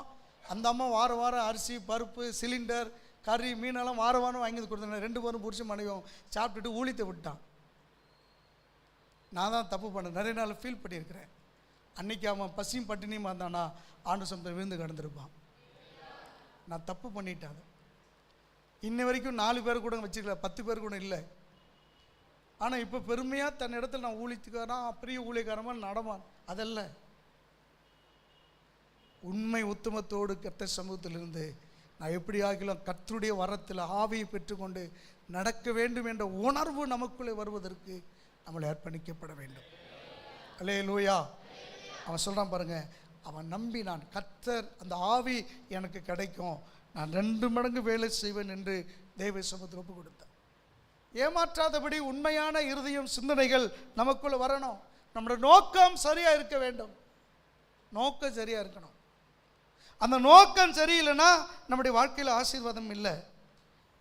அந்த அம்மா வாரம் வாரம் அரிசி பருப்பு சிலிண்டர் கறி மீனெல்லாம் வாரம் வாரம் வாங்கி கொடுத்தேன். 2 பேரும் புருஷன் மனைவியும் சாப்பிட்டுட்டு ஊழியத்தை விட்டான். நான் தான் தப்பு பண்ணேன், நிறைய நாள் ஃபீல் பண்ணியிருக்கிறேன். அன்றைக்கி அவன் பசியும் பட்டினியும் இருந்தானா ஆண்டு சம்பளம் விழுந்து கிடந்திருப்பான். நான் தப்பு பண்ணிட்டேன். இன்ன வரைக்கும் 4 பேர் கூட வச்சுக்கல, 10 பேர் கூட இல்லை. ஆனால் இப்போ பெருமையாக தன் இடத்துல நான் ஊழியத்துக்காரன் பெரிய ஊழியக்காரமாக நடமான். அதல்ல, உண்மை உத்தமத்தோடு கர்த்தர் சமூகத்திலிருந்து நான் எப்படி ஆகிலும் கர்த்தருடைய வரத்தில் ஆவியை பெற்றுக்கொண்டு நடக்க வேண்டும் என்ற உணர்வு நமக்குள்ளே வருவதற்கு நம்மளை அர்ப்பணிக்கப்பட வேண்டும். அல்லேலூயா. அவன் சொல்கிறான் பாருங்க, அவன் நம்பி நான் கர்த்தர் அந்த ஆவி எனக்கு கிடைக்கும், நான் 2 மடங்கு வேலை செய்வேன் என்று தேவ சமூகத்தில் ஒப்பு கொடுத்தான். ஏமாற்றாதபடி உண்மையான இருதயம் சிந்தனைகள் நமக்குள்ள வரணும். நம்முடைய நோக்கம் சரியாக இருக்க வேண்டும். நோக்கம் சரியாக இருக்கணும். அந்த நோக்கம் சரியில்லைன்னா நம்முடைய வாழ்க்கையில் ஆசீர்வாதம் இல்லை.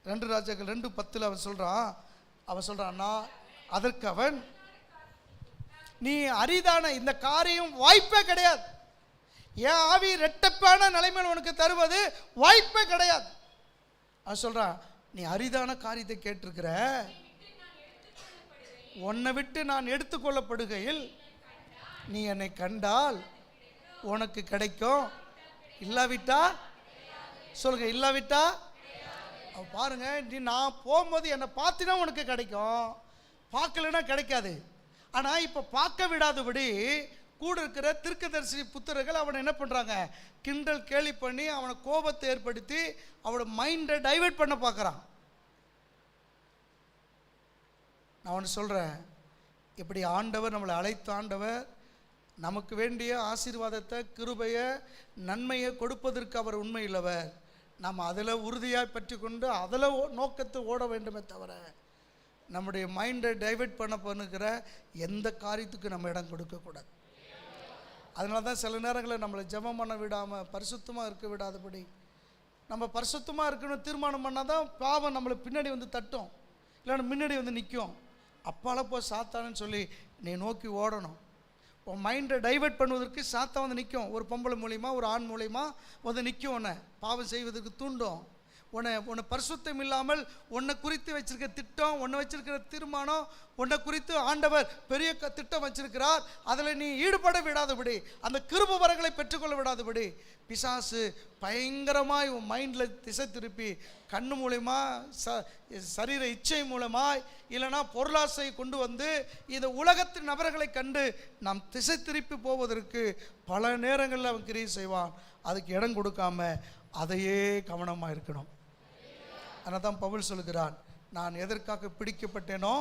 2 ராஜாக்கள் 2:10 அவன் சொல்கிறான் நான் அதற்கு அவன், நீ அரிதான இந்த காரியம் வாய்ப்பே கிடையாது, என் ஆவி இரட்டப்பான நிலைமையில் உனக்கு தருவது வாய்ப்பே கிடையாது. அவன் சொல்கிறான், நீ அரிதான காரியத்தை கேட்டிருக்கிற, உன்னை விட்டு நான் எடுத்துக்கொள்ளப்படுகையில் நீ என்னை கண்டால் உனக்கு கிடைக்கும், இல்லாவிட்டா சொல்லுங்க, இல்லாவிட்டா பாருங்க, நீ நான் போகும்போது என்னை பார்த்தினா உனக்கு கிடைக்கும், பார்க்கலன்னா கிடைக்காது. ஆனால் இப்போ பார்க்க விடாதபடி கூட இருக்கிற தீர்க்கதரிசி புத்திரர்கள் அவனை என்ன பண்ணுறாங்க, கிண்டல் கேலி பண்ணி அவனை கோபத்தை ஏற்படுத்தி அவனோட மைண்டை டைவர்ட் பண்ண பார்க்குறான். நான் ஒன்று சொல்கிறேன், இப்படி ஆண்டவர் நம்மளை அழைத்த ஆண்டவர் நமக்கு வேண்டிய ஆசீர்வாதத்தை கிருபையை நன்மையை கொடுப்பதற்கு அவர் உண்மை இல்லவர். நாம் அதில் உறுதியாக பற்றி கொண்டு அதில் நோக்கத்தை ஓட வேண்டுமே தவிர நம்முடைய மைண்டை டைவர்ட் பண்ணுகிற எந்த காரியத்துக்கு நம்ம இடம் கொடுக்கக்கூடாது. அதனால தான் சில நேரங்களில் நம்மளை ஜெபம் பண்ண விடாமல் பரிசுத்தமாக இருக்க விடாதபடி, நம்ம பரிசுத்தமாக இருக்கணும் தீர்மானம் பண்ணால் தான் பாவம் நம்மளை பின்னாடி வந்து தட்டும், இல்லைன்னா முன்னாடி வந்து நிற்கும். அப்பால போ சாத்தானன்னு சொல்லி நீ நோக்கி ஓடணும். உன் மைண்டை டைவர்ட் பண்ணுவதற்கு சாத்தான் வந்து நிற்கும். ஒரு பொம்பளை மூலிமா ஒரு ஆண் மூலிமா வந்து நிற்கும், உன்னை பாவம் செய்வதற்கு தூண்டும். உன்னை பரிசுத்தம் இல்லாமல் உன்னை குறித்து வச்சிருக்க திட்டம், உன்னை வச்சிருக்கிற தீர்மானம், உன்னை குறித்து ஆண்டவர் பெரிய திட்டம் வச்சிருக்கிறார், அதில் நீ ஈடுபட விடாதபடி, அந்த கிருபை வரங்களை பெற்றுக்கொள்ள விடாதபடி பிசாசு பயங்கரமாய் உன் மைண்டில் திசை திருப்பி கண்ணு மூலமா சரீர இச்சை மூலமாய் இல்லைனா பொருளாசை கொண்டு வந்து இந்த உலகத்தின் நபர்களை கண்டு நாம் திசை திருப்பி போவதற்கு பல நேரங்களில் அவன் கிரியை செய்வான். அதுக்கு இடம் கொடுக்காம அதையே கவனமாக இருக்கணும். அதனால தான் பவுல் சொல்கிறான், நான் எதற்காக பிடிக்கப்பட்டேனோ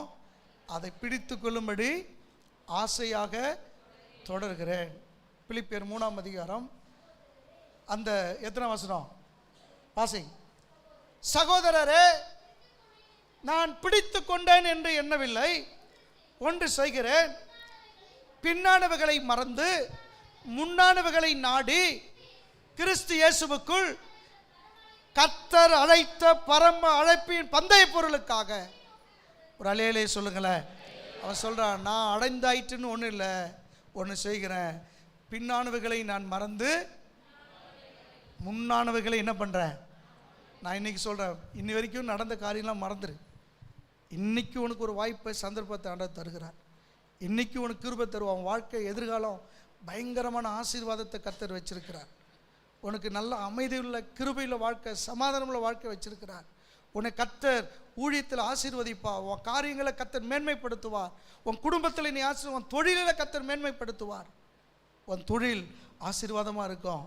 அதை பிடித்து கொள்ளும்படி ஆசையாக தொடர்கிறேன். பிலிப்பியர் 3ஆம் அதிகாரம் அந்த எத்தனை வசனம் வாசி. சகோதரரே, நான் பிடித்து கொண்டேன் என்று எண்ணவில்லை, ஒன்று செய்கிறேன், பின்னானவைகளை மறந்து முன்னானவைகளை நாடி கிறிஸ்து இயேசுவுக்குள் கர்த்தர் அழைத்த பரம அழைப்பின் பந்தய பொருளுக்காக. ஒரு அலையிலே சொல்லுங்களேன். அவன் சொல்றான், நான் அடைந்தாயிட்டுன்னு ஒன்றும் இல்லை, ஒன்று செய்கிறேன், பின்னானவைகளை நான் மறந்து முன்னானவைகளை என்ன பண்ணுறேன். நான் இன்னைக்கு சொல்கிறேன், இன்னி வரைக்கும் நடந்த காரியம்லாம் மறந்துரு. இன்னைக்கு உனக்கு ஒரு வாய்ப்பை சந்தர்ப்பத்தை ஆண்டவர் தருகிறார். இன்னைக்கு உனக்கு கிருபை தருவான். வாழ்க்கை எதிர்காலம் பயங்கரமான ஆசீர்வாதத்தை கர்த்தர் வச்சிருக்கிறார். உனக்கு நல்ல அமைதியுள்ள கிருபையுள்ள வாழ்க்கை, சமாதானமுள்ள வாழ்க்கை வச்சிருக்கிறார். உன்னை கர்த்தர் ஊழியத்தில் ஆசீர்வதிப்பார். உன் காரியங்களை கர்த்தர் மேன்மைப்படுத்துவார். உன் குடும்பத்தில் நீ உன் தொழிலில் கர்த்தர் மேன்மைப்படுத்துவார். உன் தொழில் ஆசீர்வாதமாக இருக்கும்.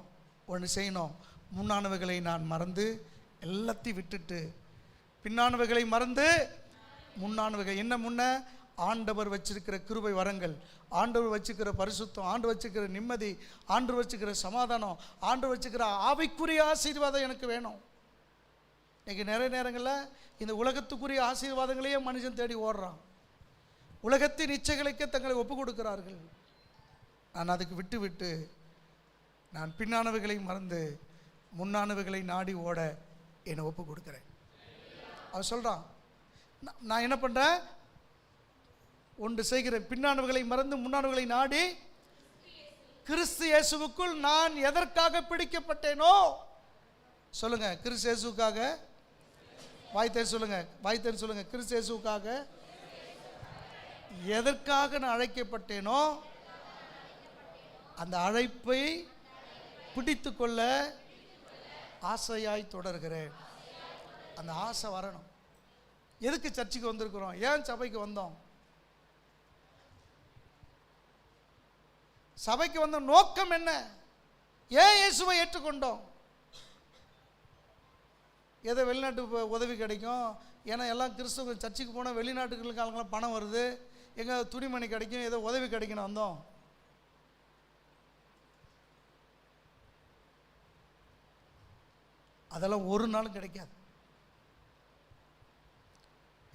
ஒன்று செய்யணும், முன்னானவைகளை நான் மறந்து எல்லாத்தையும் விட்டுட்டு பின்னானவைகளை மறந்து முன்னானவைகள் என்ன முன்ன ஆண்டவர் வச்சிருக்கிற கிருபை வரங்கள், ஆண்டவர் வச்சுக்கிற பரிசுத்தம், ஆண்டவர் வச்சுக்கிற நிம்மதி, ஆண்டவர் வச்சுக்கிற சமாதானம், ஆண்டவர் வச்சுக்கிற ஆவிக்குரிய ஆசீர்வாதம் எனக்கு வேணும். இன்னைக்கு நிறைய நேரங்களில் இந்த உலகத்துக்குரிய ஆசீர்வாதங்களையே மனுஷன் தேடி ஓடுறான். உலகத்தின் இச்சைகளுக்கே தங்களை ஒப்பு கொடுக்கிறார்கள். நான் அதுக்கு விட்டு விட்டு நான் பின்னானவைகளை மறந்து முன்னானவைகளை நாடி ஓட என்னை ஒப்பு கொடுக்குறேன். அவன் சொல்கிறான், நான் என்ன பண்ணுறேன், ஒன்று செய்கிறேன், பின்னானவைகளை மறந்து முன்னானவைகளை நாடி கிறிஸ்து இயேசுவுக்குள் நான் எதற்காக பிடிக்கப்பட்டேனோ. சொல்லுங்க, கிறிஸ்து இயேசுவுக்காக. வாய்த்தேன் சொல்லுங்க, வாய்த்தேன் சொல்லுங்க. கிறிஸ்து இயேசுவுக்காக எதற்காக நான் அழைக்கப்பட்டேனோ அந்த அழைப்பை பிடித்து கொள்ள ஆசையாய் தொடர்கிறேன். அந்த ஆசை வரணும். எதுக்கு சர்ச்சுக்கு வந்திருக்கிறோம், ஏன் சபைக்கு வந்தோம்? சபைக்கு வந்த நோக்கம் என்ன? ஏன் இயேசுவை ஏற்றுக்கொண்டோம்? ஏதோ வெளிநாட்டு உதவி கிடைக்கும், ஏன்னா எல்லாம் கிறிஸ்துவ சர்ச்சுக்கு போனால் வெளிநாட்டுகளுக்கு பணம் வருது, எங்கே துணிமணி கிடைக்கும், ஏதோ உதவி கிடைக்கணும் வந்தோம். அதெல்லாம் ஒரு நாளும் கிடைக்காது.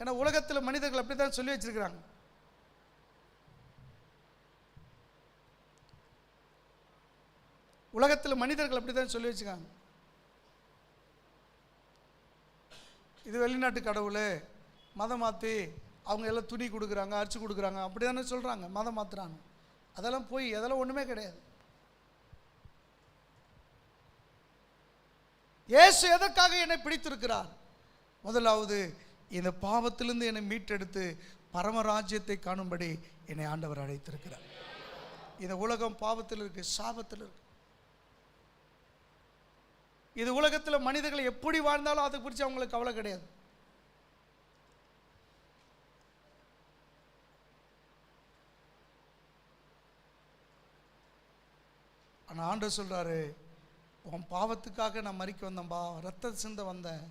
ஏன்னா உலகத்தில் மனிதர்கள் அப்படி தான் சொல்லி வச்சிருக்கிறாங்க. உலகத்தில் மனிதர்கள் அப்படி தான் சொல்லி வச்சுக்காங்க. இது வெளிநாட்டு கடவுள், மதம் மாற்றி அவங்க எல்லாம் துணி கொடுக்குறாங்க, அரிசி கொடுக்குறாங்க, அப்படி தானே சொல்கிறாங்க. மதம் மாற்றுறாங்க. அதெல்லாம் போய் அதெல்லாம் ஒன்றுமே கிடையாது. இயேசு எதற்காக என்னை பிடித்திருக்கிறார்? முதலாவது, இந்த பாவத்திலிருந்து என்னை மீட்டெடுத்து பரமராஜ்யத்தை காணும்படி என்னை ஆண்டவர் அழைத்திருக்கிறார். இந்த உலகம் பாவத்தில் இருக்கு, சாபத்தில் இருக்கு. இது உலகத்தில் மனிதர்கள் எப்படி வாழ்ந்தாலும் அதை குறித்து அவங்களுக்கு கவலை கிடையாது. ஆனால் ஆண்டவர் சொல்றாரு, உன் பாவத்துக்காக நான் மரிக்க வந்தேன்பா, ரத்த சிந்த வந்தேன்.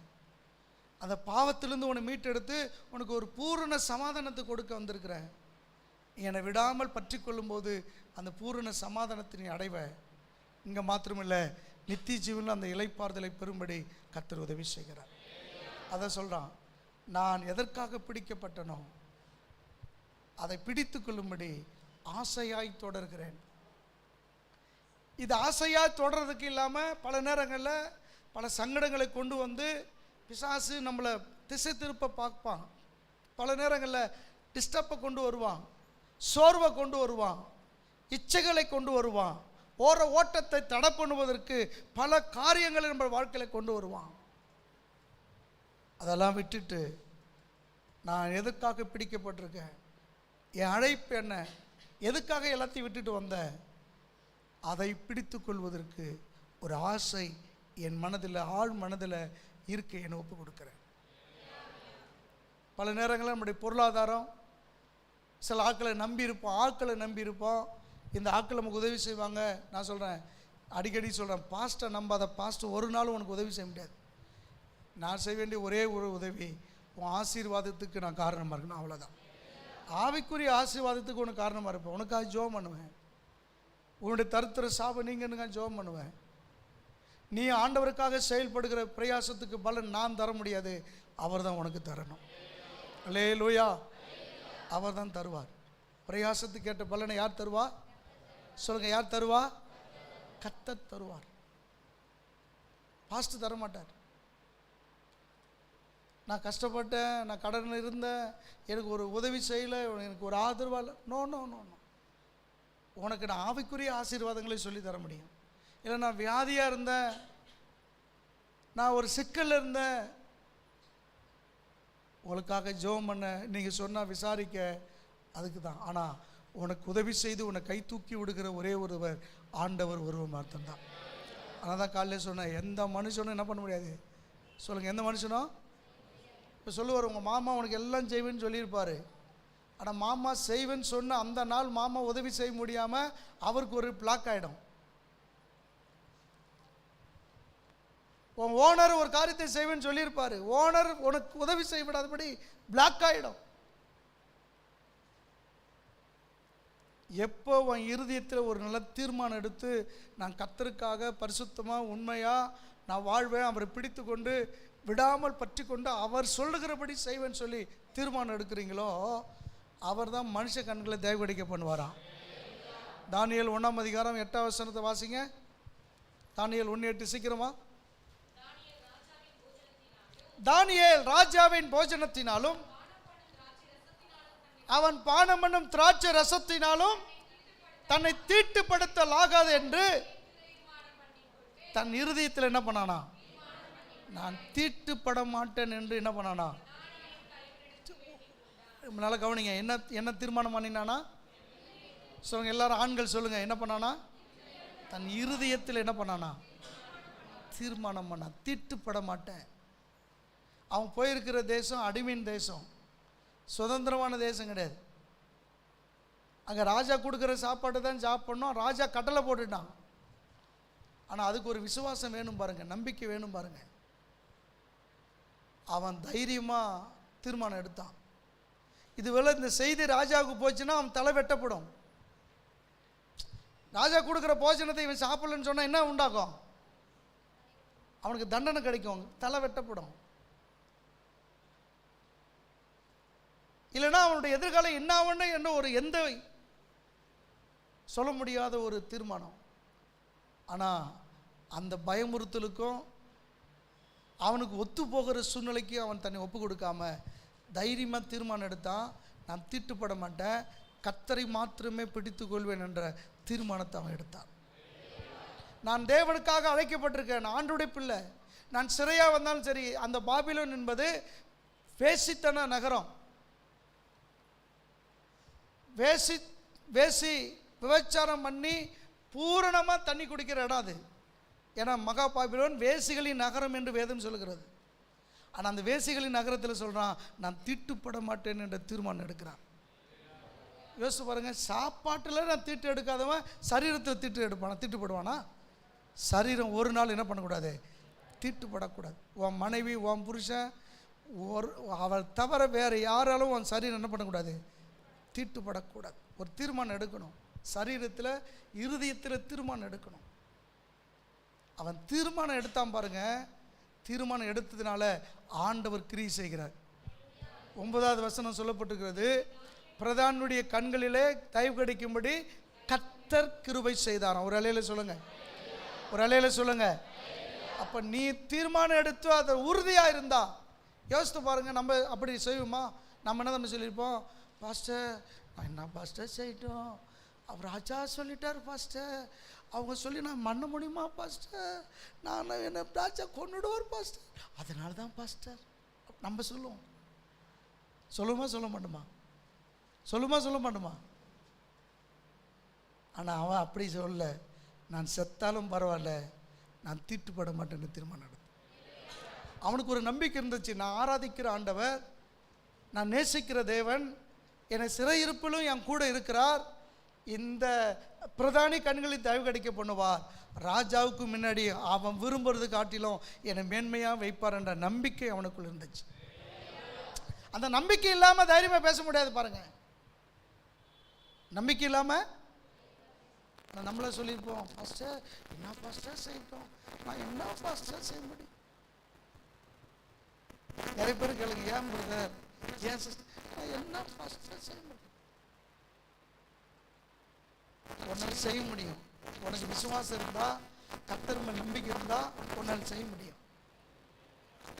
அந்த பாவத்திலிருந்து உன்னை மீட்டெடுத்து உனக்கு ஒரு பூரண சமாதானத்தை கொடுக்க வந்திருக்கிறேன். என்னை விடாமல் பற்றி கொள்ளும்போது அந்த பூரண சமாதானத்தை நீ அடைவ. இங்கே மாத்திரமில்லை, நித்திய ஜீவனில் அந்த இளைப்பாறுதலை பெறும்படி கர்த்தர் உதவி செய்கிறார். அதை சொல்கிறான், நான் எதற்காக பிடிக்கப்பட்டனோ அதை பிடித்து கொள்ளும்படி ஆசையாய் தொடர்கிறேன். இது ஆசையாக தொடர்றதுக்கு இல்லாமல் பல நேரங்களில் பல சங்கடங்களை கொண்டு வந்து பிசாசு நம்மளை திசை திருப்ப பார்ப்பான். பல நேரங்களில் டிஸ்டர்பை கொண்டு வருவான், சோர்வை கொண்டு வருவான், இச்சைகளை கொண்டு வருவான், ஓர ஓட்டத்தை தடை பண்ணுவதற்கு பல காரியங்களை நம்ம வாழ்க்கையில் கொண்டு வருவான். அதெல்லாம் விட்டுட்டு நான் எதுக்காக பிடிக்கப்பட்டிருக்கேன், என் அழைப்பு என்ன, எதுக்காக எல்லாத்தையும் விட்டுட்டு வந்தேன், அதை பிடித்து கொள்வதற்கு ஒரு ஆசை என் மனதில், ஆழ் மனதில் இருக்க என்னை ஒப்பு கொடுக்குறேன். பல நேரங்களில் நம்முடைய பொருளாதாரம், சில ஆட்களை நம்பியிருப்போம். இந்த ஆட்கள் நமக்கு உதவி செய்வாங்க. நான் சொல்கிறேன், அடிக்கடி சொல்கிறேன், பாஸ்ட்டை நம்பாத. பாஸ்ட்டு ஒரு நாளும் உனக்கு உதவி செய்ய முடியாது. நான் செய்ய வேண்டிய ஒரே ஒரு உதவி, உன் ஆசீர்வாதத்துக்கு நான் காரணமாக இருக்கணும், அவ்வளோதான். ஆவிக்குரிய ஆசீர்வாதத்துக்கு உனக்கு காரணமாக இருப்பேன். உனக்காக ஜெபம் பண்ணுவேன். உன்னுடைய தருத்திர சாபம் நீங்கன்னு ஜெபம் பண்ணுவேன். நீ ஆண்டவருக்காக செயல்படுகிற பிரயாசத்துக்கு பலன் நான் தர முடியாது, அவர் தான் உனக்கு தரணும். அல்லேலூயா. அவர் தான் தருவார். பிரயாசத்துக்கு ஏற்ற பலனை யார் தருவா? சொல்லுங்க, யார் தருவா? கர்த்தர் தருவார். பாஸ்ட் தர மாட்டார். நான் கஷ்டப்பட்டேன், நான் கடன் இருந்தேன், எனக்கு ஒரு உதவி செய்யலை, எனக்கு ஒரு ஆதரவா இல்லை. No no no no. உனக்கு நான் ஆவிக்குரிய ஆசீர்வாதங்களை சொல்லி தர முடியும். இல்லை நான் வியாதியாக இருந்தேன், நான் ஒரு சிக்கலில் இருந்தேன், உங்களுக்காக ஜெபம் பண்ண நீங்கள் சொன்னால் விசாரிக்க, அதுக்கு தான். ஆனால் உனக்கு உதவி செய்து உன்னை கை தூக்கி விடுகிற ஒரே ஒருவர் ஆண்டவர் ஒருவர் மாத்திரம் தான். ஆனால் தான் காலையில் சொன்னேன், எந்த மனுஷனும் என்ன பண்ண முடியாது. சொல்லுங்கள், எந்த மனுஷனும். இப்போ சொல்லுவார், உங்கள் மாமா உனக்கு எல்லாம் செய்வேன்னு சொல்லியிருப்பார். ஆனால் மாமா செய்வேன்னு சொன்ன அந்த நாள் மாமா உதவி செய்ய முடியாமல் அவருக்கு ஒரு பிளாக் ஆகிடும். உன் ஓனர் ஒரு காரியத்தை செய்வேன்னு சொல்லியிருப்பார், ஓனர் உனக்கு உதவி செய்யப்படாதபடி பிளாக் ஆகிடும். எப்போ உன் இருதயத்தில் ஒரு நல்ல தீர்மானம் எடுத்து நான் கர்த்தருக்காக பரிசுத்தமாக உண்மையாக நான் வாழ்வேன், அவரை பிடித்து கொண்டு விடாமல் பற்றி கொண்டு அவர் சொல்லுகிறபடி செய்வேன்னு சொல்லி தீர்மானம் எடுக்கிறீங்களோ, அவர் தான் மனுஷ கண்களை தேவடிக்க பண்ணுவாராம். தானியேல் 1ஆம் அதிகாரம் 8ஆம் வசனத்தை வாசிங்க. தானியேல் 1:8 சீக்கிரமா. தானியேல் ராஜாவின் போஜனத்தினாலும் அவன் பானம் பண்ணும் திராட்சை ரசத்தினாலும் தன்னை தீட்டுப்படுத்தலாகாது என்று தன் இருதயத்தில் என்ன பண்ணானா? நான் தீட்டுப்பட மாட்டேன் என்று என்ன பண்ணானா? நல்லா கவனிங்க. என்ன தீர்மானம் பண்ணினானா? சொல்லுங்க எல்லாரும், ஆண்கள் சொல்லுங்க, என்ன பண்ணானா? தன் இருதயத்தில் என்ன பண்ணானா? தீர்மானம் பண்ணா, தீட்டுப்பட மாட்டேன். அவன் போயிருக்கிற தேசம் அடிமையின் தேசம், சுதந்திரமான தேசம் கிடையாது. அங்கே ராஜா கொடுக்குற சாப்பாடு தான் சாப்பிடணும். ராஜா கட்டளை போட்டுட்டான். ஆனால் அதுக்கு ஒரு விசுவாசம் வேணும் பாருங்க, நம்பிக்கை வேணும் பாருங்க. அவன் தைரியமாக தீர்மானம் எடுத்தான். இதுவேளை இந்த செய்தி ராஜாவுக்கு போச்சுன்னா அவன் தலை வெட்டப்படும். ராஜா கொடுக்குற போஜனத்தை இவன் சாப்பிடலன்னு சொன்னால் என்ன உண்டாகும்? அவனுக்கு தண்டனை கிடைக்கும், தலை வெட்டப்படும். இல்லைன்னா அவனுடைய எதிர்காலம் என்ன ஆகுன்னு என்ன ஒரு எந்த சொல்ல முடியாத ஒரு தீர்மானம். ஆனால் அந்த பயமுறுத்தலுக்கும் அவனுக்கு ஒத்து போகிற சூழ்நிலைக்கு அவன் தன்னை ஒப்பு கொடுக்காம தைரியமாக தீர்மானம் எடுத்தான். நான் தீட்டுப்பட மாட்டேன், கர்த்தரை மாத்திரமே பிடித்து கொள்வேன் என்ற தீர்மானத்தை அவன் எடுத்தான். நான் தேவனுக்காக அழைக்கப்பட்டிருக்கேன், நான் ஆண்டவருடைய பிள்ளை. நான் சிறையாக வந்தாலும் சரி, அந்த பாபிலோன் என்பது வேசித்தன நகரம். வேசி விபச்சாரம் பண்ணி பூரணமாக தண்ணி குடிக்கிற இடம் அது. ஏன்னா மகா பாபிலோன் வேசிகளின் நகரம் என்று வேதம் சொல்லுகிறது. ஆனால் அந்த வேசிகளின் நகரத்தில் சொல்கிறான், நான் தீட்டுப்பட மாட்டேன் என்ற தீர்மானம் எடுக்கிறான். யோசிச்சு பாருங்க, சாப்பாட்டில் நான் தீட்டு எடுக்காதவன் சரீரத்தில் தீட்டு எடுப்பானா? தீட்டுப்படுவானா? சரீரம் ஒரு நாள் என்ன பண்ணக்கூடாது? தீட்டுப்படக்கூடாது. உன் மனைவி, உன் புருஷன், அவள் தவிர வேறு யாராலும் உன் சரீரம் என்ன பண்ணக்கூடாது? தீட்டுப்படக்கூடாது. ஒரு தீர்மானம் எடுக்கணும். சரீரத்தில் இருதயத்தில் தீர்மானம் எடுக்கணும். அவன் தீர்மானம் எடுத்தான் பாருங்க. தீர்மானம் எடுத்ததுனால ஆண்டவர் கிரியை செய்கிறார். 9வது வசனம் சொல்லப்பட்டிருக்கிறது, பிரதானுடைய கண்களிலே தயவு கிடைக்கும்படி கர்த்தர் கிருபை செய்தாராம். ஒரு அலையில சொல்லுங்க, ஒரு அலையில சொல்லுங்க. அப்போ நீ தீர்மானம் எடுத்து அதை உறுதியாக இருந்தா யோசித்து பாருங்க. நம்ம அப்படி செய்வோமா? நம்ம என்ன நம்ம சொல்லியிருப்போம், பாஸ்டர் நான் என்ன பாஸ்டர் செய்யட்டும், அவர் ராஜா சொல்லிட்டார் பாஸ்டர், அவங்க சொல்லி நான் பண்ண முடியுமா பாஸ்டர், நான் என்ன ராஜா கொண்டுடுவார் பாஸ்டர், அதனால தான் பாஸ்டர் நம்ம சொல்லுவோம். சொல்லுமா சொல்ல மாட்டோமா? சொல்லுமா சொல்ல மாட்டோமா? ஆனால் அவன் அப்படி சொல்ல, நான் செத்தாலும் பரவாயில்ல, நான் தீட்டுப்பட மாட்டேன்னு தீர்மானம் எடுத்தேன். அவனுக்கு ஒரு நம்பிக்கை இருந்துச்சு, நான் ஆராதிக்கிற ஆண்டவர், நான் நேசிக்கிற தேவன் என்னை சிறையிருப்பிலும் என் கூட இருக்கிறார், இந்த பிரதானி கண்களில் தயவு கிடைக்க பண்ணுவார், ராஜாவுக்கு முன்னாடி அவன் விரும்புறது காட்டிலும் என்னை மேன்மையாக வைப்பார் என்ற நம்பிக்கை அவனுக்குள் இருந்துச்சு. அந்த நம்பிக்கை இல்லாமல் தைரியமாக பேச முடியாது பாருங்க. நம்பிக்கை இல்லாமல் நம்மள சொல்லியிருப்போம், பாஸ்டர் என்ன பாஸ்டர் செய்யட்டும், நான் என்ன பாஸ்டர் செய்ய முடியும். நிறைய பேர் கேளுங்க, ஏன் பிரதர், ஏன் சிஸ்டர், நான் என்ன பாஸ்டர் செய்ய முடியும். உன்னால் செய்ய முடியும். உனக்கு விசுவாசம் இருந்தா, கர்த்தர் மேல் நம்பிக்கை இருந்தா உன்னால் செய்ய முடியும்.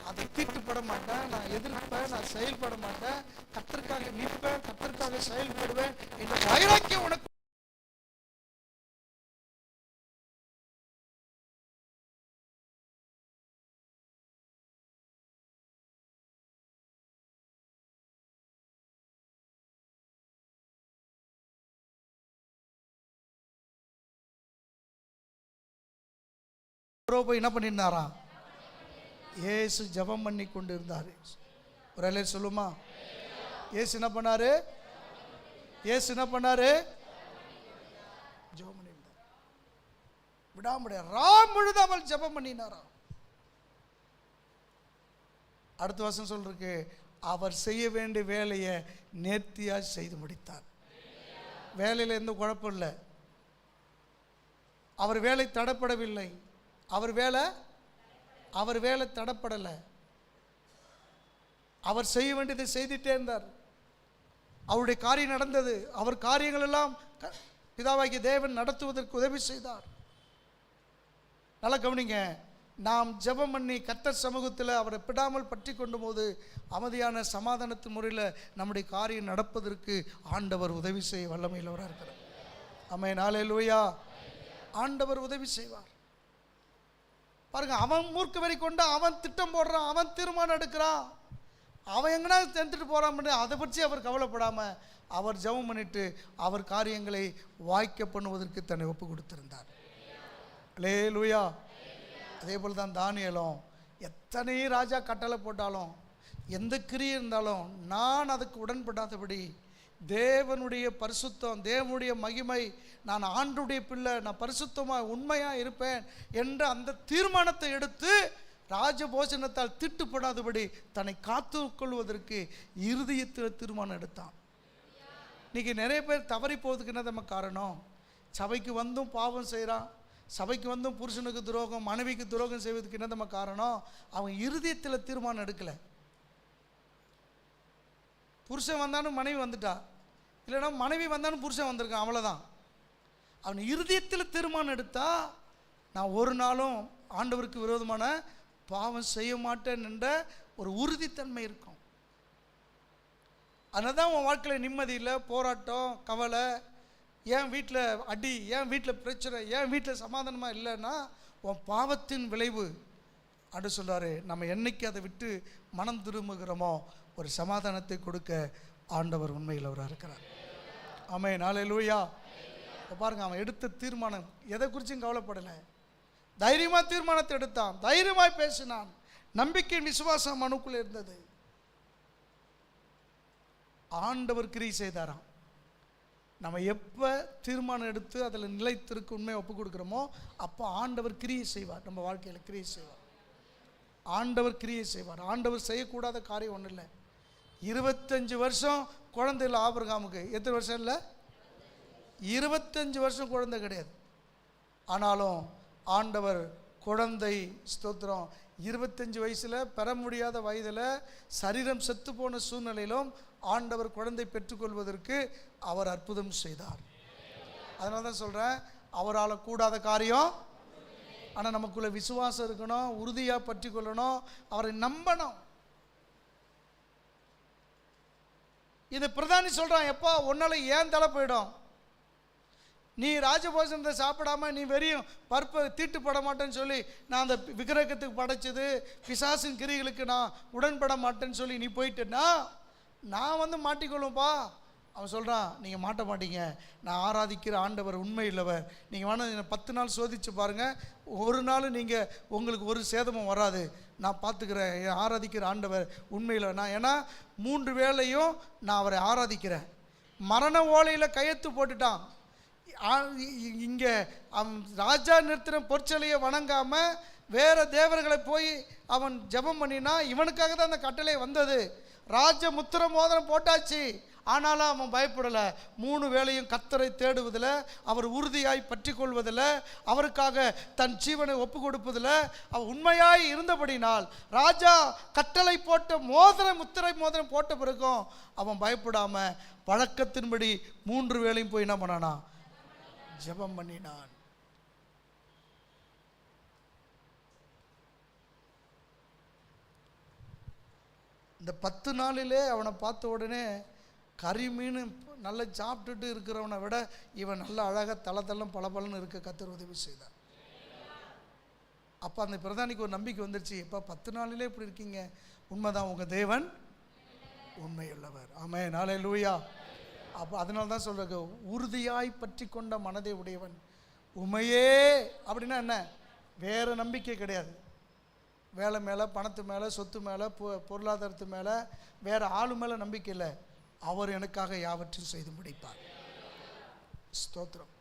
அதை தீட்டுப்பட மாட்டேன், நான் எதிர்ப்பேன், நான் செயல்பட மாட்டேன், கர்த்தருக்காக நிற்பேன், கர்த்தருக்காக செயல்படுவேன் என்ற வைராக்கியம் உனக்கு போய் என்ன பண்ணியிருந்தாராம்? ஏசு ஜெபம் பண்ணி கொண்டு இருந்தார். ஒரு அலை சொல்லுமா? ஏசு என்ன பண்ணாரு? ஏசு என்ன பண்ணாரு? ஜெபம் பண்ணியிருந்தார். விடாமுடிய ராம் முழுதும் அவள் ஜெபம் பண்ணினாராம். அடுத்த வருஷம் சொல்றதுக்கு, அவர் செய்ய வேண்டிய வேலையை நேர்த்தியா செய்து முடித்தார். வேலையில் எந்த குழப்பம் இல்லை. அவர் வேலை தடப்படவில்லை. அவர் வேலை தடப்படலை. அவர் செய்ய வேண்டியதை செய்துட்டே இருந்தார். அவருடைய காரியம் நடந்தது. அவர் காரியங்கள் எல்லாம் பிதாவாகிய தேவன் நடத்துவதற்கு உதவி செய்தார். நல்லா கவனிங்க. நாம் ஜெபம் பண்ணி கர்த்தர் சமூகத்தில் அவரை விடாமல் பற்றி கொண்டு போது அமைதியான சமாதானத்து முறையில் நம்முடைய காரியம் நடப்பதற்கு ஆண்டவர் உதவி செய்ய வல்லமையுள்ளவராக இருக்கிறார். ஆமென், ஹல்லேலூயா. ஆண்டவர் உதவி செய்வார். பாருங்க, அவன் மூர்க்க வெறி கொண்டு அவன் திட்டம் போடுறான், அவன் தீர்மானம் எடுக்கிறான், அவன் எங்கன்னா தெரிஞ்சுட்டு போறான். அதை பற்றி அவர் கவலைப்படாமல் அவர் ஜெபம் பண்ணிட்டு அவர் காரியங்களை வாய்க்க பண்ணுவதற்கு தன்னை ஒப்பு கொடுத்திருந்தார். அல்லேலூயா. அதே போல் தான் தானியேலும் எத்தனை ராஜா கட்டளை போட்டாலும் எந்த கிரியை இருந்தாலும் நான் அதுக்கு உடன்படாதபடி தேவனுடைய பரிசுத்தம், தேவனுடைய மகிமை, நான் ஆண்டுடைய பிள்ளை, நான் பரிசுத்தமாக உண்மையாக இருப்பேன் என்ற அந்த தீர்மானத்தை எடுத்து ராஜபோஜனத்தால் திட்டுப்படாதபடி தன்னை காத்து கொள்வதற்கு இருதயத்தில் தீர்மானம் எடுத்தான். இன்றைக்கி நிறைய பேர் தவறி போவதுக்கு என்ன நம்ம காரணம்? சபைக்கு வந்தும் பாவம் செய்கிறான், சபைக்கு வந்தும் புருஷனுக்கு துரோகம், மனைவிக்கு துரோகம் செய்வதற்கு என்ன நம்ம காரணம்? அவன் இருதயத்தில் தீர்மானம் எடுக்கலை. புருஷன் வந்தாலும் மனைவி வந்துட்டா, இல்லைன்னா மனைவி வந்தாலும் புருஷன் வந்திருக்கான், அவ்வளோதான். அவன் இருதயத்தில் தீர்மானம் எடுத்தா நான் ஒரு நாளும் ஆண்டவருக்கு விரோதமான பாவம் செய்ய மாட்டேன் என்ற ஒரு உறுதித்தன்மை இருக்கும். அதனால தான் உன் வாழ்க்கையில் நிம்மதி இல்லை, போராட்டம், கவலை, ஏன் வீட்டில் அடி, ஏன் வீட்டில் பிரச்சனை, ஏன் வீட்டில் சமாதானமாக இல்லைன்னா உன் பாவத்தின் விளைவு. அப்படி சொல்கிறாரு, நம்ம என்னைக்கு அதை விட்டு மனம் திரும்புகிறோமோ ஒரு சமாதானத்தை கொடுக்க ஆண்டவர் உண்மையில் அவராக இருக்கிறார். ஆமென், ஹல்லேலூயா. இப்போ பாருங்க, அவன் எடுத்த தீர்மானம் எதை குறிச்சும் கவலைப்படலை. தைரியமாக தீர்மானத்தை எடுத்தான், தைரியமாய் பேசினான். நம்பிக்கை விசுவாசம் மனுக்குள்ளே இருந்தது. ஆண்டவர் கிரியை செய்தாராம். நம்ம எப்போ தீர்மானம் எடுத்து அதில் நிலைத்திருக்கு உண்மையை ஒப்பு கொடுக்குறோமோ அப்போ ஆண்டவர் கிரியை செய்வார். நம்ம வாழ்க்கையில் கிரியை செய்வார். ஆண்டவர் கிரியை செய்வார். ஆண்டவர் செய்யக்கூடாத காரியம் ஒன்றும் இல்லை. 25 வருஷம் குழந்தை இல்லை ஆபிரகாமுக்கு. எத்தனை வருஷம் இல்லை? 25 வருஷம் குழந்தை கிடையாது. ஆனாலும் ஆண்டவர் குழந்தை, ஸ்தோத்திரம், 25 வயசில் பெற முடியாத வயதில் சரீரம் செத்து போன சூழ்நிலையிலும் ஆண்டவர் குழந்தை பெற்றுக்கொள்வதற்கு அவர் அற்புதம் செய்தார். அதனால தான் சொல்கிறேன், அவரால் கூடாத காரியம். ஆனால் நமக்குள்ள விசுவாசம் இருக்கணும், உறுதியாக பற்றி கொள்ளணும், அவரை நம்பணும். இந்த பிரதானி சொல்கிறான், எப்பா உன்னால ஏன் தலை போயிடும், நீ ராஜபோஜனத்தை சாப்பிடாம நீ வெறியும் பருப்பை தீட்டுப்பட மாட்டேன்னு சொல்லி நான் அந்த விக்கிரகத்துக்கு படைச்சது பிசாசின் கிரிகளுக்கு நான் உடன்பட மாட்டேன்னு சொல்லி நீ போயிட்டேன்னா நான் வந்து மாட்டிக்கொள்ளும்பா. அவன் சொல்கிறான், நீங்கள் மாட்ட மாட்டீங்க, நான் ஆராதிக்கிற ஆண்டவர் உண்மை இல்லவர். நீங்கள் வேணால் 10 நாள் சோதித்து பாருங்கள், ஒரு நாள் நீங்கள் உங்களுக்கு ஒரு சேதமும் வராது, நான் பார்த்துக்கிறேன். ஆராதிக்கிற ஆண்டவர் உண்மையில் நான், ஏன்னா 3 வேளையும் நான் அவரை ஆராதிக்கிறேன். மரண ஓலையில் கையெழுத்து போட்டுட்டான். இங்கே அவன் ராஜா நிறுத்தின பொற்சலையை வணங்காமல் வேறு தேவர்களை போய் அவன் ஜெபம் பண்ணினா இவனுக்காக தான் அந்த கட்டளை வந்தது. ராஜ முத்திர மோதிரம் போட்டாச்சு, ஆனாலும் அவன் பயப்படலை. 3 வேளையும் கர்த்தரை தேடுவதில், அவர் உறுதியாய் பற்றி கொள்வதில், அவருக்காக தன் ஜீவனை ஒப்பு கொடுப்பதில் அவன் உண்மையாய் இருந்தபடினால் ராஜா கட்டளை போட்ட முத்திரை மோதிரம் போட்ட பிறகும் அவன் பயப்படாம வழக்கத்தின்படி 3 வேளையும் போய் என்ன பண்ணானா? ஜெபம் பண்ணினான். இந்த 10 நாளிலே அவனை பார்த்த உடனே கறி மீன் நல்லா சாப்பிட்டுட்டு இருக்கிறவனை விட இவன் நல்ல அழகாக தளத்தளம் பளபளன்னு இருக்க கர்த்தர் உதவி செய்தார். அப்போ அந்த பிரதானிக்கு ஒரு நம்பிக்கை வந்துருச்சு. இப்போ 10 நாளிலே இப்படி இருக்கீங்க, உண்மைதான், உங்கள் தேவன் உண்மையுள்ளவர். ஆமென், ஹல்லேலூயா. அப்போ அதனால தான் சொல்கிறாங்க, உறுதியாய் பற்றி கொண்ட மனதை உடையவன் உமையே. அப்படின்னா என்ன? வேறு நம்பிக்கை கிடையாது. வேலை மேலே, பணத்து மேலே, சொத்து மேலே, பொருளாதாரத்து மேலே, வேறு ஆளு மேலே நம்பிக்கை இல்லை. அவர் எனக்காக யாவற்றையும் செய்து முடிப்பார். ஸ்தோத்திரம்.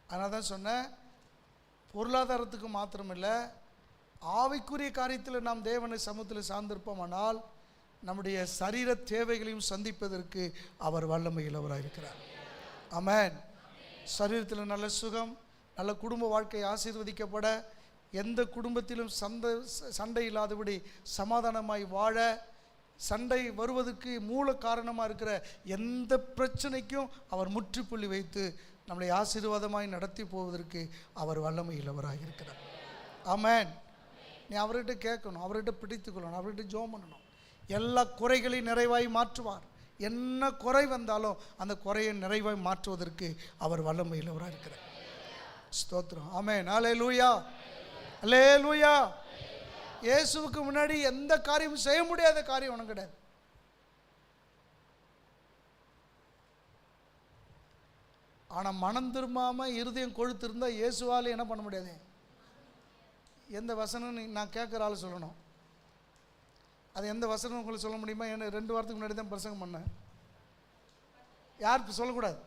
அதனால தான் சொன்னேன், பொருளாதாரத்துக்கு மாத்திரமில்லை, ஆவிக்குரிய காரியத்தில் நாம் தேவனை சமூகத்தில் சார்ந்திருப்போமானால் நம்முடைய சரீர தேவைகளையும் சந்திப்பதற்கு அவர் வல்லமையுள்ளவராக இருக்கிறார். ஆமென். சரீரத்தில் நல்ல சுகம், நல்ல குடும்ப வாழ்க்கை ஆசீர்வதிக்கப்பட, எந்த குடும்பத்திலும் சண்டை இல்லாதபடி சமாதானமாய் வாழ, சண்டை வருவதற்கு மூல காரணமாக இருக்கிற எந்த பிரச்சனைக்கும் அவர் முற்றுப்புள்ளி வைத்து நம்மளை ஆசீர்வாதமாய் நடத்தி போவதற்கு அவர் வல்லமையுள்ளவராக இருக்கிறார். ஆமென். நீ அவர்கிட்ட கேட்கணும், அவர்கிட்ட பிடித்துக்கொள்ளணும், அவர்கிட்ட ஜெபம் பண்ணணும். எல்லா குறைகளையும் நிறைவாய் மாற்றுவார். என்ன குறை வந்தாலும் அந்த குறையை நிறைவாய் மாற்றுவதற்கு அவர் வல்லமையுள்ளவராக இருக்கிறார். ஸ்தோத்திரம். ஆமென், ஹல்லேலூயா, ஹல்லேலூயா. இயேசுவுக்கு முன்னாடி எந்த காரியமும் செய்ய முடியாத காரியம் ஒன்றும் கிடையாது. ஆனால் மனம் திரும்பாமல் இருதயம் கொழுத்திருந்தால் இயேசுவால் என்ன பண்ண முடியாது. எந்த வசனம் நான் கேட்குற ஆள் சொல்லணும். அது எந்த வசனம் உங்களுக்கு சொல்ல முடியுமா? என்ன 2 வாரத்துக்கு முன்னாடி தான் பிரசங்கம் பண்ணேன். யாருக்கு சொல்லக்கூடாது,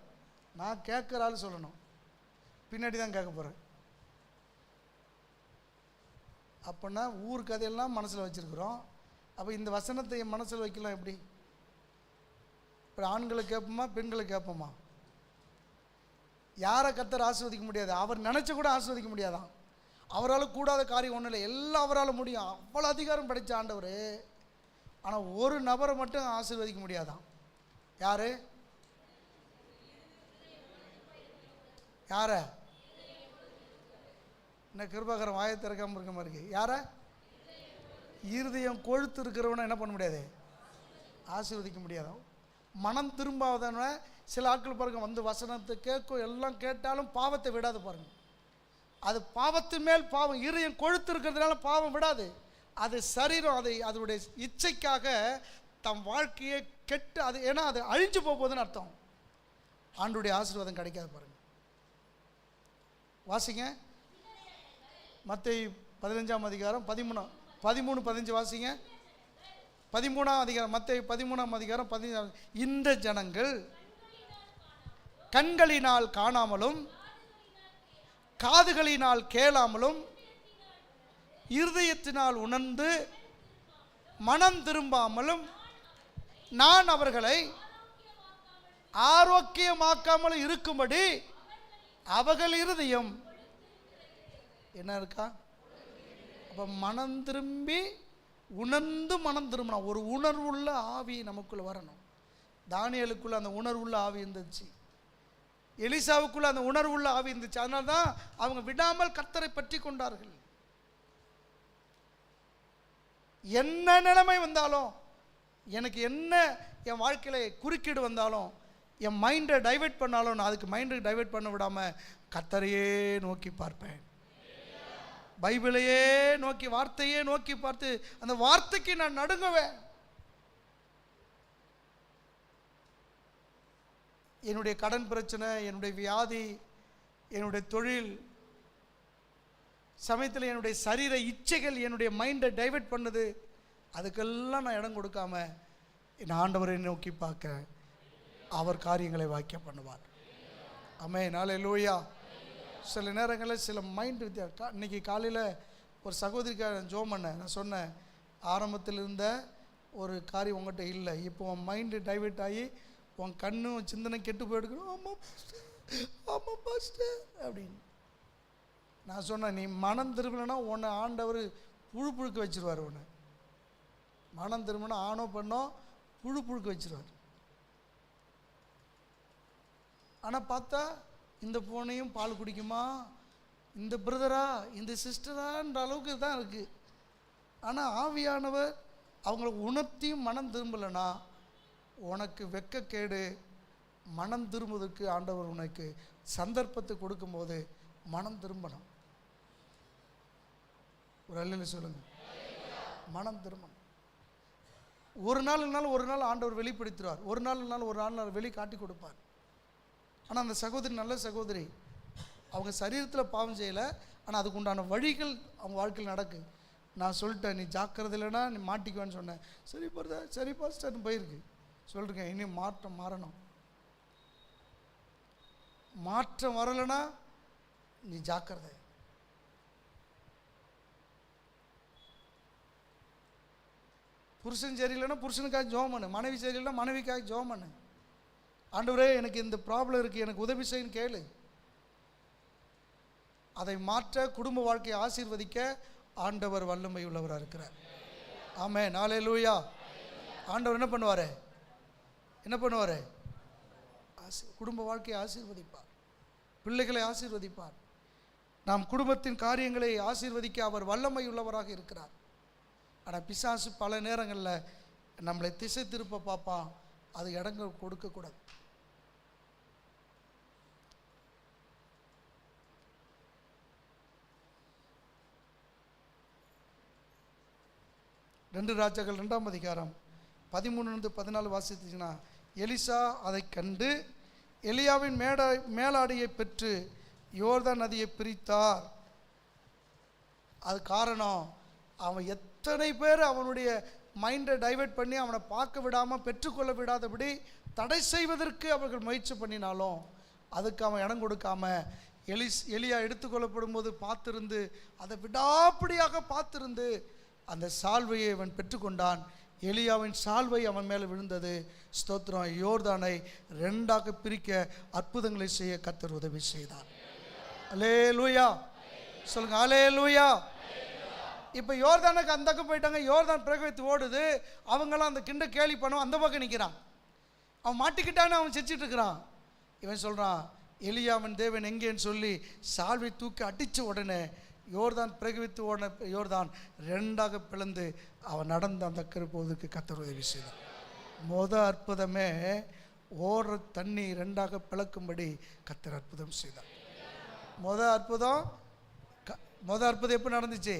நான் கேட்குற ஆள் சொல்லணும். பின்னாடி தான் கேட்க போகிறேன். அப்படின்னா ஊர் கதையெல்லாம் மனசில் வச்சுருக்குறோம். அப்போ இந்த வசனத்தை என் மனசில் வைக்கலாம் எப்படி? இப்போ ஆண்களை கேட்போமா, பெண்களை கேட்போமா? யாரை கர்த்தர் ஆசீர்வதிக்க முடியாது? அவர் நினச்ச கூட ஆசீர்வதிக்க முடியாதான். அவரால் கூடாத காரியம் ஒன்றும் இல்லை, எல்லாம் அவரால் முடியும். அவ்வளோ அதிகாரம் படைத்த ஆண்டவர். ஆனால் ஒரு நபரை மட்டும் ஆசீர்வதிக்க முடியாதான். யார்? யார? என்ன கிருபாகரம் வாயை திறக்காமல் இருக்க மாதிரி இருக்கு. யார? இருதயம் கொழுத்து இருக்கிறவனை என்ன பண்ண முடியாது, ஆசீர்வதிக்க முடியாதோ. மனம் திரும்பாதவன சில ஆட்கள் பாருங்க, வந்து வசனத்தை கேட்கும், எல்லாம் கேட்டாலும் பாவத்தை விடாது பாருங்க. அது பாவத்து மேல் பாவம். இருதயம் கொழுத்து இருக்கிறதுனால பாவம் விடாது. அது சரீரம் அதை அதனுடைய இச்சைக்காக தம் வாழ்க்கையை கெட்டு அது, ஏன்னா அது அழிஞ்சு போகுதுன்னு அர்த்தம். ஆண்டுடைய ஆசீர்வாதம் கிடைக்காது பாருங்க. வாசிங்க மத்தேயு 15ஆம் அதிகாரம் 13-15 வாசிங்க. 13ஆம் அதிகாரம் மத்தேயு 13ஆம் அதிகாரம் 15. இந்த ஜனங்கள் கண்களினால் காணாமலும் காதுகளினால் கேளாமலும் இருதயத்தினால் உணர்ந்து மனம் திரும்பாமலும் நான் அவர்களை ஆரோக்கியமாக்காமலும் இருக்கும்படி அவர்கள் இருதயம் என்ன இருக்கா. அப்போ மனம் திரும்பி உணர்ந்து மனம் திரும்பணும். ஒரு உணர்வுள்ள ஆவி நமக்குள்ள வரணும். தானியேலுக்குள்ள அந்த உணர்வுள்ள ஆவி இருந்துச்சு, எலிசாவுக்குள்ள அந்த உணர்வுள்ள ஆவி இருந்துச்சு. அதனால தான் அவங்க விடாமல் கர்த்தரை பற்றி கொண்டார்கள். என்ன நிலைமை வந்தாலும், எனக்கு என்ன என் வாழ்க்கையில் குறுக்கீடு வந்தாலும், என் மைண்டை டைவெர்ட் பண்ணாலும், நான் அதுக்கு மைண்டை டைவெர்ட் பண்ண விடாமல் கர்த்தரையே நோக்கி பார்ப்பேன். பைபிளையே நோக்கி, வார்த்தையே நோக்கி பார்த்து அந்த வார்த்தைக்கு நான் நடுங்குவேன். என்னுடைய கடன் பிரச்சனை, என்னுடைய வியாதி, என்னுடைய தொழில் சமயத்தில் என்னுடைய சரீர இச்சைகள் என்னுடைய மைண்டை டைவெர்ட் பண்ணுது. அதுக்கெல்லாம் நான் இடம் கொடுக்காம என் ஆண்டவரை நோக்கி பார்க்க அவர் காரியங்களை வாக்கிய பண்ணுவார். ஆமென், ஹல்லேலூயா. சில நேரங்களில் சில மைண்ட் இன்னைக்கு காலையில் ஒரு சகோதரிக்காக ஜோம் பண்ணேன். நான் சொன்னேன், ஆரம்பத்தில் இருந்த ஒரு காரியம் உங்கள்கிட்ட இல்லை, இப்போ உன் மைண்டு டைவெர்ட் ஆகி உன் கண்ணும் சிந்தனை கெட்டு போயிடுக்கணும். ஆமாம் பாஸ்டர், ஆமாம் பாஸ்டர் அப்படின்னு நான் சொன்னேன். நீ மனம் திரும்பலைன்னா உன்னை ஆண்டவர் புழுக்க வச்சிருவார். உன்னை மனம் திரும்பினா ஆணோ பண்ணோ புழுக்க வச்சிருவார். ஆனால் பார்த்தா இந்த பூனையும் பால் குடிக்குமா, இந்த பிரதரா இந்த சிஸ்டரான்ற அளவுக்கு தான் இருக்குது. ஆனால் ஆவியானவர் அவங்கள உணர்த்தியும் மனம் திரும்பலைன்னா உனக்கு வெட்கக்கேடு. மனம் திரும்புவதற்கு ஆண்டவர் உனக்கு சந்தர்ப்பத்தை கொடுக்கும்போது மனம் திரும்பணும். ஒரு அல்லைன்னு சொல்லுங்க, மனம் திரும்பணும். ஒரு நாள் ஆண்டவர் வெளிப்படுத்துவார், ஒரு நாள் வெளி காட்டி கொடுப்பார். ஆனால் அந்த சகோதரி நல்ல சகோதரி, அவங்க சரீரத்தில் பாவம் செய்யலை, ஆனால் அதுக்கு உண்டான வழிகள் அவங்க வாழ்க்கையில் நடக்கு. நான் சொல்லிட்டேன், நீ ஜாக்கிரதை இல்லைன்னா நீ மாட்டிக்குவேன்னு சொன்னேன். சரி போகிறதா, சரி பாஸ்டர்னு போயிருக்கு. சொல்லிருக்கேன், இனி மாற்றம் மாறணும். மாற்றம் வரலைன்னா நீ ஜாக்கிரதை. புருஷன் சரியில்லைன்னா புருஷனுக்காக ஜெபம் பண்ணு, மனைவி சரியில்லைன்னா மனைவிக்காக ஜெபம் பண்ணு. ஆண்டவரே எனக்கு இந்த ப்ராப்ளம் இருக்குது, எனக்கு உதவி செய்யன்னு கேளு. அதை மாற்ற, குடும்ப வாழ்க்கையை ஆசீர்வதிக்க ஆண்டவர் வல்லமை உள்ளவராக இருக்கிறார். ஆமென், ஹல்லேலூயா. ஆண்டவர் என்ன பண்ணுவார்? குடும்ப வாழ்க்கையை ஆசீர்வதிப்பார், பிள்ளைகளை ஆசீர்வதிப்பார். நாம் குடும்பத்தின் காரியங்களை ஆசீர்வதிக்க அவர் வல்லமை உள்ளவராக இருக்கிறார். ஆனால் பிசாசு பல நேரங்களில் நம்மளை திசை திருப்ப பார்ப்பான். அது இடங்கள் கொடுக்கக்கூடாது. ரெண்டு ராஜாக்கள் 2ஆம் அதிகாரம் 13-14 வாசித்தீங்கன்னா, எலிசா அதை கண்டு எலியாவின் மேலாடையை பெற்று யோர்தான் நதியை பிரித்தார். அது காரணம், அவன் எத்தனை பேர் அவனுடைய மைண்டை டைவெர்ட் பண்ணி அவனை பார்க்க விடாமல், பெற்றுக்கொள்ள விடாதபடி தடை செய்வதற்கு அவர்கள் முயற்சி பண்ணினாலும் அதுக்கு அவன் இடம் கொடுக்காம எலியா எடுத்துக்கொள்ளப்படும் போது பார்த்திருந்து, அதை விடாப்பிடியாக பார்த்திருந்து அந்த சால்வையை அவன் பெற்றுக்கொண்டான். எலியாவின் சால்வை அவன் மேலே விழுந்தது. ஸ்தோத்திரம். யோர்தானை 2ஆக பிரிக்க அற்புதங்களை செய்ய கர்த்தர் உதவி செய்தார். அல்லேலூயா சொல்லுங்க, அல்லேலூயா. இப்போ யோர்தானுக்கு அந்த பக்கம் போயிட்டாங்க. யோர்தான் பிரகவித்து ஓடுது. அவங்களாம் அந்த கிண்ட கேலி பண்ணும், அந்த பக்கம் நிற்கிறான். அவன் மாட்டிக்கிட்டான்னு அவன் செஞ்சிட்டு இருக்கிறான். இவன் சொல்கிறான், எலியாவின் தேவன் எங்கேன்னு சொல்லி சால்வை தூக்கி அடித்த உடனே யோர்தான் பிரகவித்து ஓடின யோர்தான் 2ஆக பிளந்து அவன் நடந்த அந்த போவதற்கு கர்த்தர் உதவி செய்தார். அற்புதமே ஓடுற தண்ணி 2ஆக பிளக்கும்படி கர்த்தர் அற்புதம் செய்தார். அற்புதம் எப்போ நடந்துச்சு?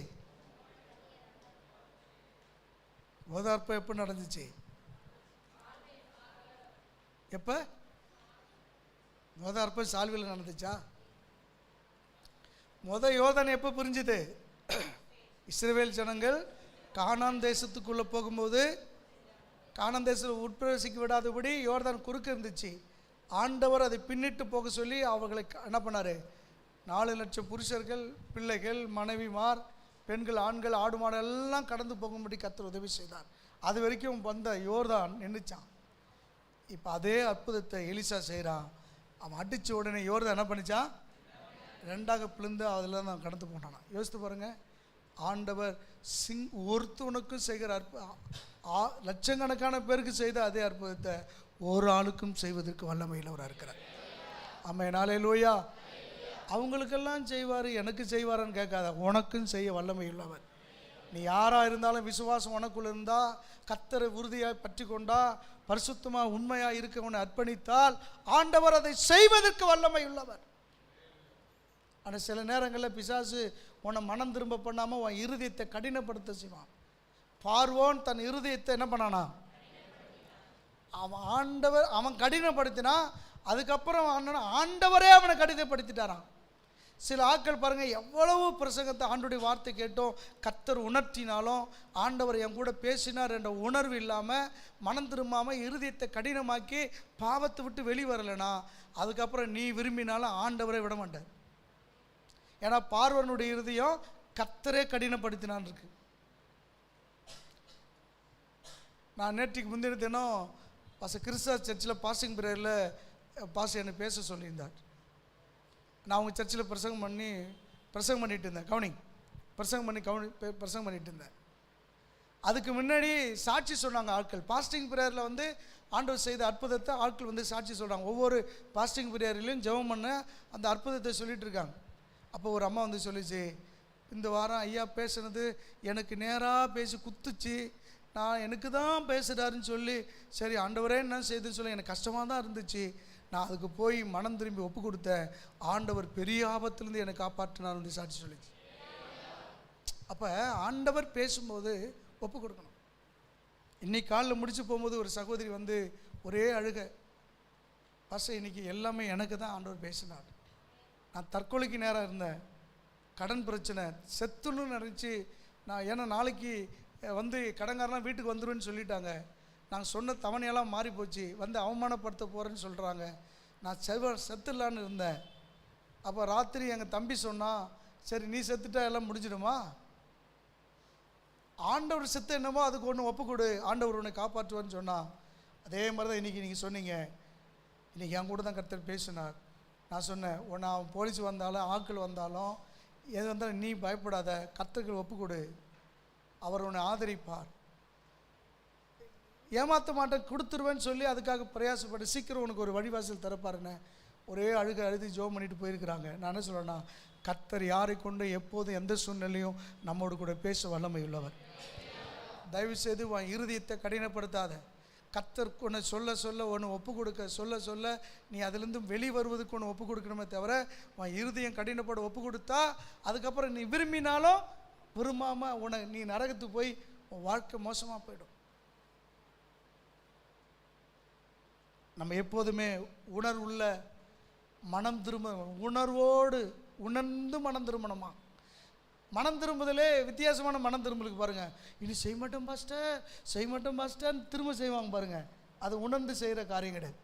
அற்புதம் எப்போ நடந்துச்சு? எப்போ? அற்புதம் சால்வையில் நடந்துச்சா? யோர்தான் எப்போ புரிஞ்சுது? இஸ்ரவேல் ஜனங்கள் கானான் தேசத்துக்குள்ளே போகும்போது, கானான் தேசத்தில் உட்பிரவேசிக்க விடாதபடி யோர்தான் குறுக்க இருந்துச்சு. ஆண்டவர் அதை பின்னிட்டு போக சொல்லி அவர்களை என்ன பண்ணார்? 4 லட்சம் புருஷர்கள், பிள்ளைகள், மனைவிமார், பெண்கள், ஆண்கள், ஆடு மாடு எல்லாம் கடந்து போகும்படி கர்த்தர் உதவி செய்தார். அது வரைக்கும் வந்த யோர்தான் நின்றுச்சான். இப்போ அதே அற்புதத்தை எலிசா செய்கிறான். அவன் அடித்த உடனே யோர்தான் என்ன பண்ணிச்சான்? 2ஆக பிளந்து அதில் தான் கடந்து போனானா. யோசித்து பாருங்கள், ஆண்டவர் ஒருத்தவனுக்கும் செய்கிற லட்சக்கணக்கான பேருக்கு செய்த அதே அற்புதத்தை ஒரு ஆளுக்கும் செய்வதற்கு வல்லமையிலவராக இருக்கிறார். ஆமென், ஹல்லேலூயா. அவங்களுக்கெல்லாம் செய்வார், எனக்கு செய்வார்னு கேட்காத, உனக்கும் செய்ய வல்லமை உள்ளவர். நீ யாராக இருந்தாலும் விசுவாசம் உனக்குள்ள இருந்தால், கர்த்தரை உறுதியாக பற்றி கொண்டா, பரிசுத்தமாக உண்மையாக இருக்கவனை அர்ப்பணித்தால் ஆண்டவர் அதை செய்வதற்கு வல்லமை உள்ளவர். ஆனால் சில நேரங்களில் பிசாசு உன்னை மனம் திரும்ப பண்ணாமல் உன் இருதயத்தை கடினப்படுத்த செய்வான். பார்வோன் தன் இருதயத்தை என்ன பண்ணானா? அவன் கடினப்படுத்தினா, அதுக்கப்புறம் ஆண்டவரே அவனை கடினப்படுத்திட்டாரான். சில ஆட்கள் பாருங்கள், எவ்வளவு பிரசங்கத்தை ஆண்டுடைய வார்த்தை கேட்டோம், கர்த்தர் உணர்த்தினாலும் ஆண்டவர் என் கூட பேசினார் என்ற உணர்வு இல்லாமல், மனம் திரும்பாமல் இருதயத்தை கடினமாக்கி பாவத்தை விட்டு வெளிவரலைனா, அதுக்கப்புறம் நீ விரும்பினாலும் ஆண்டவரை விட மாட்டார். ஏன்னா பார்வனுடைய இருதயம் கர்த்தரே கடினப்படுத்தினான் இருக்கு. நான் நேற்றுக்கு முந்தின தினம் கிறிஸ்தவ சர்ச்சில் பாஸ்டிங் பிரேயரில் பாஸ்டர் என்னை பேச சொல்லியிருந்தார். நான் அவங்க சர்ச்சில் பிரசங்கம் பண்ணிட்டு இருந்தேன். பிரசங்கம் பண்ணிட்டு இருந்தேன். அதுக்கு முன்னாடி சாட்சி சொன்னாங்க ஆட்கள். பாஸ்டிங் பிரேயரில் வந்து ஆண்டவர் செய்த அற்புதத்தை ஆட்கள் வந்து சாட்சி சொல்கிறாங்க. ஒவ்வொரு பாஸ்டிங் பிரேயர்லையும் ஜெபம் பண்ண அந்த அற்புதத்தை சொல்லிட்டு இருக்காங்க. அப்போ ஒரு அம்மா வந்து சொல்லிச்சு, இந்த வாரம் ஐயா பேசுனது எனக்கு நேராக பேசி குத்துச்சு, நான் எனக்கு தான் பேசுகிறாருன்னு சொல்லி, சரி ஆண்டவரே என்ன செய்துன்னு சொல்லி எனக்கு கஷ்டமாக தான் இருந்துச்சு. நான் அதுக்கு போய் மனம் திரும்பி ஒப்பு கொடுத்தேன். ஆண்டவர் பெரிய ஆபத்துலேருந்து என்னை காப்பாற்றினார் வந்து சாட்சி சொல்லிச்சு. அப்போ ஆண்டவர் பேசும்போது ஒப்பு கொடுக்கணும். இன்னைக்கு காலில் முடிச்சு போகும்போது ஒரு சகோதரி வந்து ஒரே அழுக, பாஸ்டர் இன்னைக்கு எல்லாமே எனக்கு தான் ஆண்டவர் பேசினார். நான் தற்கொலைக்கு நேரம் இருந்தேன், கடன் பிரச்சனை, செத்துன்னு நினச்சி நான், ஏன்னா நாளைக்கு வந்து கடன்காரெலாம் வீட்டுக்கு வந்துடுவேன்னு சொல்லிட்டாங்க. நான் சொன்ன தவணையெல்லாம் மாறி போச்சு, வந்து அவமானப்படுத்த போகிறேன்னு சொல்கிறாங்க. நான் செத்துடலான்னு இருந்தேன். அப்போ ராத்திரி எங்கள் தம்பி சொன்னால், சரி நீ செத்துட்டா எல்லாம் முடிஞ்சிடுமா, ஆண்டவர் செத்து என்னமோ அதுக்கு ஒன்று ஒப்பு கொடு, ஆண்டவர் உன்னை காப்பாற்றுவான்னு சொன்னால். அதே மாதிரி தான் இன்றைக்கி நீங்கள் சொன்னீங்க. இன்றைக்கி என் கூட தான் கர்த்தர் பேசினார். நான் சொன்னேன், உன்னை அவன் போலீஸ் வந்தாலும் ஆட்கள் வந்தாலும் எது வந்தாலும் நீ பயப்படாத, கர்த்தருக்கு ஒப்பு கொடு, அவர் உன்னை ஆதரிப்பார், ஏமாற்ற மாட்டேன், கொடுத்துருவேன்னு சொல்லி அதுக்காக பிரயாசப்பட்டு சீக்கிரம் உனக்கு ஒரு வழிவாசல் திறப்பாருன்னு ஒரே அழுது ஜோம் பண்ணிட்டு போயிருக்கிறாங்க. நான் என்ன சொல்கிறேன்னா, கர்த்தர் யாரை கொண்டு எப்போதும் எந்த சூழ்நிலையும் நம்மோடு கூட பேச வல்லமை உள்ளவர். தயவுசெய்து உன் இருதயத்தை கடினப்படுத்தாத. கர்த்தர் உன்னை சொல்ல ஒன்று ஒப்பு கொடுக்க சொல்ல நீ அதிலிருந்து வெளி வருவதுக்கு ஒன்று ஒப்பு கொடுக்கணுமே தவிர, உன் இருதயம் கடினப்பட ஒப்பு கொடுத்தா அதுக்கப்புறம் நீ விரும்பினாலும் விரும்பாமல் நீ நரகத்துக்கு போய் உன் வாழ்க்கை மோசமாக போயிடும். நம்ம எப்போதுமே உணர்வுள்ள மனம் திரும்ப, உணர்வோடு உணர்ந்து மனம் திரும்பணுமா. மனம் திரும்புதலே வித்தியாசமான மனம் திரும்பலுக்கு பாருங்கள். இனி செய்ய மாட்டோம் பாஸ்டர்ன்னு திரும்ப செய்வாங்க பாருங்கள். அது உணர்ந்து செய்கிற காரியம் கிடையாது.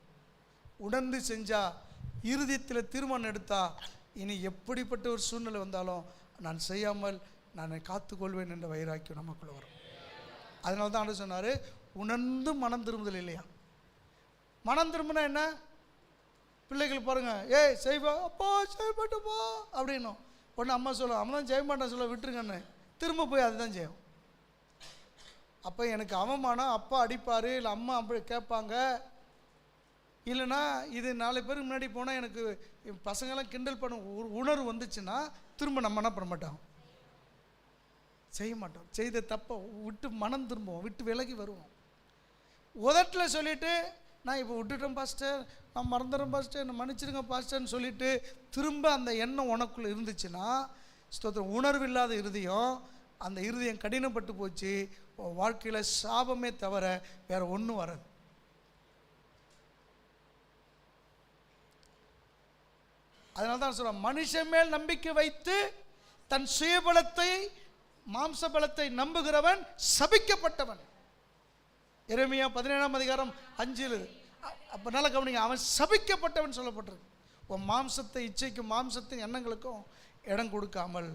உணர்ந்து செஞ்சால், இருதயத்தில் தீர்மானம் எடுத்தா, இனி எப்படிப்பட்ட ஒரு சூழ்நிலை வந்தாலும் நான் செய்யாமல் நான் காத்துக்கொள்வேன் என்ற வைராக்கியம் நமக்குள்ளே வரும். அதனால தான் ஆண்டவர் சொன்னார், உணர்ந்து மனம் திரும்புதல் இல்லையா. மனம் திரும்பினா என்ன, பிள்ளைகள் பாருங்கள், ஏய் செய்வா அப்பா செய்ய மாட்டோப்பா அப்படின்னும். ஒன்று அம்மா சொல்லும், அவன் தான் செய்ய மாட்டான் சொல்ல விட்டுருங்கன்னு, திரும்ப போய் அதுதான் செய்யும். அப்போ எனக்கு அவமானம், அப்பா அடிப்பார், இல்லை அம்மா அப்படி கேட்பாங்க, இல்லைன்னா இது 4 பேருக்கு முன்னாடி போனால் எனக்கு பசங்களாம் கிண்டல் பண்ண உணர்வு வந்துச்சுன்னா திரும்ப நம்ம என்ன பண்ண மாட்டோம், செய்ய மாட்டோம். செய்த தப்பை விட்டு மனம் திரும்புவோம், விட்டு விலகி வருவோம். உதட்டில் சொல்லிவிட்டு நான் இப்போ விட்டுட்டேன் பாஸ்டர், நான் மறந்துடுறேன் பாஸ்டர், என்னை மன்னிச்சிடுங்க பாஸ்டர்ன்னு சொல்லிவிட்டு திரும்ப அந்த எண்ணம் உனக்குள்ளே இருந்துச்சுன்னா, ஸ்தோத்திரம், உணர்வு இல்லாத இருதயம், அந்த இருதயம் கடினப்பட்டு போச்சு, வாழ்க்கையில் சாபமே தவிர வேறு ஒன்றும் வராது. அதனால தான் சொல்கிறேன், மனுஷன் மேல் நம்பிக்கை வைத்து தன் சுயபலத்தை மாம்ச பலத்தை நம்புகிறவன் சபிக்கப்பட்டவன். எரேமியா 17:5. அப்போ நல்ல கவனிங்க, அவன் சபிக்கப்பட்டவன் சொல்லப்பட்டிருக்கு. உன் மாம்சத்தை இச்சைக்கும் மாம்சத்தின் எண்ணங்களுக்கும் இடம் கொடுக்காமல்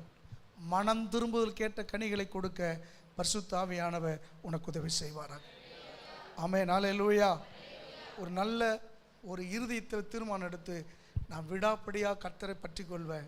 மனம் திரும்புதல் கேட்ட கனிகளை கொடுக்க பரிசுத்த ஆவியானவர் உனக்கு உதவி செய்வாராக. ஆமென், அல்லேலூயா. ஒரு நல்ல ஒரு இருதயத்தில் தீர்மானம் எடுத்து நான் விடாப்படியாக கர்த்தரை பற்றி கொள்வேன்,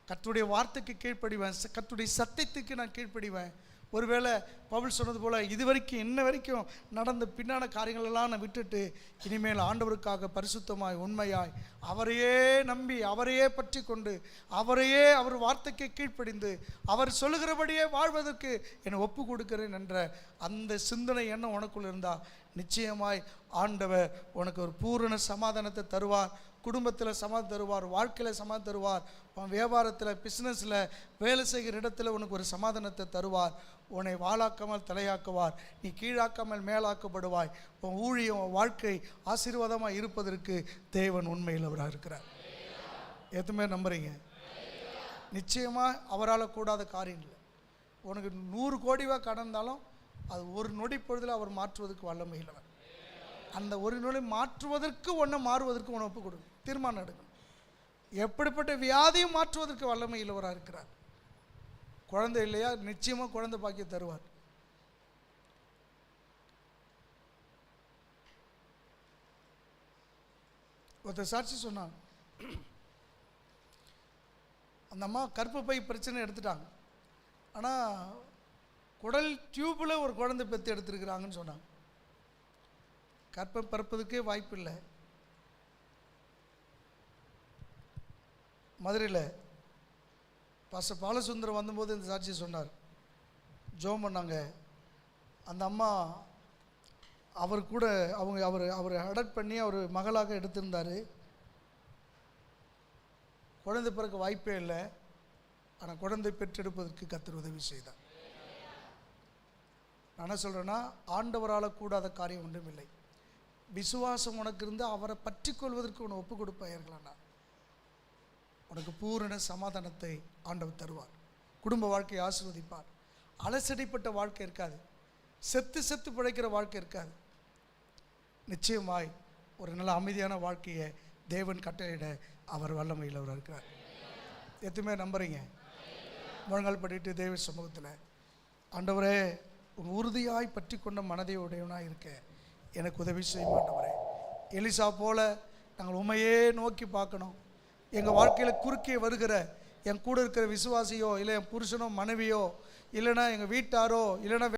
கர்த்தருடைய வார்த்தைக்கு கீழ்ப்படிவேன், கர்த்தருடைய சத்தியத்துக்கு நான் கீழ்ப்படிவேன். ஒருவேளை பவுல் சொன்னது போல் இதுவரைக்கும் இன்ன வரைக்கும் நடந்த பின்னான காரியங்களெல்லாம் நான் விட்டுட்டு இனிமேல் ஆண்டவருக்காக பரிசுத்தமாய் உண்மையாய் அவரையே நம்பி அவரையே பற்றி கொண்டு அவரையே அவர் வார்த்தைக்கு கீழ்ப்படிந்து அவர் சொல்லுகிறபடியே வாழ்வதற்கு என்னை ஒப்பு கொடுக்கிறேன் என்ற அந்த சிந்தனை எண்ணம் உனக்குள் இருந்தால் நிச்சயமாய் ஆண்டவர் உனக்கு ஒரு பூரண சமாதானத்தை தருவார். குடும்பத்தில் சமாதானம் தருவார், வாழ்க்கையில் சமாதானம் தருவார், உன் வியாபாரத்தில் பிஸ்னஸில் வேலை செய்கிற இடத்துல உனக்கு ஒரு சமாதானத்தை தருவார். உன்னை வாழாக்காமல் தலையாக்குவார், நீ கீழாக்காமல் மேலாக்கப்படுவாய். உன் ஊழியம் உன் வாழ்க்கை ஆசீர்வாதமாக இருப்பதற்கு தேவன் உண்மையில் அவராக இருக்கிறார். எதுவுமே நம்புறீங்க? நிச்சயமாக அவரால் கூடாத காரியம் இல்லை. உனக்கு 100 கோடி ரூபா கடந்தாலும் அது ஒரு நொடி பொழுதில் அவர் மாற்றுவதற்கு வல்லமை இல்லவர். அந்த ஒரு நொடி மாற்றுவதற்கு ஒன்றை மாறுவதற்கு உன்னை ஒப்பு கொடுங்க, தீர்மானம் எடுக்கணும். எப்படிப்பட்ட வியாதியும் மாற்றுவதற்கு வல்லமை இல்லவராக இருக்கிறார். குழந்தை இல்லையா, நிச்சயமாக குழந்தை பாக்கியம் தருவார். ஒருத்தர் சாட்சி சொன்னாங்க, அந்த அம்மா கர்ப்பப்பை பிரச்சனை எடுத்துட்டாங்க, ஆனால் குடல் டியூப்பில் ஒரு குழந்தை பெற்று எடுத்துருக்குறாங்கன்னு சொன்னாங்க. கர்ப்பம் பிறப்பதுக்கே வாய்ப்பு இல்லை. மதுரையில் பாஸ்டர் பாலசுந்தரம் வந்தபோது இந்த சாட்சியை சொன்னார். ஜோம் பண்ணாங்க. அந்த அம்மா அவர் கூட அவர் அடாப்ட் பண்ணி அவர் மகளாக எடுத்திருந்தார். குழந்தை பிறக்க வாய்ப்பே இல்லை. ஆனால் குழந்தை பெற்றெடுப்பதற்கு கர்த்தர் உதவி செய்தார். நான் என்ன சொல்கிறேன்னா, ஆண்டவரால் கூடாத காரியம் ஒன்றும் இல்லை. விசுவாசம் உனக்கு இருந்து அவரை பற்றி கொள்வதற்கு உன்னை ஒப்பு கொடுப்பார்களானா உனக்கு பூரண சமாதானத்தை ஆண்டவர் தருவார். குடும்ப வாழ்க்கையை ஆசீர்வதிப்பார். அலசடிப்பட்ட வாழ்க்கை இருக்காது. செத்து பிழைக்கிற வாழ்க்கை இருக்காது. நிச்சயமாய் ஒரு நல்ல அமைதியான வாழ்க்கையை தேவன் கட்டளையிட அவர் வல்லமையில் அவர் இருக்கிறார். எதுவுமே நம்புறீங்க? முழங்கால் படிட்டு தேவ சமூகத்தில், ஆண்டவரே உன் உறுதியாய் பற்றி கொண்ட மனதை உடையவனாக இருக்க எனக்கு உதவி செய்யும் ஆண்டவரே. எலிசா போல நாங்கள் உண்மையே நோக்கி பார்க்கணும். எங்கள் வாழ்க்கையில் குறுக்கே வருகிற என் கூட இருக்கிற விசுவாசியோ இல்லை என் புருஷனோ மனைவியோ இல்லைன்னா எங்கள் வீட்டாரோ இல்லைன்னா